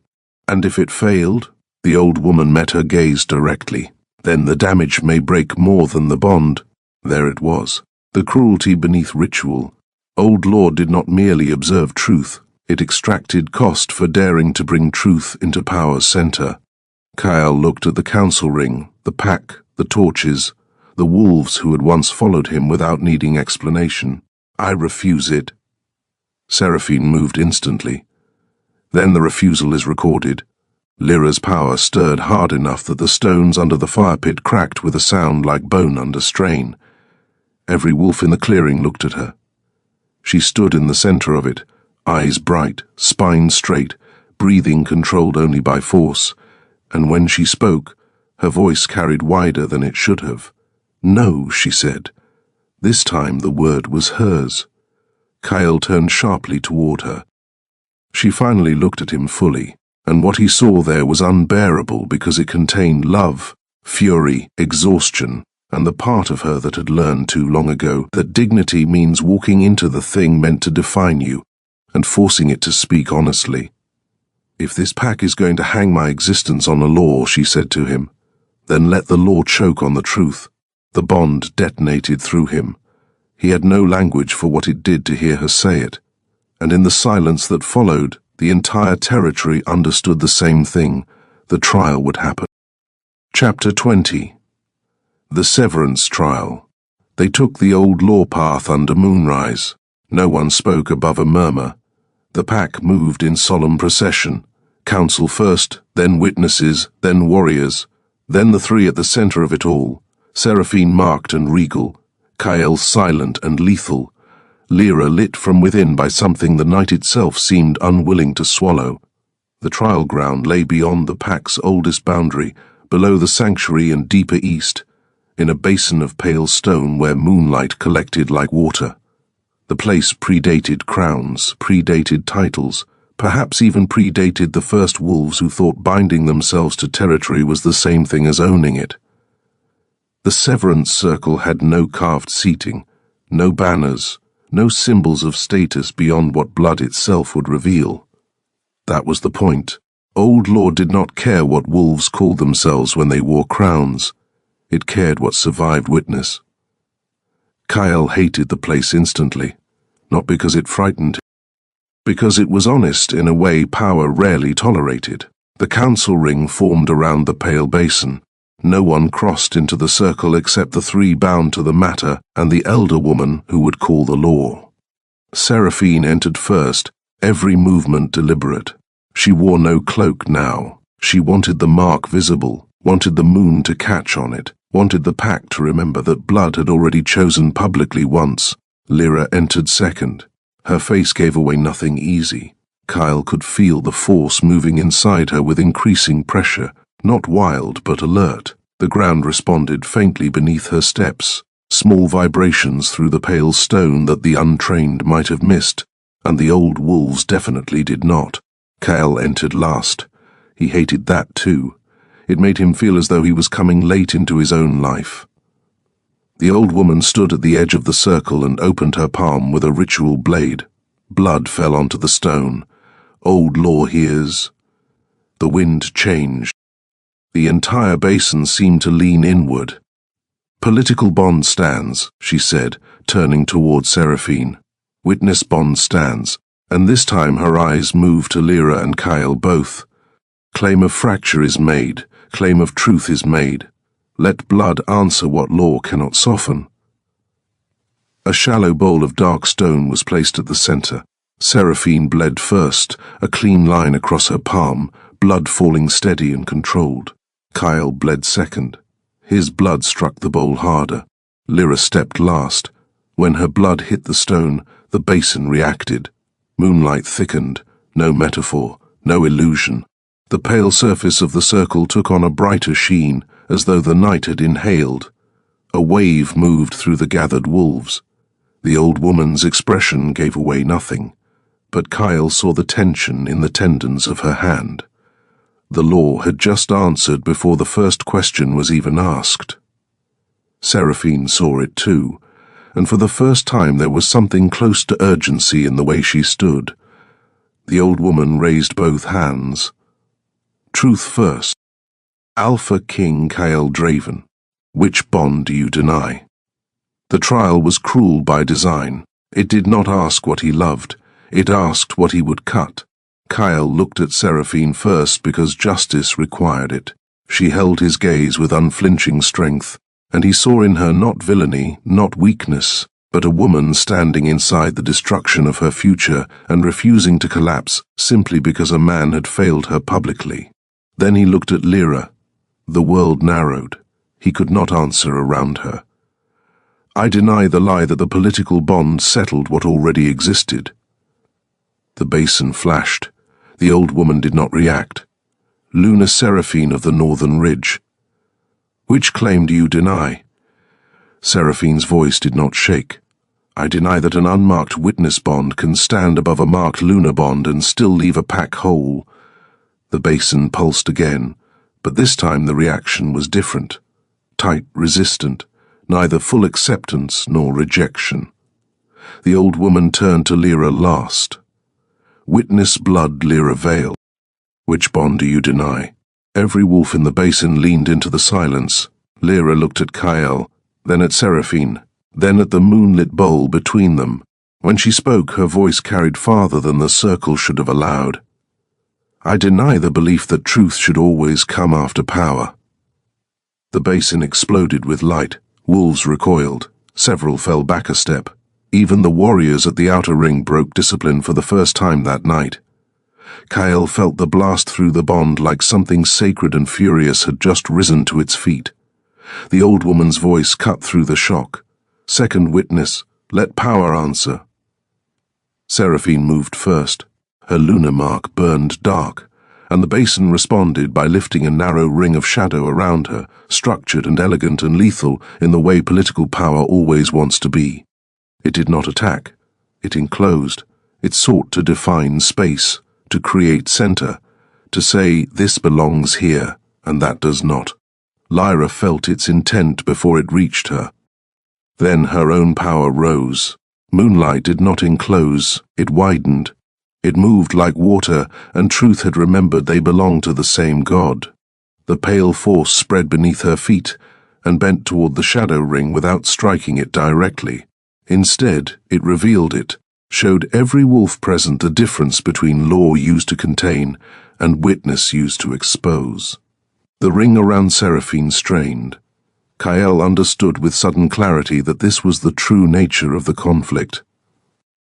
"And if it failed?" The old woman met her gaze directly. "Then the damage may break more than the bond." There it was. The cruelty beneath ritual. Old law did not merely observe truth. It extracted cost for daring to bring truth into power's center. Kyle looked at the council ring, the pack, the torches, the wolves who had once followed him without needing explanation. "I refuse it." Seraphine moved instantly. Then the refusal is recorded. Lyra's power stirred hard enough that the stones under the fire pit cracked with a sound like bone under strain. Every wolf in the clearing looked at her. She stood in the center of it, eyes bright, spine straight, breathing controlled only by force, and when she spoke, her voice carried wider than it should have. "No," she said. This time the word was hers. Kyle turned sharply toward her. She finally looked at him fully, and what he saw there was unbearable because it contained love, fury, exhaustion, and the part of her that had learned too long ago that dignity means walking into the thing meant to define you and forcing it to speak honestly. "If this pack is going to hang my existence on a law," she said to him, "then let the law choke on the truth." The bond detonated through him. He had no language for what it did to hear her say it, and in the silence that followed, the entire territory understood the same thing. The trial would happen. Chapter 20. The Severance Trial. They took the old law path under moonrise. No one spoke above a murmur. The pack moved in solemn procession. Council first, then witnesses, then warriors, then the three at the center of it all. Seraphine marked and regal, Kyle silent and lethal, Lyra lit from within by something the night itself seemed unwilling to swallow. The trial ground lay beyond the pack's oldest boundary, below the sanctuary and deeper east, in a basin of pale stone where moonlight collected like water. The place predated crowns, predated titles, perhaps even predated the first wolves who thought binding themselves to territory was the same thing as owning it. The Severance Circle had no carved seating, no banners, no symbols of status beyond what blood itself would reveal. That was the point. Old Law did not care what wolves called themselves when they wore crowns. It cared what survived witness. Kyle hated the place instantly, not because it frightened him, because it was honest in a way power rarely tolerated. The council ring formed around the pale basin. No one crossed into the circle except the three bound to the matter and the elder woman who would call the law. Seraphine entered first, every movement deliberate. She wore no cloak now. She wanted the mark visible, wanted the moon to catch on it, wanted the pack to remember that blood had already chosen publicly once. Lyra entered second. Her face gave away nothing easy. Kyle could feel the force moving inside her with increasing pressure, not wild but alert. The ground responded faintly beneath her steps, small vibrations through the pale stone that the untrained might have missed, and the old wolves definitely did not. Kyle entered last. He hated that too. It made him feel as though he was coming late into his own life. The old woman stood at the edge of the circle and opened her palm with a ritual blade. Blood fell onto the stone. Old Law hears. The wind changed. The entire basin seemed to lean inward. Political bond stands, she said, turning toward Seraphine. Witness bond stands, and this time her eyes moved to Lyra and Kyle both. Claim of fracture is made, claim of truth is made. Let blood answer what law cannot soften. A shallow bowl of dark stone was placed at the center. Seraphine bled first, a clean line across her palm, blood falling steady and controlled. Kyle bled second. His blood struck the bowl harder. Lyra stepped last. When her blood hit the stone, the basin reacted. Moonlight thickened, no metaphor, no illusion. The pale surface of the circle took on a brighter sheen, as though the night had inhaled. A wave moved through the gathered wolves. The old woman's expression gave away nothing, but Kyle saw the tension in the tendons of her hand. The law had just answered before the first question was even asked. Seraphine saw it too, and for the first time there was something close to urgency in the way she stood. The old woman raised both hands. Truth first. Alpha King Kyle Draven, which bond do you deny? The trial was cruel by design. It did not ask what he loved. It asked what he would cut. Kyle looked at Seraphine first because justice required it. She held his gaze with unflinching strength, and he saw in her not villainy, not weakness, but a woman standing inside the destruction of her future and refusing to collapse simply because a man had failed her publicly. Then he looked at Lyra. The world narrowed. He could not answer around her. I deny the lie that the political bond settled what already existed. The basin flashed. The old woman did not react. Luna Seraphine of the Northern Ridge. Which claim do you deny? Seraphine's voice did not shake. I deny that an unmarked witness bond can stand above a marked lunar bond and still leave a pack whole. The basin pulsed again, but this time the reaction was different. Tight, resistant, neither full acceptance nor rejection. The old woman turned to Lyra last. Witness blood, Lyra Vale. Which bond do you deny? Every wolf in the basin leaned into the silence. Lyra looked at Kyle, then at Seraphine, then at the moonlit bowl between them. When she spoke, her voice carried farther than the circle should have allowed. I deny the belief that truth should always come after power. The basin exploded with light. Wolves recoiled. Several fell back a step. Even the warriors at the outer ring broke discipline for the first time that night. Kyle felt the blast through the bond like something sacred and furious had just risen to its feet. The old woman's voice cut through the shock. Second witness, let power answer. Seraphine moved first. Her lunar mark burned dark, and the basin responded by lifting a narrow ring of shadow around her, structured and elegant and lethal in the way political power always wants to be. It did not attack. It enclosed. It sought to define space, to create center, to say this belongs here, and that does not. Lyra felt its intent before it reached her. Then her own power rose. Moonlight did not enclose, it widened. It moved like water, and Truth had remembered they belonged to the same God. The pale force spread beneath her feet and bent toward the shadow ring without striking it directly. Instead, it revealed it, showed every wolf present the difference between law used to contain and witness used to expose. The ring around Seraphine strained. Kyle understood with sudden clarity that this was the true nature of the conflict.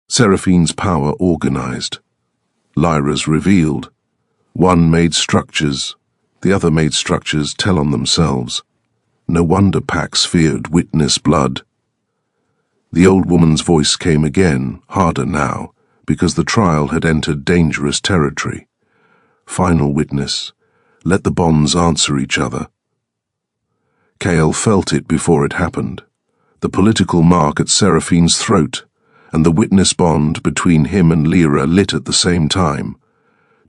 Seraphine's power organized. Lyra's revealed. One made structures, the other made structures tell on themselves. No wonder packs feared witness blood. The old woman's voice came again, harder now, because the trial had entered dangerous territory. Final witness, let the bonds answer each other. Kale felt it before it happened, the political mark at Seraphine's throat, and the witness bond between him and Lyra lit at the same time,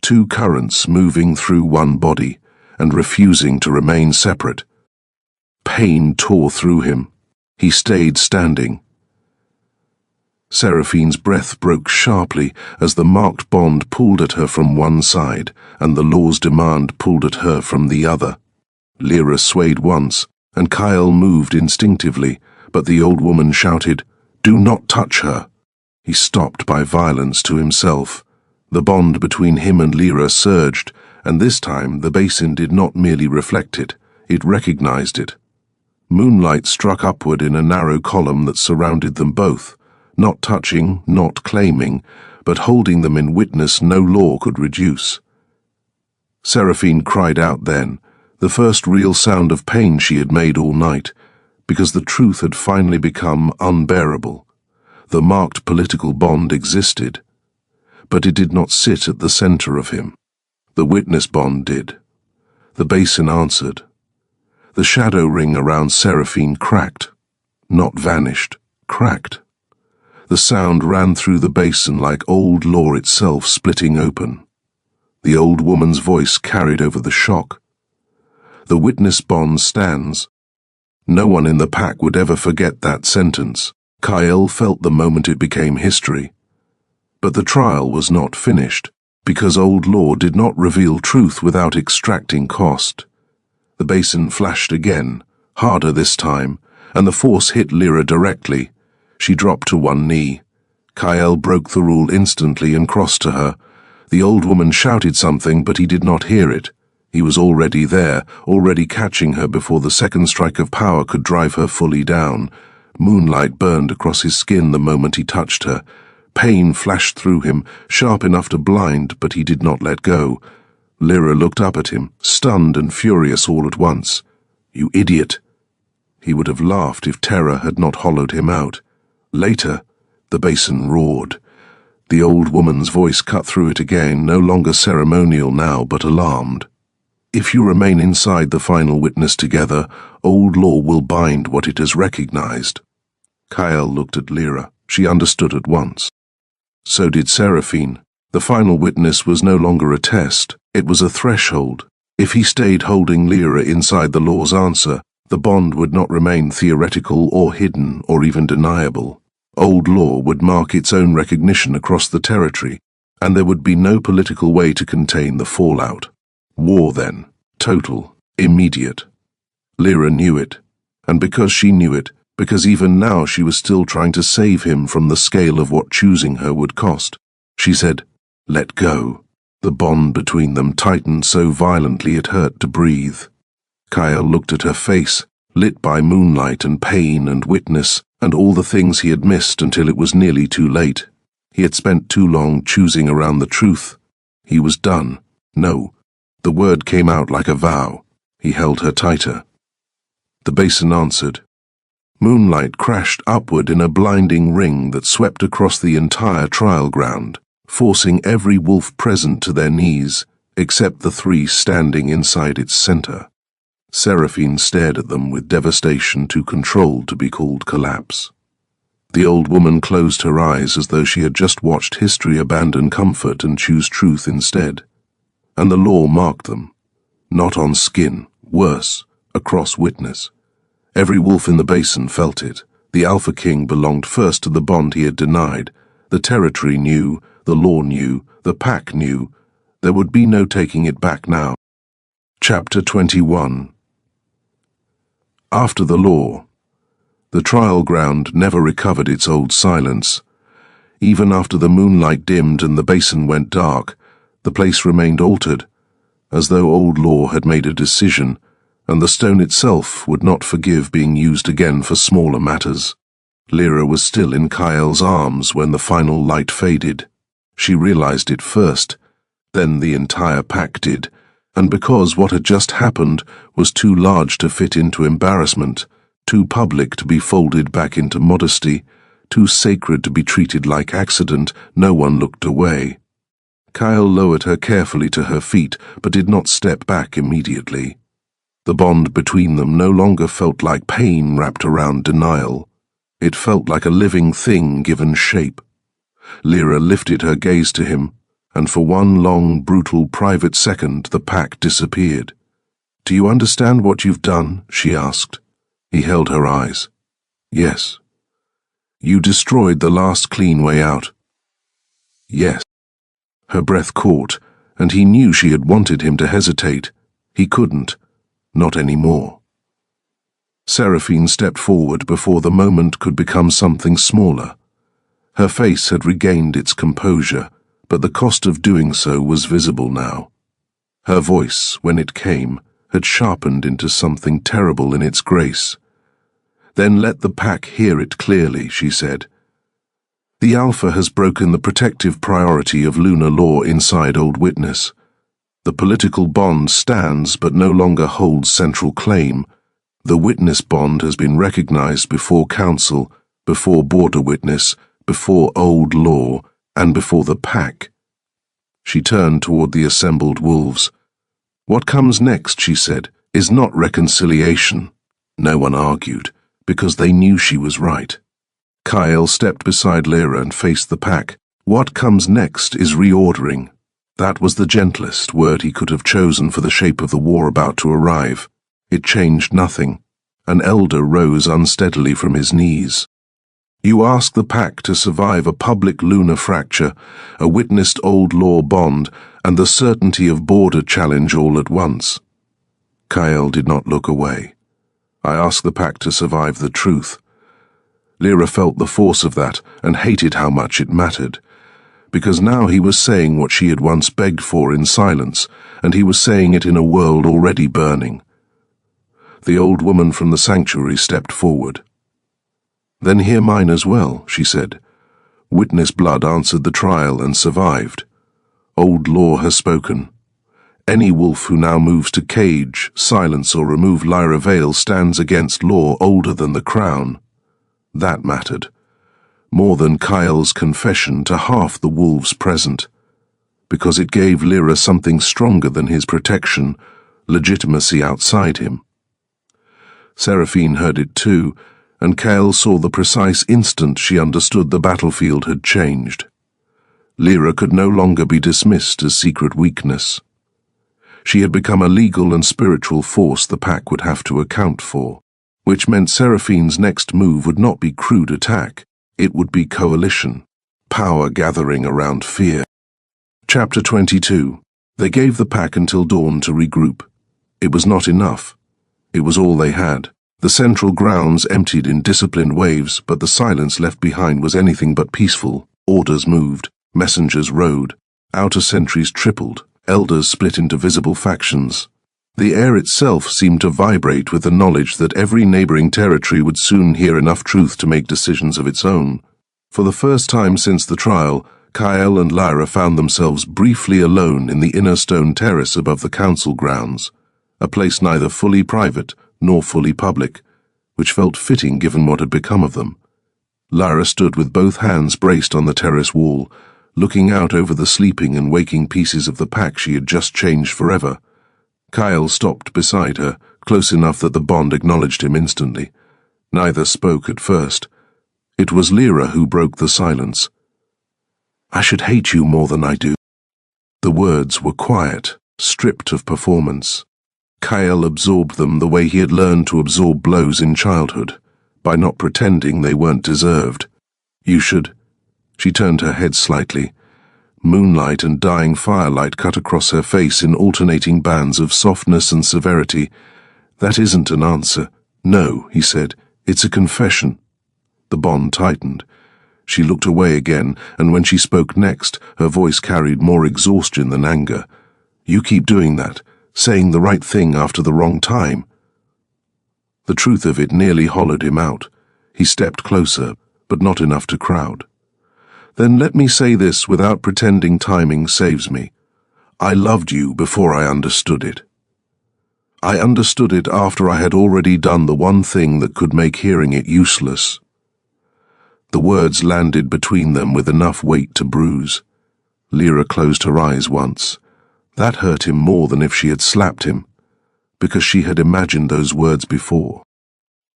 two currents moving through one body and refusing to remain separate. Pain tore through him. He stayed standing. Seraphine's breath broke sharply as the marked bond pulled at her from one side and the law's demand pulled at her from the other. Lyra swayed once, and Kyle moved instinctively, but the old woman shouted, "Do not touch her!" He stopped by violence to himself. The bond between him and Lyra surged, and this time the basin did not merely reflect it, it recognized it. Moonlight struck upward in a narrow column that surrounded them both, not touching, not claiming, but holding them in witness no law could reduce. Seraphine cried out then, the first real sound of pain she had made all night, because the truth had finally become unbearable. The marked political bond existed, but it did not sit at the center of him. The witness bond did. The basin answered. The shadow ring around Seraphine cracked, not vanished, cracked. The sound ran through the basin like old law itself splitting open. The old woman's voice carried over the shock. The witness bond stands. No one in the pack would ever forget that sentence. Kyle felt the moment it became history. But the trial was not finished, because old law did not reveal truth without extracting cost. The basin flashed again, harder this time, and the force hit Lyra directly. She dropped to one knee. Kyle broke the rule instantly and crossed to her. The old woman shouted something, but he did not hear it. He was already there, already catching her before the second strike of power could drive her fully down. Moonlight burned across his skin the moment he touched her. Pain flashed through him, sharp enough to blind, but he did not let go. Lyra looked up at him, stunned and furious all at once. "You idiot!" He would have laughed if terror had not hollowed him out. Later, the basin roared. The old woman's voice cut through it again, no longer ceremonial now, but alarmed. "If you remain inside the final witness together, old law will bind what it has recognized." Kyle looked at Lyra. She understood at once. So did Seraphine. The final witness was no longer a test. It was a threshold. If he stayed holding Lyra inside the law's answer, the bond would not remain theoretical or hidden or even deniable. Old law would mark its own recognition across the territory, and there would be no political way to contain the fallout. War then, total, immediate. Lyra knew it, and because she knew it, because even now she was still trying to save him from the scale of what choosing her would cost, she said, "Let go." The bond between them tightened so violently it hurt to breathe. Kyle looked at her face, lit by moonlight and pain and witness, and all the things he had missed until it was nearly too late. He had spent too long choosing around the truth. He was done. No. The word came out like a vow. He held her tighter. The basin answered. Moonlight crashed upward in a blinding ring that swept across the entire trial ground, forcing every wolf present to their knees, except the three standing inside its center. Seraphine stared at them with devastation too controlled to be called collapse. The old woman closed her eyes as though she had just watched history abandon comfort and choose truth instead. And the law marked them. Not on skin, worse, across witness. Every wolf in the basin felt it. The Alpha King belonged first to the bond he had denied. The territory knew, the law knew, The pack knew. There would be no taking it back now. Chapter 21. After the law. The trial ground never recovered its old silence. Even after the moonlight dimmed and the basin went dark, the place remained altered, as though old law had made a decision, and the stone itself would not forgive being used again for smaller matters. Lyra was still in Kyle's arms when the final light faded. She realized it first, then the entire pack did, and because what had just happened was too large to fit into embarrassment, too public to be folded back into modesty, too sacred to be treated like accident, no one looked away. Kyle lowered her carefully to her feet, but did not step back immediately. The bond between them no longer felt like pain wrapped around denial. It felt like a living thing given shape. Lyra lifted her gaze to him, and for one long, brutal, private second the pack disappeared. "Do you understand what you've done?" she asked. He held her eyes. "Yes." "You destroyed the last clean way out." "Yes." Her breath caught, and he knew she had wanted him to hesitate. He couldn't. Not anymore. Seraphine stepped forward before the moment could become something smaller. Her face had regained its composure, but the cost of doing so was visible now. Her voice, when it came, had sharpened into something terrible in its grace. "Then let the pack hear it clearly," she said. "The Alpha has broken the protective priority of lunar law inside Old Witness. The political bond stands but no longer holds central claim. The witness bond has been recognized before Council, before Border Witness, before Old Law, and before the pack." She turned toward the assembled wolves. "What comes next," she said, "is not reconciliation." No one argued, because they knew she was right. Kyle stepped beside Lyra and faced the pack. "What comes next is reordering." That was the gentlest word he could have chosen for the shape of the war about to arrive. It changed nothing. An elder rose unsteadily from his knees. "You ask the pack to survive a public lunar fracture, a witnessed old law bond, and the certainty of border challenge all at once." Kyle did not look away. "I ask the pack to survive the truth." Lyra felt the force of that and hated how much it mattered, because now he was saying what she had once begged for in silence, and he was saying it in a world already burning. The old woman from the sanctuary stepped forward. "Then hear mine as well," she said. "Witness blood answered the trial and survived. Old law has spoken. Any wolf who now moves to cage, silence, or remove Lyra Vale stands against law older than the crown." That mattered. More than Kyle's confession to half the wolves present, because it gave Lyra something stronger than his protection, legitimacy outside him. Seraphine heard it too, and Kyle saw the precise instant she understood the battlefield had changed. Lyra could no longer be dismissed as secret weakness. She had become a legal and spiritual force the pack would have to account for, which meant Seraphine's next move would not be crude attack. It would be coalition, power gathering around fear. Chapter 22. They gave the pack until dawn to regroup. It was not enough. It was all they had. The central grounds emptied in disciplined waves, but the silence left behind was anything but peaceful. Orders moved, messengers rode, outer sentries tripled, elders split into visible factions. The air itself seemed to vibrate with the knowledge that every neighboring territory would soon hear enough truth to make decisions of its own. For the first time since the trial, Kyle and Lyra found themselves briefly alone in the inner stone terrace above the council grounds, a place neither fully private nor fully public, which felt fitting given what had become of them. Lyra stood with both hands braced on the terrace wall, looking out over the sleeping and waking pieces of the pack she had just changed forever. Kyle stopped beside her, close enough that the bond acknowledged him instantly. Neither spoke at first. It was Lyra who broke the silence. "I should hate you more than I do." The words were quiet, stripped of performance. Kyle absorbed them the way he had learned to absorb blows in childhood, by not pretending they weren't deserved. "You should—" She turned her head slightly. Moonlight and dying firelight cut across her face in alternating bands of softness and severity. "That isn't an answer." "No," he said. "It's a confession." The bond tightened. She looked away again, and when she spoke next, her voice carried more exhaustion than anger. "You keep doing that, saying the right thing after the wrong time." The truth of it nearly hollowed him out. He stepped closer, but not enough to crowd. "Then let me say this without pretending timing saves me. I loved you before I understood it. I understood it after I had already done the one thing that could make hearing it useless." The words landed between them with enough weight to bruise. Lyra closed her eyes once. That hurt him more than if she had slapped him, because she had imagined those words before.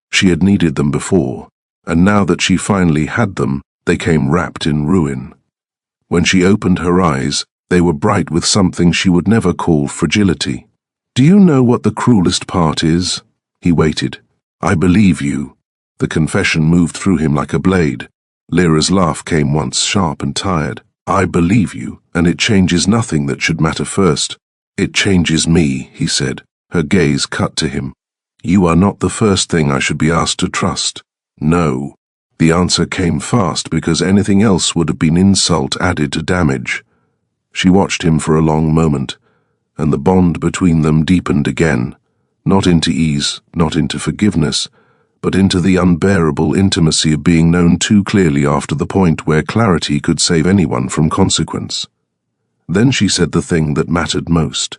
She had needed them before, and now that she finally had them, they came wrapped in ruin. When she opened her eyes, they were bright with something she would never call fragility. "Do you know what the cruelest part is?" He waited. "I believe you." The confession moved through him like a blade. Lyra's laugh came once sharp and tired. "I believe you, and it changes nothing that should matter first." "It changes me," he said. Her gaze cut to him. "You are not the first thing I should be asked to trust." "No." The answer came fast because anything else would have been insult added to damage. She watched him for a long moment, and the bond between them deepened again, not into ease, not into forgiveness, but into the unbearable intimacy of being known too clearly after the point where clarity could save anyone from consequence. Then she said the thing that mattered most.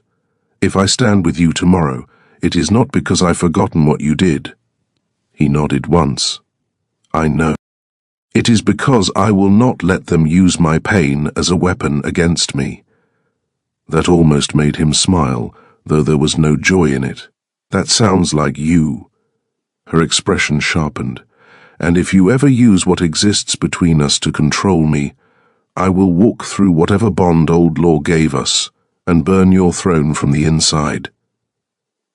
"If I stand with you tomorrow, it is not because I've forgotten what you did." He nodded once. "I know. It is because I will not let them use my pain as a weapon against me." That almost made him smile, though there was no joy in it. "That sounds like you." Her expression sharpened. "And if you ever use what exists between us to control me, I will walk through whatever bond old law gave us and burn your throne from the inside."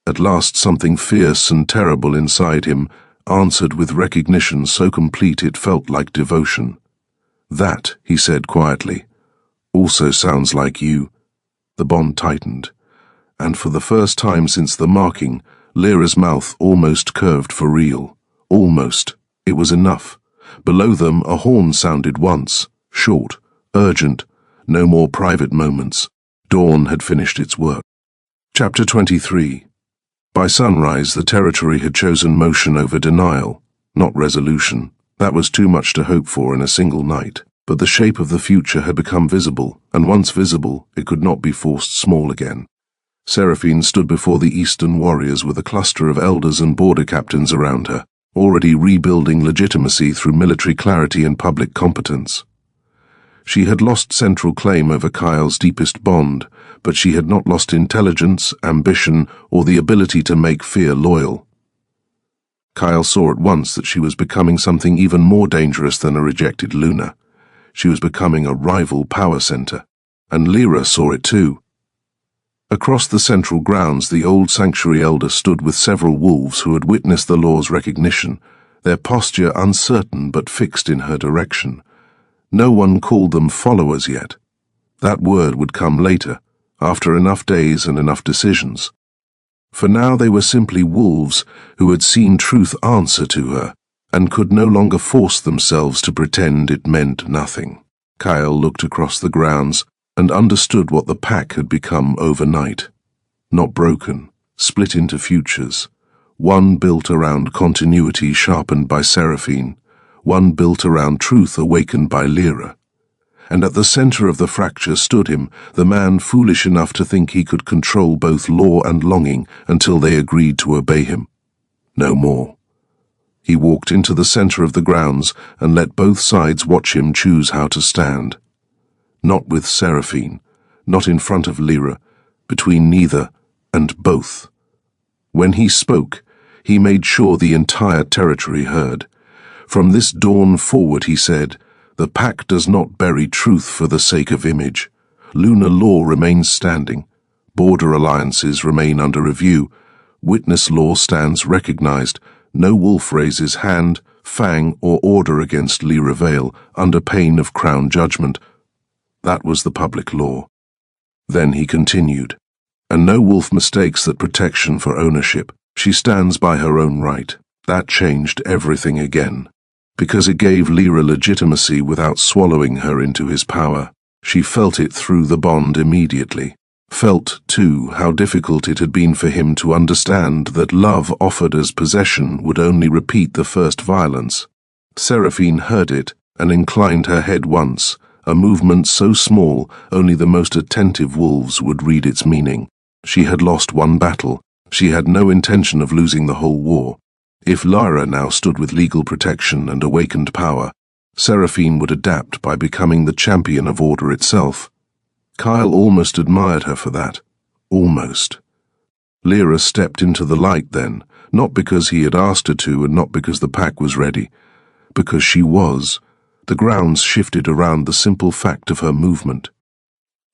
At last something fierce and terrible inside him answered with recognition so complete it felt like devotion. "That," he said quietly, "also sounds like you." The bond tightened, and for the first time since the marking, Lyra's mouth almost curved for real. Almost. It was enough. Below them a horn sounded once, short, urgent, no more private moments. Dawn had finished its work. Chapter 23. By sunrise, the territory had chosen motion over denial, not resolution. That was too much to hope for in a single night. But the shape of the future had become visible, and once visible, it could not be forced small again. Seraphine stood before the Eastern warriors with a cluster of elders and border captains around her, already rebuilding legitimacy through military clarity and public competence. She had lost central claim over Kyle's deepest bond, but she had not lost intelligence, ambition, or the ability to make fear loyal. Kyle saw at once that she was becoming something even more dangerous than a rejected Luna. She was becoming a rival power center, and Lyra saw it too. Across the central grounds, the old sanctuary elder stood with several wolves who had witnessed the law's recognition, their posture uncertain but fixed in her direction. No one called them followers yet. That word would come later, after enough days and enough decisions. For now they were simply wolves who had seen truth answer to her, and could no longer force themselves to pretend it meant nothing. Kyle looked across the grounds and understood what the pack had become overnight. Not broken, split into futures. One built around continuity sharpened by Seraphine, one built around truth awakened by Lyra. And at the center of the fracture stood him, the man foolish enough to think he could control both law and longing until they agreed to obey him. No more. He walked into the center of the grounds and let both sides watch him choose how to stand. Not with Seraphine, not in front of Lyra, between neither and both. When he spoke, he made sure the entire territory heard. From this dawn forward, he said, the pack does not bury truth for the sake of image. Lunar law remains standing. Border alliances remain under review. Witness law stands recognized. No wolf raises hand, fang, or order against Lyra Vale under pain of crown judgment. That was the public law. Then he continued, "And no wolf mistakes that protection for ownership. She stands by her own right." That changed everything again, because it gave Lyra legitimacy without swallowing her into his power. She felt it through the bond immediately. Felt, too, how difficult it had been for him to understand that love offered as possession would only repeat the first violence. Seraphine heard it and inclined her head once, a movement so small only the most attentive wolves would read its meaning. She had lost one battle. She had no intention of losing the whole war. If Lyra now stood with legal protection and awakened power, Seraphine would adapt by becoming the champion of order itself. Kyle almost admired her for that. Almost. Lyra stepped into the light then, not because he had asked her to and not because the pack was ready, because she was. The grounds shifted around the simple fact of her movement.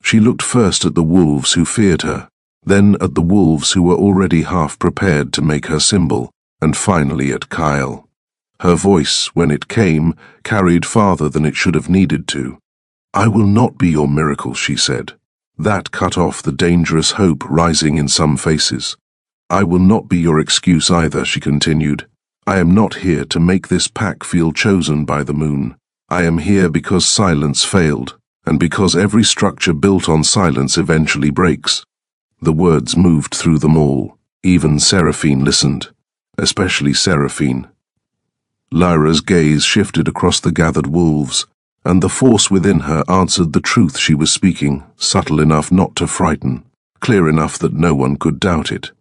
She looked first at the wolves who feared her, then at the wolves who were already half prepared to make her symbol, and finally at Kyle. Her voice, when it came, carried farther than it should have needed to. "I will not be your miracle," she said. That cut off the dangerous hope rising in some faces. "I will not be your excuse either," she continued. "I am not here to make this pack feel chosen by the moon. I am here because silence failed, and because every structure built on silence eventually breaks." The words moved through them all. Even Seraphine listened. Especially Seraphine. Lyra's gaze shifted across the gathered wolves, and the force within her answered the truth she was speaking, subtle enough not to frighten, clear enough that no one could doubt it.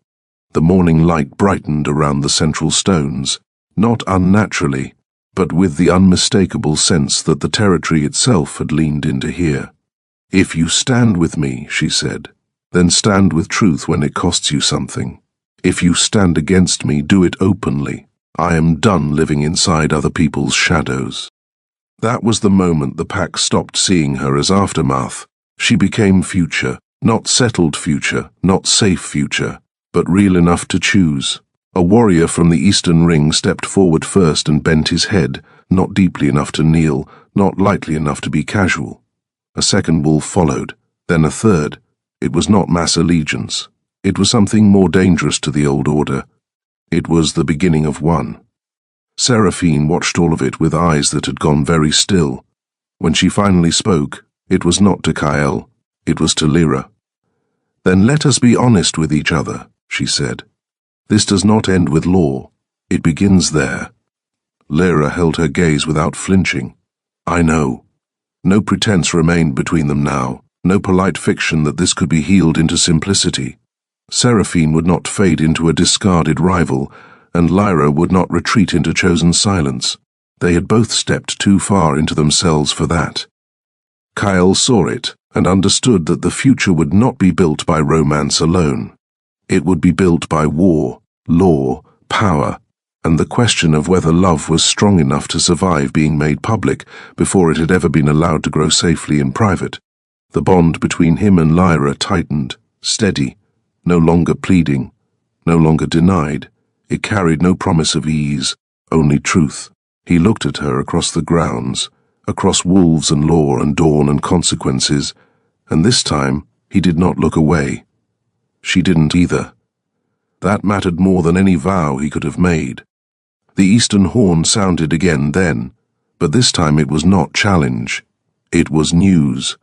The morning light brightened around the central stones, not unnaturally, but with the unmistakable sense that the territory itself had leaned into here. "If you stand with me," she said, "then stand with truth when it costs you something. If you stand against me, do it openly. I am done living inside other people's shadows." That was the moment the pack stopped seeing her as aftermath. She became future, not settled future, not safe future, but real enough to choose. A warrior from the Eastern Ring stepped forward first and bent his head, not deeply enough to kneel, not lightly enough to be casual. A second wolf followed, then a third. It was not mass allegiance. It was something more dangerous to the old order. It was the beginning of one. Seraphine watched all of it with eyes that had gone very still. When she finally spoke, it was not to Kyle, it was to Lyra. "Then let us be honest with each other," she said. "This does not end with law. It begins there." Lyra held her gaze without flinching. "I know." No pretense remained between them now, no polite fiction that this could be healed into simplicity. Seraphine would not fade into a discarded rival, and Lyra would not retreat into chosen silence. They had both stepped too far into themselves for that. Kyle saw it and understood that the future would not be built by romance alone. It would be built by war, law, power, and the question of whether love was strong enough to survive being made public before it had ever been allowed to grow safely in private. The bond between him and Lyra tightened, steady, no longer pleading, no longer denied. It carried no promise of ease, only truth. He looked at her across the grounds, across wolves and law and dawn and consequences, and this time he did not look away. She didn't either. That mattered more than any vow he could have made. The eastern horn sounded again then, but this time it was not challenge. It was news.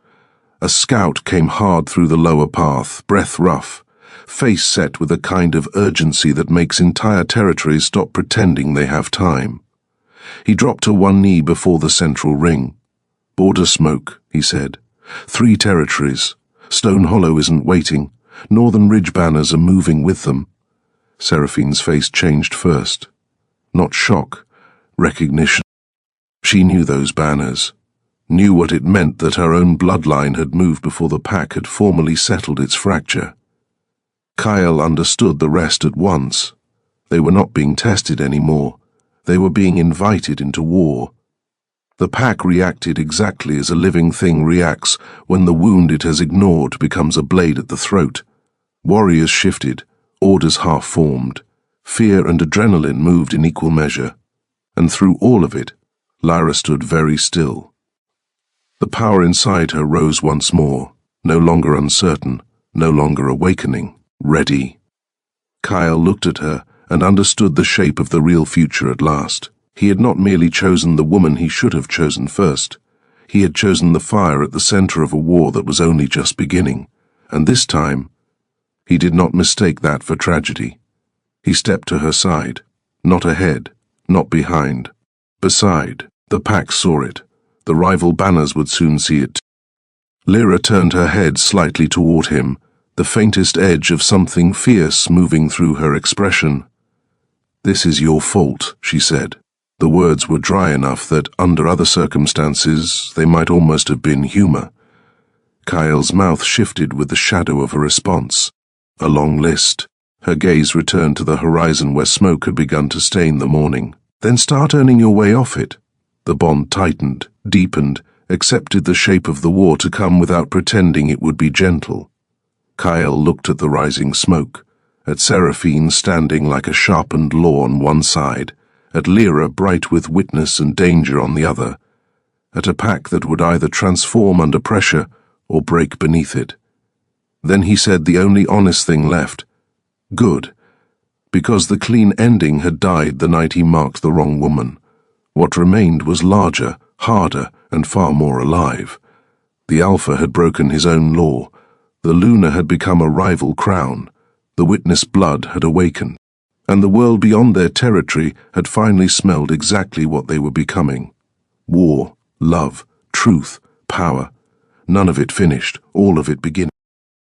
A scout came hard through the lower path, breath rough, face set with a kind of urgency that makes entire territories stop pretending they have time. He dropped to one knee before the central ring. "Border smoke," he said. "3 territories. Stone Hollow isn't waiting. Northern Ridge banners are moving with them." Seraphine's face changed first. Not shock, recognition. She knew those banners, knew what it meant that her own bloodline had moved before the pack had formally settled its fracture. Kyle understood the rest at once. They were not being tested anymore. They were being invited into war. The pack reacted exactly as a living thing reacts when the wound it has ignored becomes a blade at the throat. Warriors shifted, orders half-formed. Fear and adrenaline moved in equal measure. And through all of it, Lyra stood very still. The power inside her rose once more, no longer uncertain, no longer awakening, ready. Kyle looked at her and understood the shape of the real future at last. He had not merely chosen the woman he should have chosen first. He had chosen the fire at the center of a war that was only just beginning. And this time, he did not mistake that for tragedy. He stepped to her side, not ahead, not behind. Beside, the pack saw it. The rival banners would soon see it. Lyra turned her head slightly toward him, the faintest edge of something fierce moving through her expression. "This is your fault," she said. The words were dry enough that, under other circumstances, they might almost have been humor. Kyle's mouth shifted with the shadow of a response. A long list. Her gaze returned to the horizon where smoke had begun to stain the morning. "Then start earning your way off it." The bond tightened, deepened, accepted the shape of the war to come without pretending it would be gentle. Kyle looked at the rising smoke, at Seraphine standing like a sharpened law on one side, at Lyra bright with witness and danger on the other, at a pack that would either transform under pressure or break beneath it. Then he said the only honest thing left, "Good," because the clean ending had died the night he marked the wrong woman. What remained was larger, harder, and far more alive. The Alpha had broken his own law. The Luna had become a rival crown. The witness blood had awakened. And the world beyond their territory had finally smelled exactly what they were becoming. War, love, truth, power. None of it finished, all of it beginning.